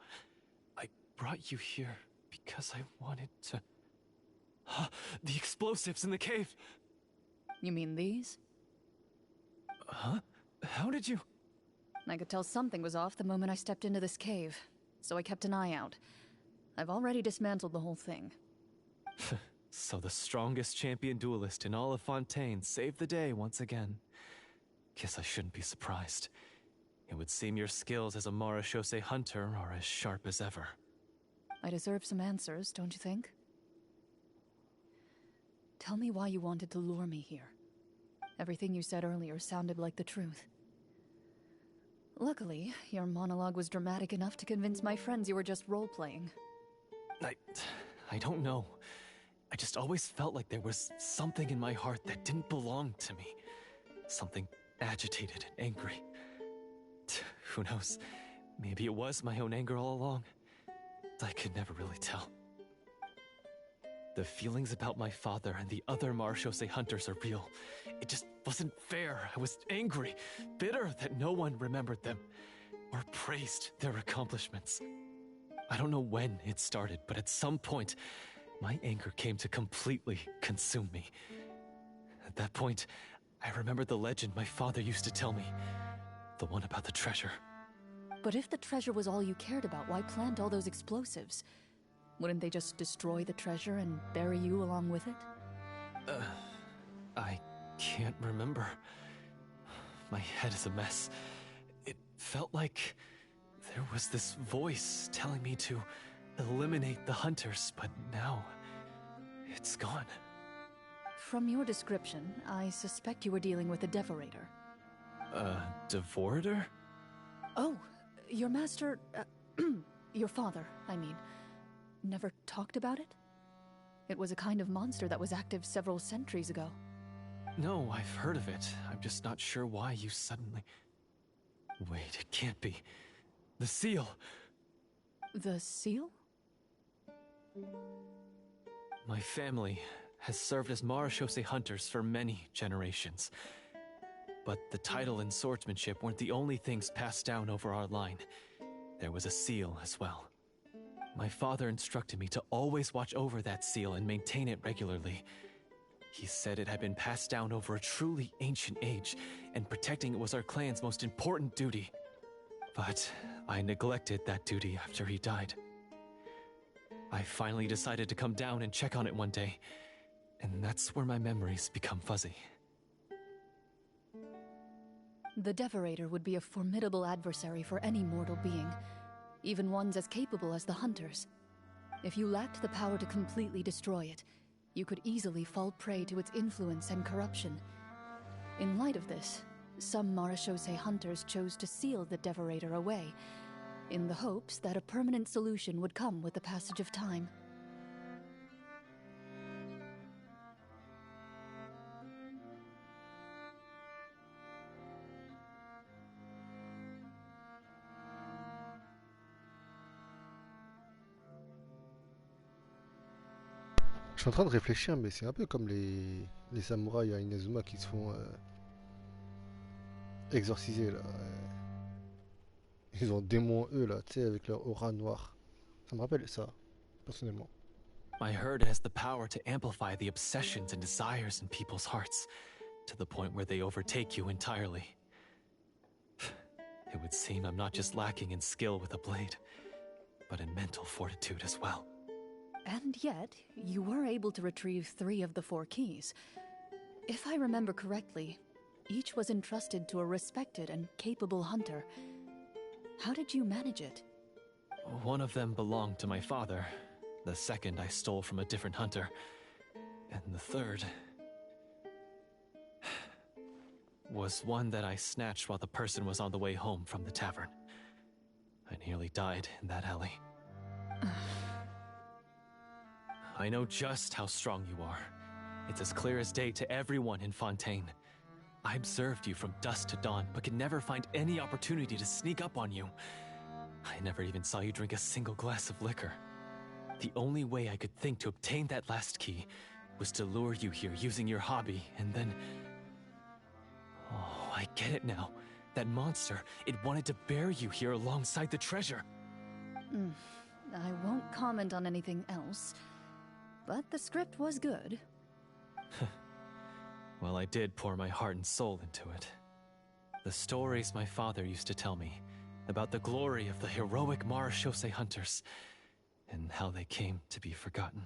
I brought you here because I wanted to... The explosives in the cave! You mean these? Huh? How did you... I could tell something was off the moment I stepped into this cave, so I kept an eye out. I've already dismantled the whole thing. So the strongest champion duelist in all of Fontaine saved the day once again. Guess I shouldn't be surprised. It would seem your skills as a Marashose hunter are as sharp as ever. I deserve some answers, don't you think? Tell me why you wanted to lure me here. Everything you said earlier sounded like the truth. Luckily, your monologue was dramatic enough to convince my friends you were just role-playing. I don't know. I just always felt like there was something in my heart that didn't belong to me. Something agitated and angry. Who knows? Maybe it was my own anger all along. I could never really tell. The feelings about my father and the other Marashose hunters are real. It just wasn't fair. I was angry, bitter that no one remembered them or praised their accomplishments. I don't know when it started, but at some point, my anger came to completely consume me. At that point, I remembered the legend my father used to tell me. The one about the treasure. But if the treasure was all you cared about, why plant all those explosives? Wouldn't they just destroy the treasure and bury you along with it? I can't remember. My head is a mess. It felt like there was this voice telling me to eliminate the hunters, but now it's gone. From your description, I suspect you were dealing with a Devorator. Devorator? Oh, your master... your father, I mean, never talked about it? It was a kind of monster that was active several centuries ago. No, I've heard of it. I'm just not sure why you suddenly... Wait, it can't be. The seal! The seal? My family has served as Marashose hunters for many generations. But the title and swordsmanship weren't the only things passed down over our line. There was a seal as well. My father instructed me to always watch over that seal and maintain it regularly. He said it had been passed down over a truly ancient age, and protecting it was our clan's most important duty. But I neglected that duty after he died. I finally decided to come down and check on it one day, and that's where my memories become fuzzy. The Devorator would be a formidable adversary for any mortal being, even ones as capable as the Hunters. If you lacked the power to completely destroy it, you could easily fall prey to its influence and corruption. In light of this, some Marashose hunters chose to seal the Devorator away, in the hopes that a permanent solution would come with the passage of time. Je suis en train de réfléchir, mais c'est un peu comme les samouraïs à Inazuma qui se font exorciser là. Ils ont démon eux là, tu sais, avec leur aura noire. Ça me rappelle ça, personnellement. I heard it has the power to amplify the obsessions and desires in people's hearts, to the point where they overtake you entirely. It would seem I'm not just lacking in skill with a blade, but in mental fortitude as well. And yet, you were able to retrieve 3 of the 4 keys. If I remember correctly, each was entrusted to a respected and capable hunter. How did you manage it? One of them belonged to my father. The second I stole from a different hunter. And the third was one that I snatched while the person was on the way home from the tavern. I nearly died in that alley. I know just how strong you are. It's as clear as day to everyone in Fontaine. I observed you from dusk to dawn, but could never find any opportunity to sneak up on you. I never even saw you drink a single glass of liquor. The only way I could think to obtain that last key was to lure you here using your hobby, and then... Oh, I get it now. That monster, it wanted to bury you here alongside the treasure. I won't comment on anything else, but the script was good. Well, I did pour my heart and soul into it. The stories my father used to tell me about the glory of the heroic Marechaussee hunters and how they came to be forgotten.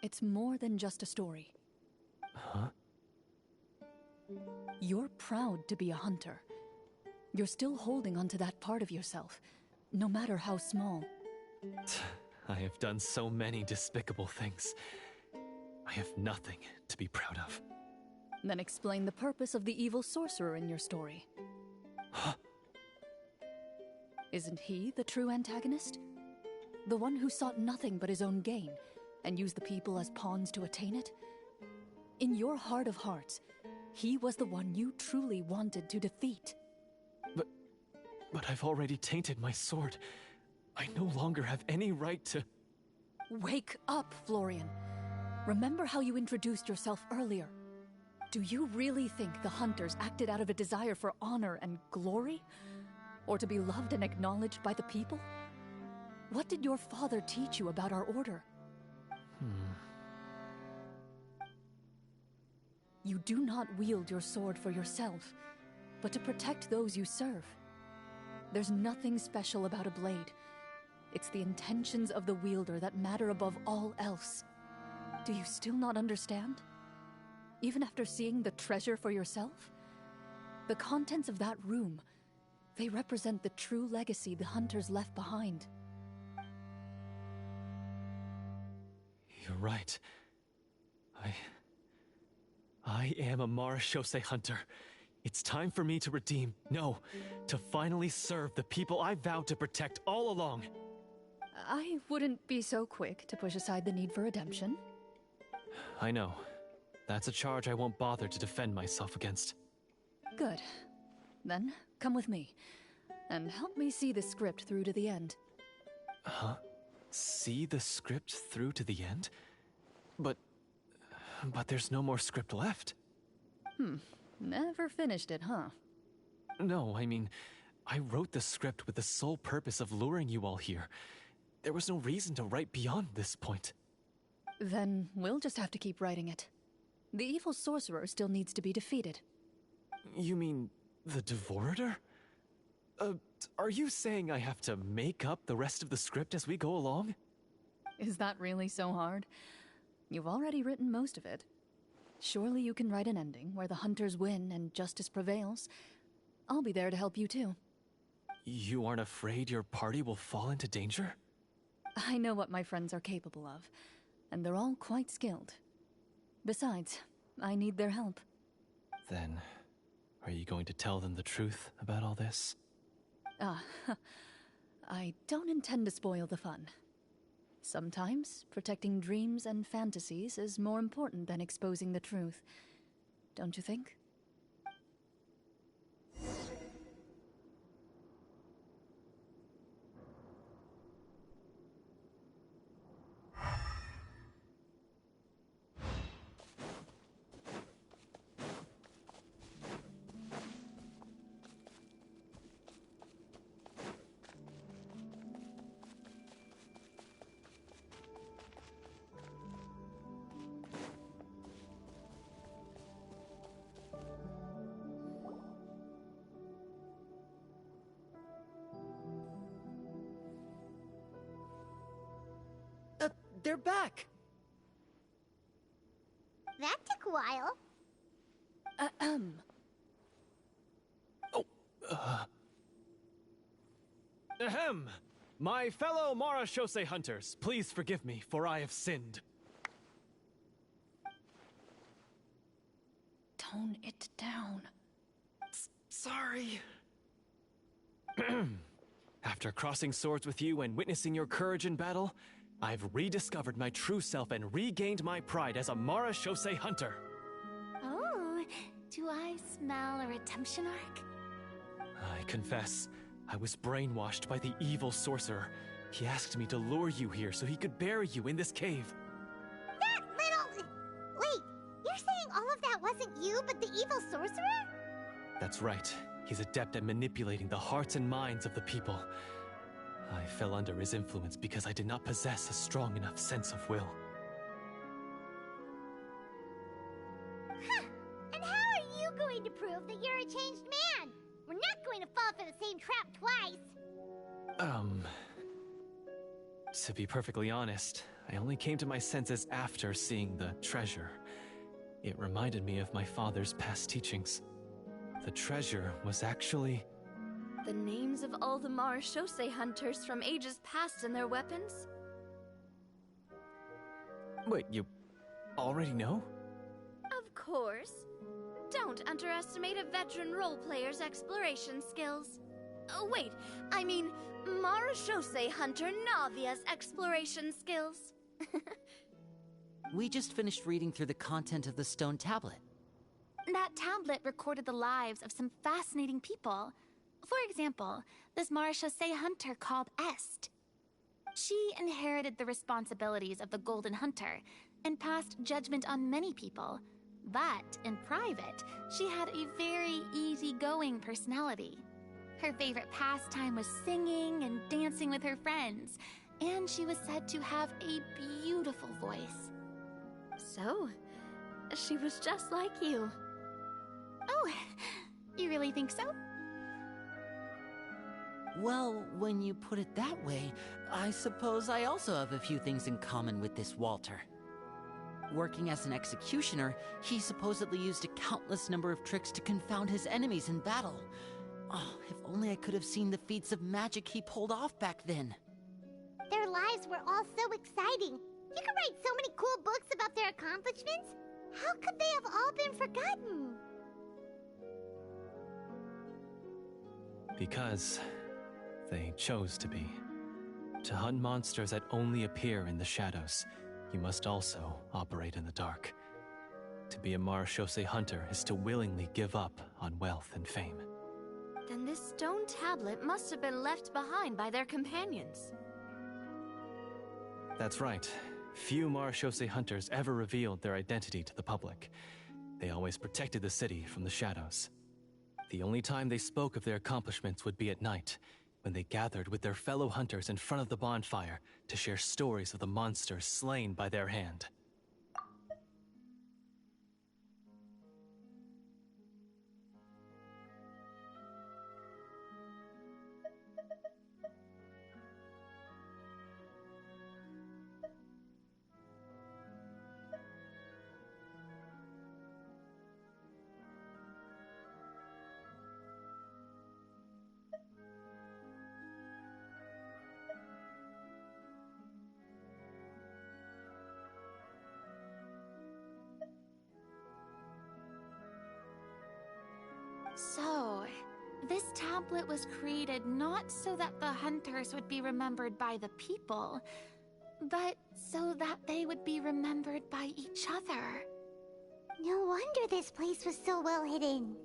It's more than just a story. Huh? You're proud to be a hunter. You're still holding onto that part of yourself, no matter how small. I have done so many despicable things. I have nothing to be proud of. Then explain the purpose of the evil sorcerer in your story. Huh? Isn't he the true antagonist? The one who sought nothing but his own gain, and used the people as pawns to attain it? In your heart of hearts, he was the one you truly wanted to defeat. But I've already tainted my sword. I no longer have any right to... Wake up, Florian. Remember how you introduced yourself earlier. Do you really think the hunters acted out of a desire for honor and glory? Or to be loved and acknowledged by the people? What did your father teach you about our order? You do not wield your sword for yourself, but to protect those you serve. There's nothing special about a blade. It's the intentions of the wielder that matter above all else. Do you still not understand? Even after seeing the treasure for yourself? The contents of that room, they represent the true legacy the hunters left behind. You're right. I am a Marechaussee hunter. It's time for me to redeem, no, to finally serve the people I vowed to protect all along. I wouldn't be so quick to push aside the need for redemption. I know. That's a charge I won't bother to defend myself against. Good. Then, come with me, and help me see the script through to the end. Huh? See the script through to the end? But there's no more script left. Never finished it, huh? No, I mean, I wrote the script with the sole purpose of luring you all here. There was no reason to write beyond this point. Then we'll just have to keep writing it. The evil sorcerer still needs to be defeated. You mean the Devorator? Are you saying I have to make up the rest of the script as we go along? Is that really so hard? You've already written most of it. Surely you can write an ending where the hunters win and justice prevails. I'll be there to help you too. You aren't afraid your party will fall into danger? I know what my friends are capable of, and they're all quite skilled. Besides, I need their help. Then, are you going to tell them the truth about all this? I don't intend to spoil the fun. Sometimes, protecting dreams and fantasies is more important than exposing the truth. Don't you think? they're back! That took a while. Ahem! My fellow Marashose hunters, please forgive me, for I have sinned. Tone it down. Sorry. After crossing swords with you and witnessing your courage in battle, I've rediscovered my true self and regained my pride as a Marashose hunter. Oh, do I smell a redemption arc? I confess, I was brainwashed by the evil sorcerer. He asked me to lure you here so he could bury you in this cave. That little... Wait, you're saying all of that wasn't you, but the evil sorcerer? That's right. He's adept at manipulating the hearts and minds of the people. I fell under his influence because I did not possess a strong enough sense of will. Huh. And how are you going to prove that you're a changed man? We're not going to fall for the same trap twice. To be perfectly honest, I only came to my senses after seeing the treasure. It reminded me of my father's past teachings. The treasure was actually... The names of all the Marashose hunters from ages past and their weapons? Wait, you already know? Of course. Don't underestimate a veteran role-player's exploration skills. Oh, wait, I mean Marashose hunter Navia's exploration skills. We just finished reading through the content of the stone tablet. That tablet recorded the lives of some fascinating people. For example, this Marashose hunter called Est. She inherited the responsibilities of the Golden Hunter and passed judgment on many people. But in private, she had a very easygoing personality. Her favorite pastime was singing and dancing with her friends, and she was said to have a beautiful voice. So, she was just like you. Oh, you really think so? Well, when you put it that way, I suppose I also have a few things in common with this Walter. Working as an executioner, he supposedly used a countless number of tricks to confound his enemies in battle. Oh, if only I could have seen the feats of magic he pulled off back then. Their lives were all so exciting. You could write so many cool books about their accomplishments. How could they have all been forgotten? Because they chose to be. To hunt monsters that only appear in the shadows, you must also operate in the dark. To be a Marashose hunter is to willingly give up on wealth and fame. Then this stone tablet must have been left behind by their companions. That's right. Few Marashose hunters ever revealed their identity to the public. They always protected the city from the shadows. The only time they spoke of their accomplishments would be at night, when they gathered with their fellow hunters in front of the bonfire to share stories of the monsters slain by their hand. So, this tablet was created not so that the hunters would be remembered by the people, but so that they would be remembered by each other. No wonder this place was so well hidden.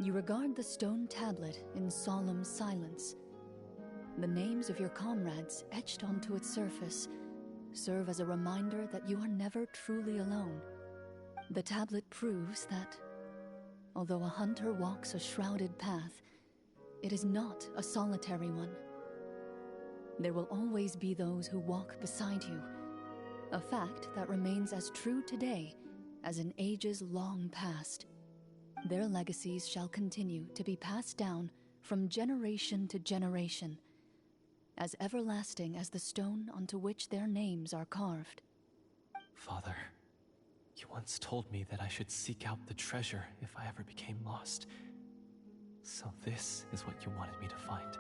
You regard the stone tablet in solemn silence. The names of your comrades etched onto its surface serve as a reminder that you are never truly alone. The tablet proves that, although a hunter walks a shrouded path, it is not a solitary one. There will always be those who walk beside you, a fact that remains as true today as in ages long past. Their legacies shall continue to be passed down from generation to generation. as everlasting as the stone onto which their names are carved. Father, you once told me that I should seek out the treasure if I ever became lost. So this is what you wanted me to find.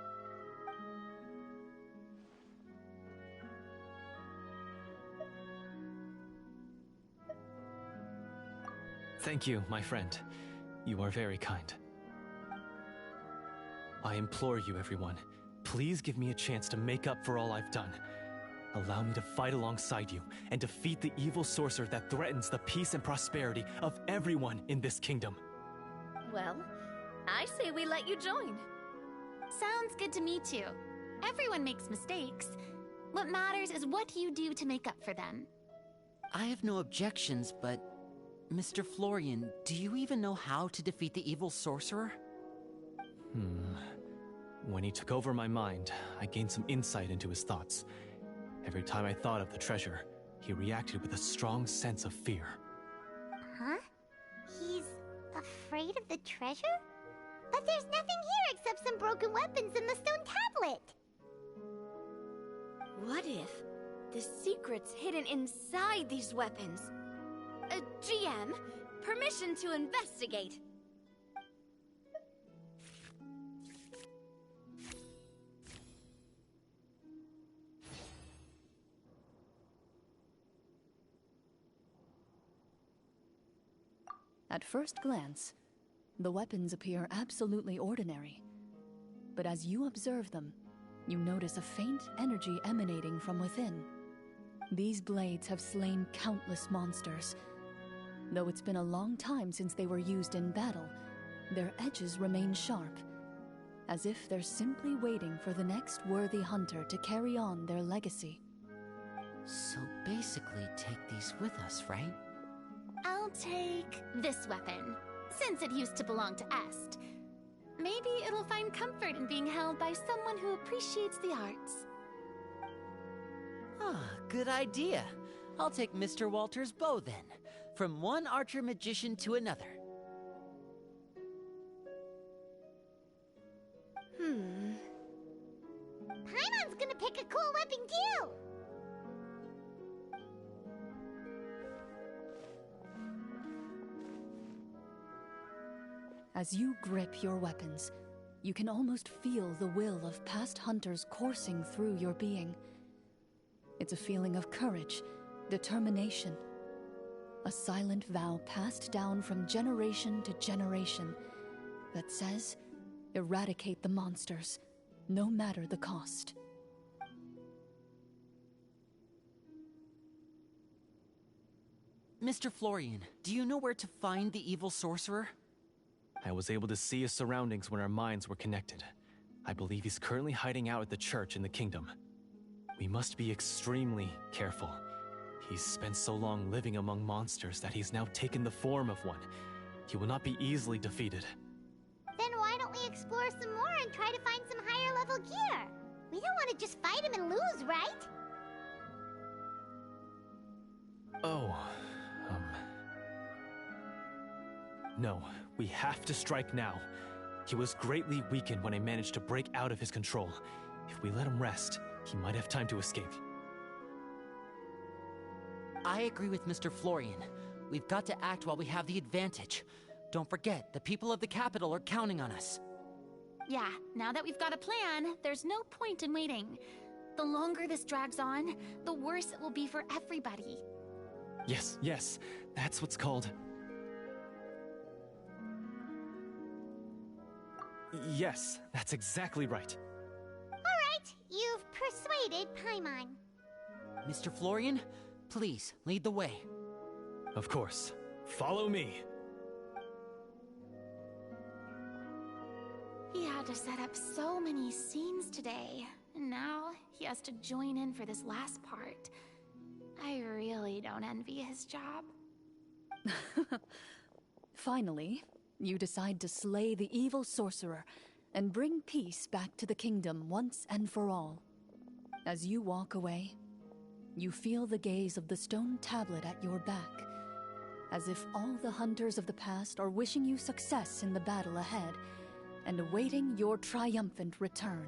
Thank you, my friend. You are very kind. I implore you, everyone, please give me a chance to make up for all I've done. Allow me to fight alongside you and defeat the evil sorcerer that threatens the peace and prosperity of everyone in this kingdom. Well, I say we let you join. Sounds good to me too. Everyone makes mistakes. What matters is what you do to make up for them. I have no objections, but... Mr. Florian, do you even know how to defeat the evil sorcerer? When he took over my mind, I gained some insight into his thoughts. Every time I thought of the treasure, he reacted with a strong sense of fear. Huh? He's afraid of the treasure? But there's nothing here except some broken weapons and the stone tablet. What if the secret's hidden inside these weapons? GM, permission to investigate. At first glance, the weapons appear absolutely ordinary. But as you observe them, you notice a faint energy emanating from within. These blades have slain countless monsters. Though it's been a long time since they were used in battle, their edges remain sharp, as if they're simply waiting for the next worthy hunter to carry on their legacy. So basically take these with us, right? I'll take this weapon, since it used to belong to Est. Maybe it'll find comfort in being held by someone who appreciates the arts. Ah, good idea. I'll take Mr. Walter's bow then. From one archer magician to another. Paimon's gonna pick a cool weapon too! As you grip your weapons, you can almost feel the will of past hunters coursing through your being. It's a feeling of courage, determination, a silent vow passed down from generation to generation that says, eradicate the monsters, no matter the cost. Mr. Florian, do you know where to find the evil sorcerer? I was able to see his surroundings when our minds were connected. I believe he's currently hiding out at the church in the kingdom. We must be extremely careful. He's spent so long living among monsters that he's now taken the form of one. He will not be easily defeated. Then why don't we explore some more and try to find some higher level gear? We don't want to just fight him and lose, right? No, we have to strike now. He was greatly weakened when I managed to break out of his control. If we let him rest, he might have time to escape. I agree with Mr. Florian. We've got to act while we have the advantage. Don't forget, the people of the capital are counting on us. Yeah, now that we've got a plan, there's no point in waiting. The longer this drags on, the worse it will be for everybody. Yes, that's what's called... Yes, that's exactly right. Alright, you've persuaded Paimon. Mr. Florian, please, lead the way. Of course. Follow me. He had to set up so many scenes today, and now he has to join in for this last part. I really don't envy his job. Finally, you decide to slay the evil sorcerer and bring peace back to the kingdom once and for all. As you walk away, you feel the gaze of the stone tablet at your back, as if all the hunters of the past are wishing you success in the battle ahead and awaiting your triumphant return.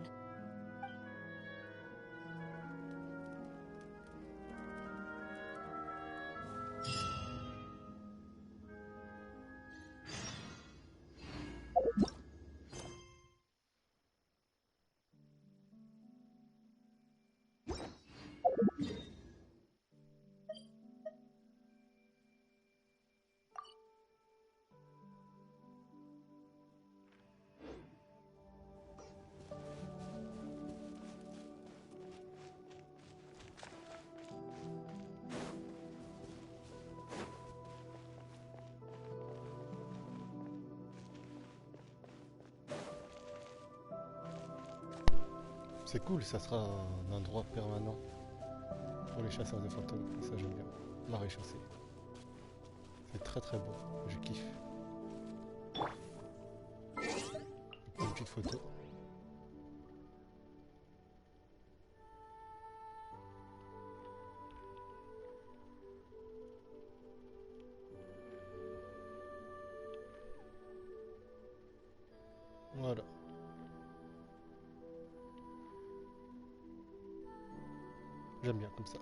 C'est cool, ça sera un endroit permanent pour les chasseurs de fantômes. Ça j'aime bien. Marée chaussée. C'est très très beau, je kiffe. Une petite photo. Voilà. J'aime bien comme ça.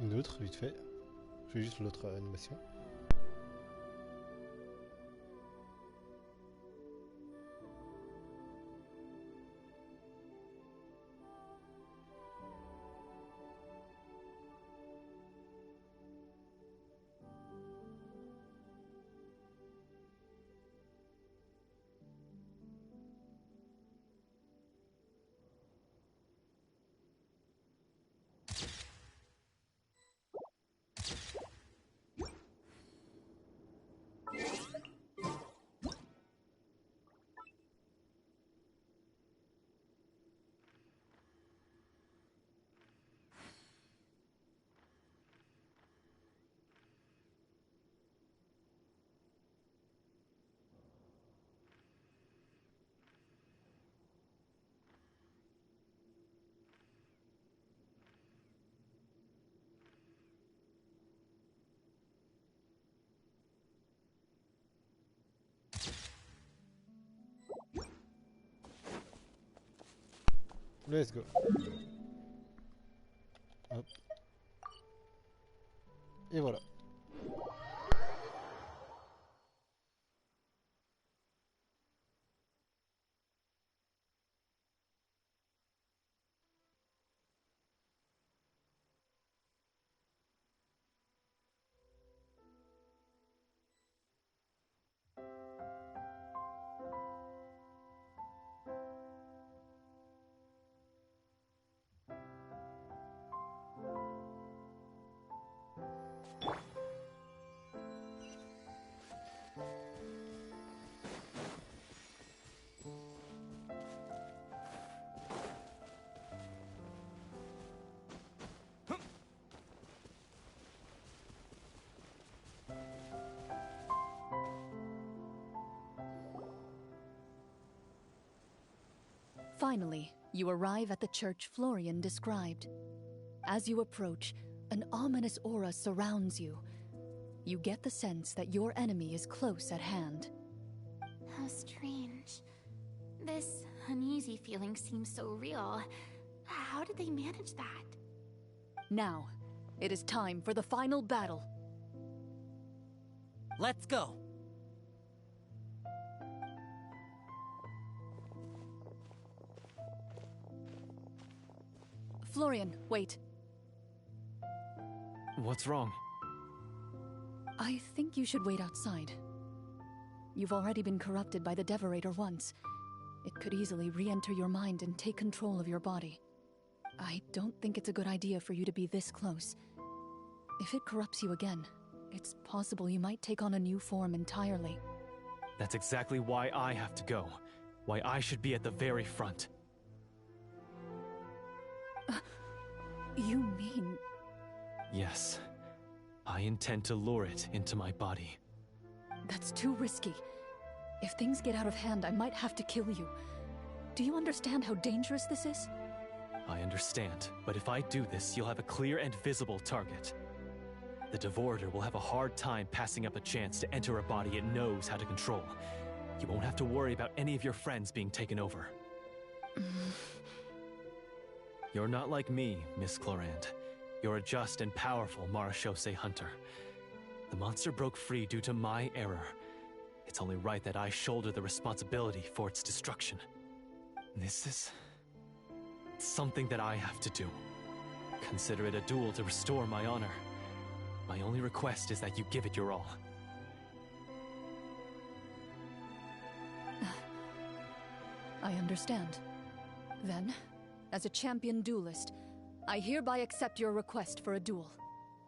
Une autre, vite fait. Je fais juste l'autre animation. Let's go. Hop. Et voilà. Finally, you arrive at the church Florian described. As you approach, an ominous aura surrounds you. You get the sense that your enemy is close at hand. How strange. This uneasy feeling seems so real. How did they manage that? Now, it is time for the final battle. Let's go! Florian, wait. What's wrong? I think you should wait outside. You've already been corrupted by the Devorator once. It could easily re-enter your mind and take control of your body. I don't think it's a good idea for you to be this close. If it corrupts you again, it's possible you might take on a new form entirely. That's exactly why I have to go. Why I should be at the very front. You mean... Yes. I intend to lure it into my body. That's too risky. If things get out of hand, I might have to kill you. Do you understand how dangerous this is? I understand, but if I do this, you'll have a clear and visible target. The Devorator will have a hard time passing up a chance to enter a body it knows how to control. You won't have to worry about any of your friends being taken over. You're not like me, Miss Clorinde. You're a just and powerful Marechaussee hunter. The monster broke free due to my error. It's only right that I shoulder the responsibility for its destruction. This is... something that I have to do. Consider it a duel to restore my honor. My only request is that you give it your all. I understand. Then, as a champion duelist, I hereby accept your request for a duel,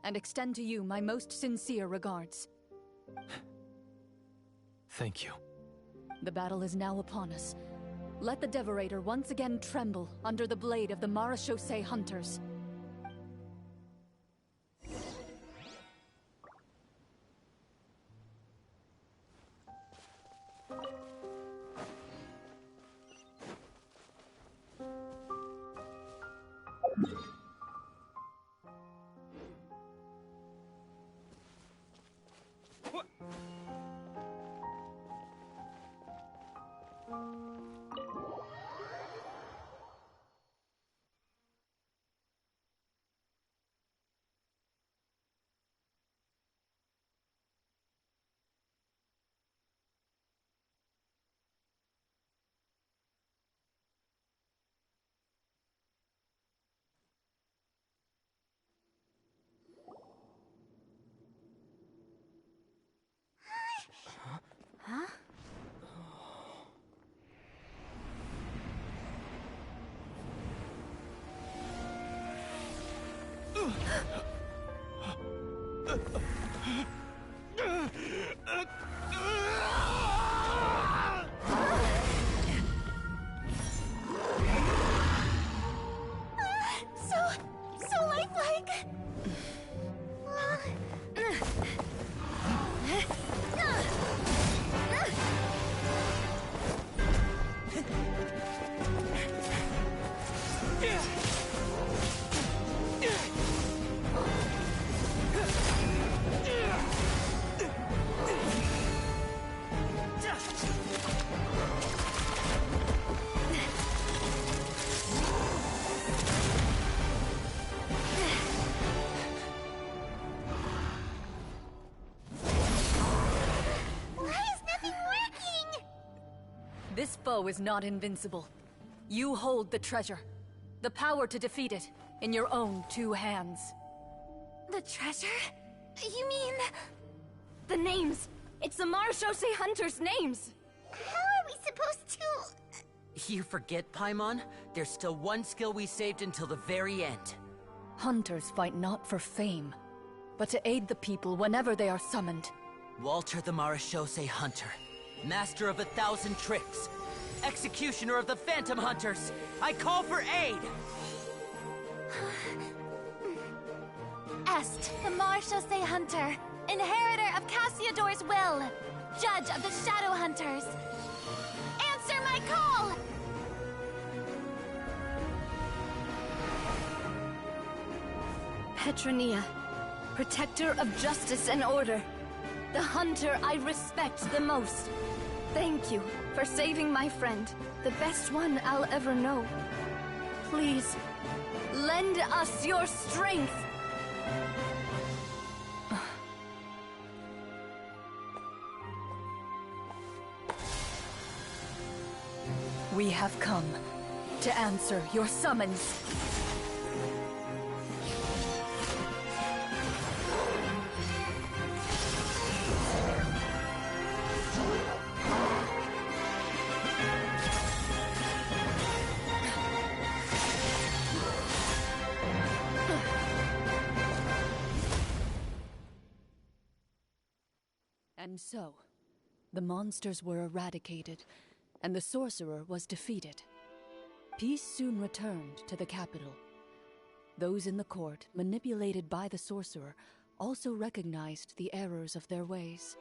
and extend to you my most sincere regards. Thank you. The battle is now upon us. Let the Devorator once again tremble under the blade of the Marechaussee hunters. Huh? So lifelike. This foe is not invincible. You hold the treasure. The power to defeat it in your own 2 hands. The treasure? You mean... The names! It's the Marechaussee hunters' names! How are we supposed to... You forget, Paimon? There's still one skill we saved until the very end. Hunters fight not for fame, but to aid the people whenever they are summoned. Walter the Marechaussee Hunter, master of 1,000 tricks, executioner of the Phantom Hunters, I call for aid! Est, the Marechaussee Hunter, inheritor of Cassiodor's will, judge of the Shadow Hunters. Answer my call! Petronia, protector of justice and order. The hunter I respect the most. Thank you for saving my friend, the best one I'll ever know. Please, lend us your strength. We have come to answer your summons. And so, the monsters were eradicated, and the sorcerer was defeated. Peace soon returned to the capital. Those in the court, manipulated by the sorcerer, also recognized the errors of their ways.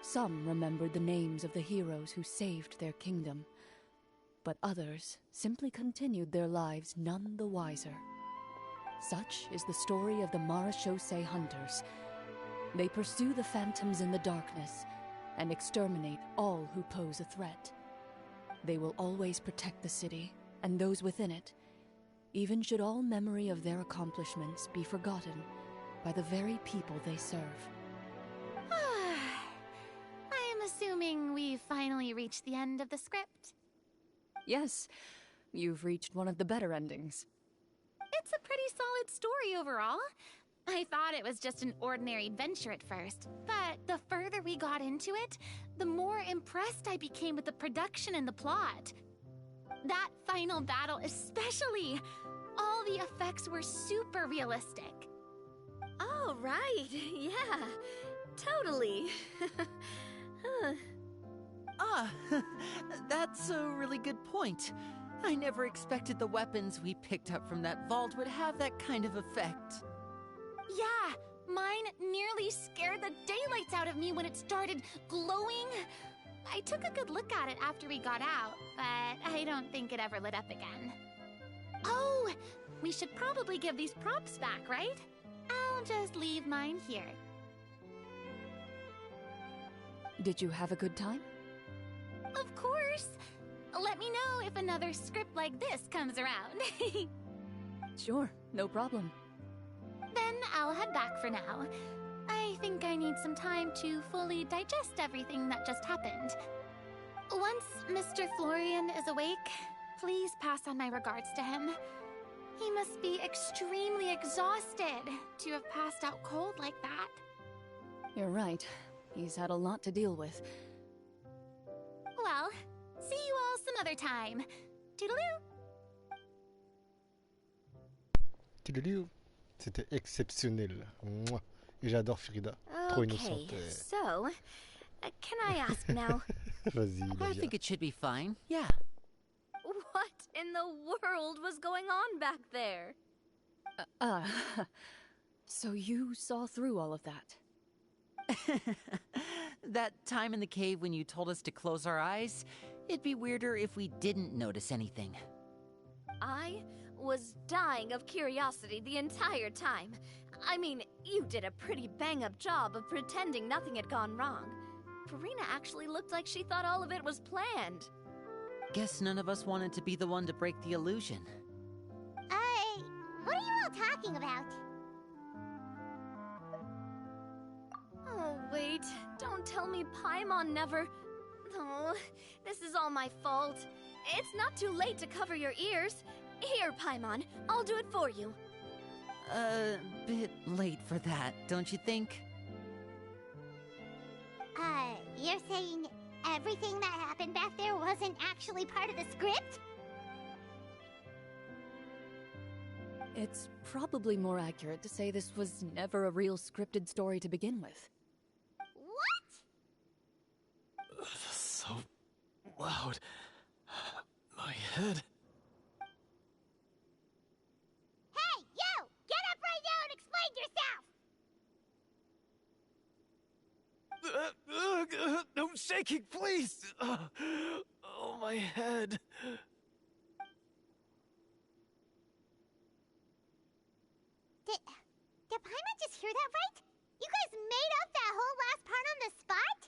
Some remembered the names of the heroes who saved their kingdom, but others simply continued their lives none the wiser. Such is the story of the Marechaussee Hunters. They pursue the phantoms in the darkness and exterminate all who pose a threat. They will always protect the city and those within it, even should all memory of their accomplishments be forgotten by the very people they serve. I am assuming we've finally reached the end of the script. Yes, you've reached one of the better endings. It's a pretty solid story overall. I thought it was just an ordinary adventure at first, but the further we got into it, the more impressed I became with the production and the plot. That final battle especially! All the effects were super realistic. Oh, right. Yeah, totally. good point. I never expected the weapons we picked up from that vault would have that kind of effect. Yeah, mine nearly scared the daylights out of me when it started glowing. I took a good look at it after we got out, but I don't think it ever lit up again. Oh, we should probably give these props back, right? I'll just leave mine here. Did you have a good time? Of course. Let me know if another script like this comes around. Sure, no problem. Then I'll head back for now. I think I need some time to fully digest everything that just happened. Once Mr. Florian is awake, please pass on my regards to him. He must be extremely exhausted to have passed out cold like that. You're right. He's had a lot to deal with. Well, see you all some other time. Toodaloo! Tudeliu. C'était exceptionnel. Mouah. Et j'adore Frida. Trop innocente. Okay, so, can I ask now, Vas-y, I Davia. think it should be fine, yeah. what in the world was going on back there? So you saw through all of that? That time in the cave when you told us to close our eyes, it'd be weirder if we didn't notice anything. I was dying of curiosity the entire time. I mean, you did a pretty bang-up job of pretending nothing had gone wrong. Farina actually looked like she thought all of it was planned. Guess none of us wanted to be the one to break the illusion. What are you all talking about? Oh, wait. Don't tell me Paimon never... Oh, this is all my fault. It's not too late to cover your ears. Here, Paimon, I'll do it for you. Bit late for that, don't you think? You're saying everything that happened back there wasn't actually part of the script? It's probably more accurate to say this was never a real scripted story to begin with. What? So loud. My head. Hey, you! Get up right now and explain yourself! No shaking, please! Oh, my head. Did Paimon just hear that right? You guys made up that whole last part on the spot?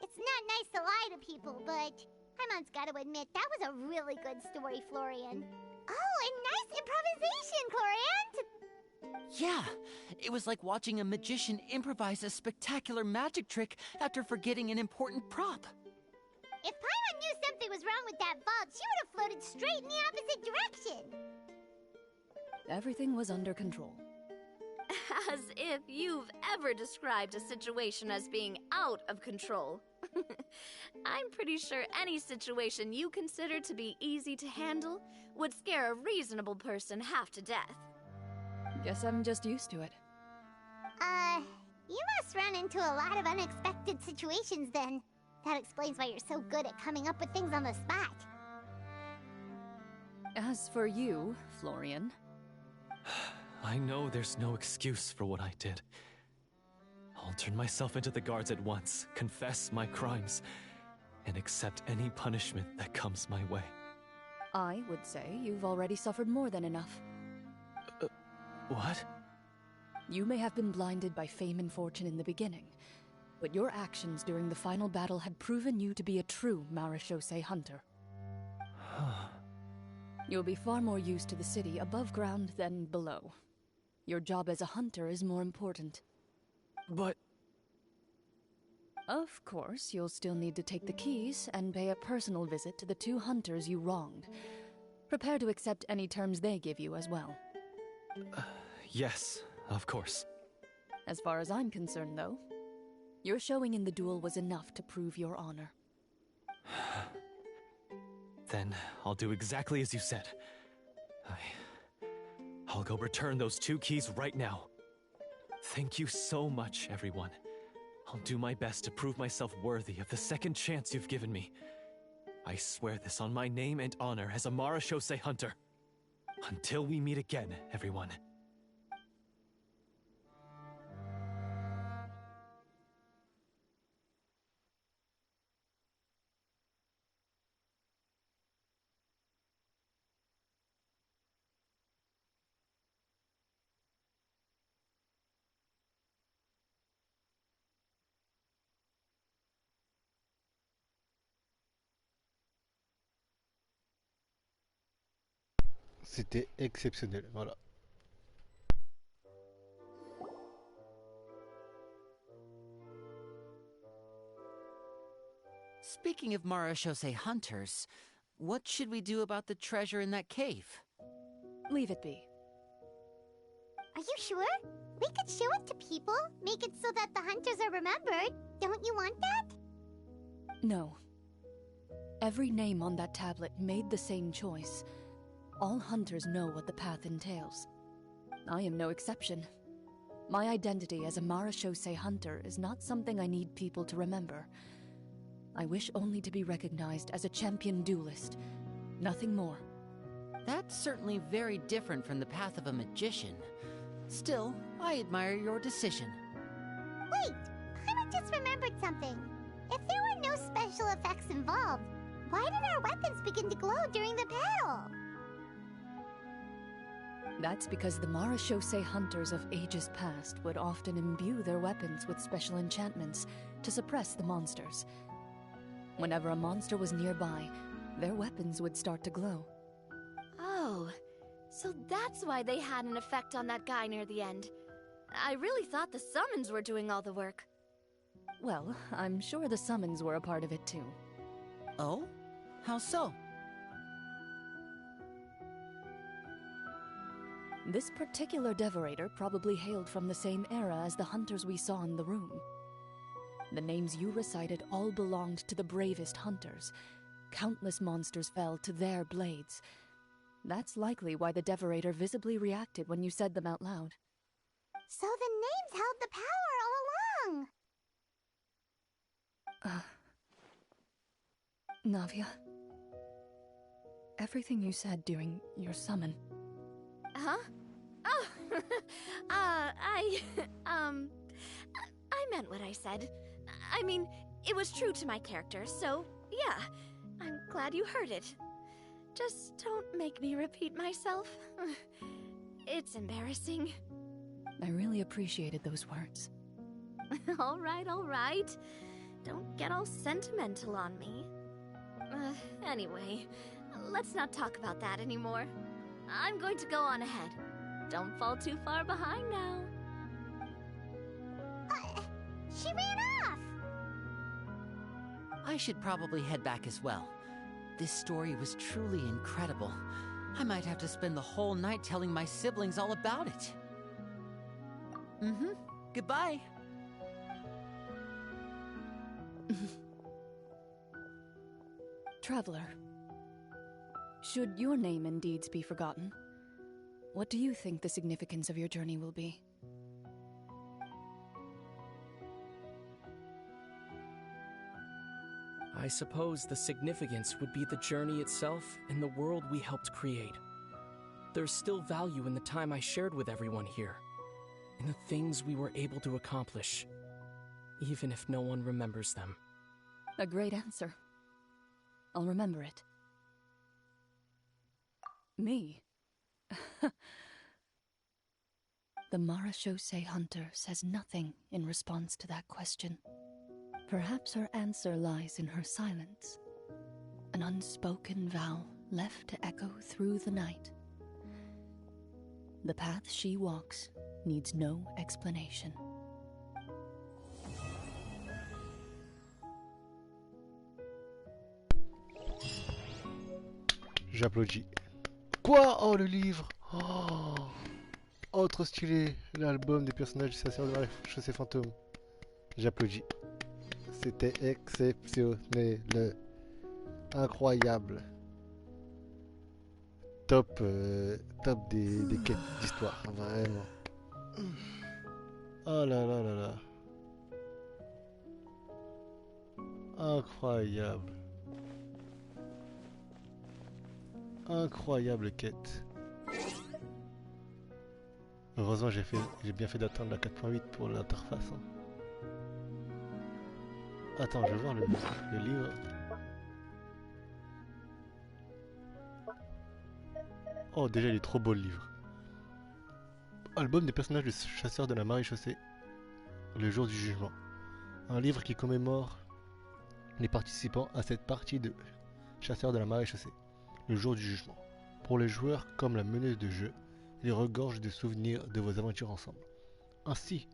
It's not nice to lie to people, but Paimon's gotta admit, that was a really good story, Florian. Oh, and nice improvisation, Clorinde! Yeah, it was like watching a magician improvise a spectacular magic trick after forgetting an important prop. If Paimon knew something was wrong with that vault, she would have floated straight in the opposite direction! Everything was under control. As if you've ever described a situation as being out of control. I'm pretty sure any situation you consider to be easy to handle would scare a reasonable person half to death. Guess I'm just used to it. You must run into a lot of unexpected situations then. That explains why you're so good at coming up with things on the spot. As for you, Florian, I know there's no excuse for what I did. I'll turn myself into the guards at once, confess my crimes, and accept any punishment that comes my way. I would say you've already suffered more than enough. What? You may have been blinded by fame and fortune in the beginning, but your actions during the final battle had proven you to be a true Marechaussee hunter. You'll be far more used to the city above ground than below. Your job as a hunter is more important. But... Of course, you'll still need to take the keys and pay a personal visit to the 2 hunters you wronged. Prepare to accept any terms they give you as well. Yes, of course. As far as I'm concerned, though, your showing in the duel was enough to prove your honor. Then I'll do exactly as you said. I'll go return those 2 keys right now. Thank you so much, everyone. I'll do my best to prove myself worthy of the second chance you've given me. I swear this on my name and honor as a Mara Shosei hunter. Until we meet again, everyone. C'était exceptionnel, voilà. Speaking of Mara Shosei hunters, what should we do about the treasure in that cave? Leave it be. Are you sure? We could show it to people, make it so that the hunters are remembered. Don't you want that? No. Every name on that tablet made the same choice. All hunters know what the path entails. I am no exception. My identity as a Mara Shosei hunter is not something I need people to remember. I wish only to be recognized as a champion duelist. Nothing more. That's certainly very different from the path of a magician. Still, I admire your decision. Wait! I just remembered something. If there were no special effects involved, why did our weapons begin to glow during the battle? That's because the Mara Shosei hunters of ages past would often imbue their weapons with special enchantments to suppress the monsters. Whenever a monster was nearby, their weapons would start to glow. Oh, so that's why they had an effect on that guy near the end. I really thought the summons were doing all the work. Well, I'm sure the summons were a part of it too. Oh? How so? This particular devorator probably hailed from the same era as the hunters we saw in the room. The names you recited all belonged to the bravest hunters. Countless monsters fell to their blades. That's likely why the devorator visibly reacted when you said them out loud. So the names held the power all along! Navia, everything you said during your summon. Huh? Oh, I meant what I said. I mean, it was true to my character, so yeah, I'm glad you heard it. Just don't make me repeat myself. It's embarrassing. I really appreciated those words. All right, all right. Don't get all sentimental on me. Anyway, let's not talk about that anymore. I'm going to go on ahead. Don't fall too far behind now. She ran off! I should probably head back as well. This story was truly incredible. I might have to spend the whole night telling my siblings all about it. Goodbye. Traveler, should your name and deeds be forgotten, what do you think the significance of your journey will be? I suppose the significance would be the journey itself and the world we helped create. There's still value in the time I shared with everyone here, in the things we were able to accomplish, even if no one remembers them. A great answer. I'll remember it. Me? The Mara Shosei hunter says nothing in response to that question. Perhaps her answer lies in her silence, an unspoken vow left to echo through the night. The path she walks needs no explanation. J'applaudis. Quoi? Oh, le livre! Oh, trop stylé! L'album des personnages du sacerdoce de la chaussée fantôme. J'applaudis. C'était exceptionnel. Incroyable. Top, top des quêtes d'histoire, vraiment. Oh là là là là. Incroyable. Incroyable quête. Heureusement j'ai bien fait d'attendre la 4.8 pour l'interface. Hein. Attends, je vais voir le livre. Oh déjà il est trop beau le livre. Album des personnages de chasseurs de la maréchaussée. Le jour du jugement. Un livre qui commémore les participants à cette partie de chasseurs de la maréchaussée. Le jour du jugement. Pour les joueurs comme la meneuse de jeu, il regorge de souvenirs de vos aventures ensemble. Ainsi,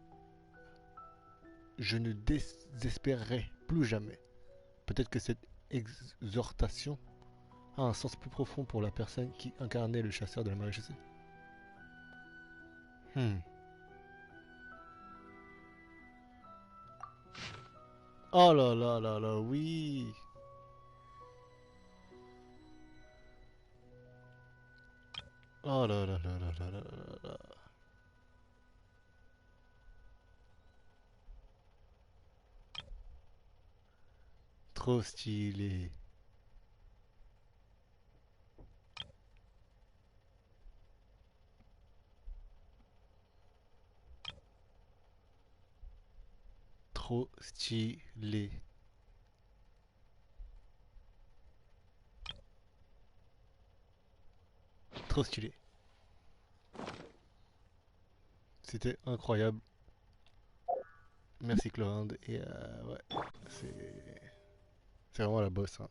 je ne désespérerai plus jamais. Peut-être que cette exhortation a un sens plus profond pour la personne qui incarnait le chasseur de la maréchaussée. Oh là là là là, oui. Oh là là là là là là là là. Trop stylé. Trop stylé. Trop stylé. C'était incroyable. Merci Clorinde. Et ouais, c'est vraiment la bosse. Hein.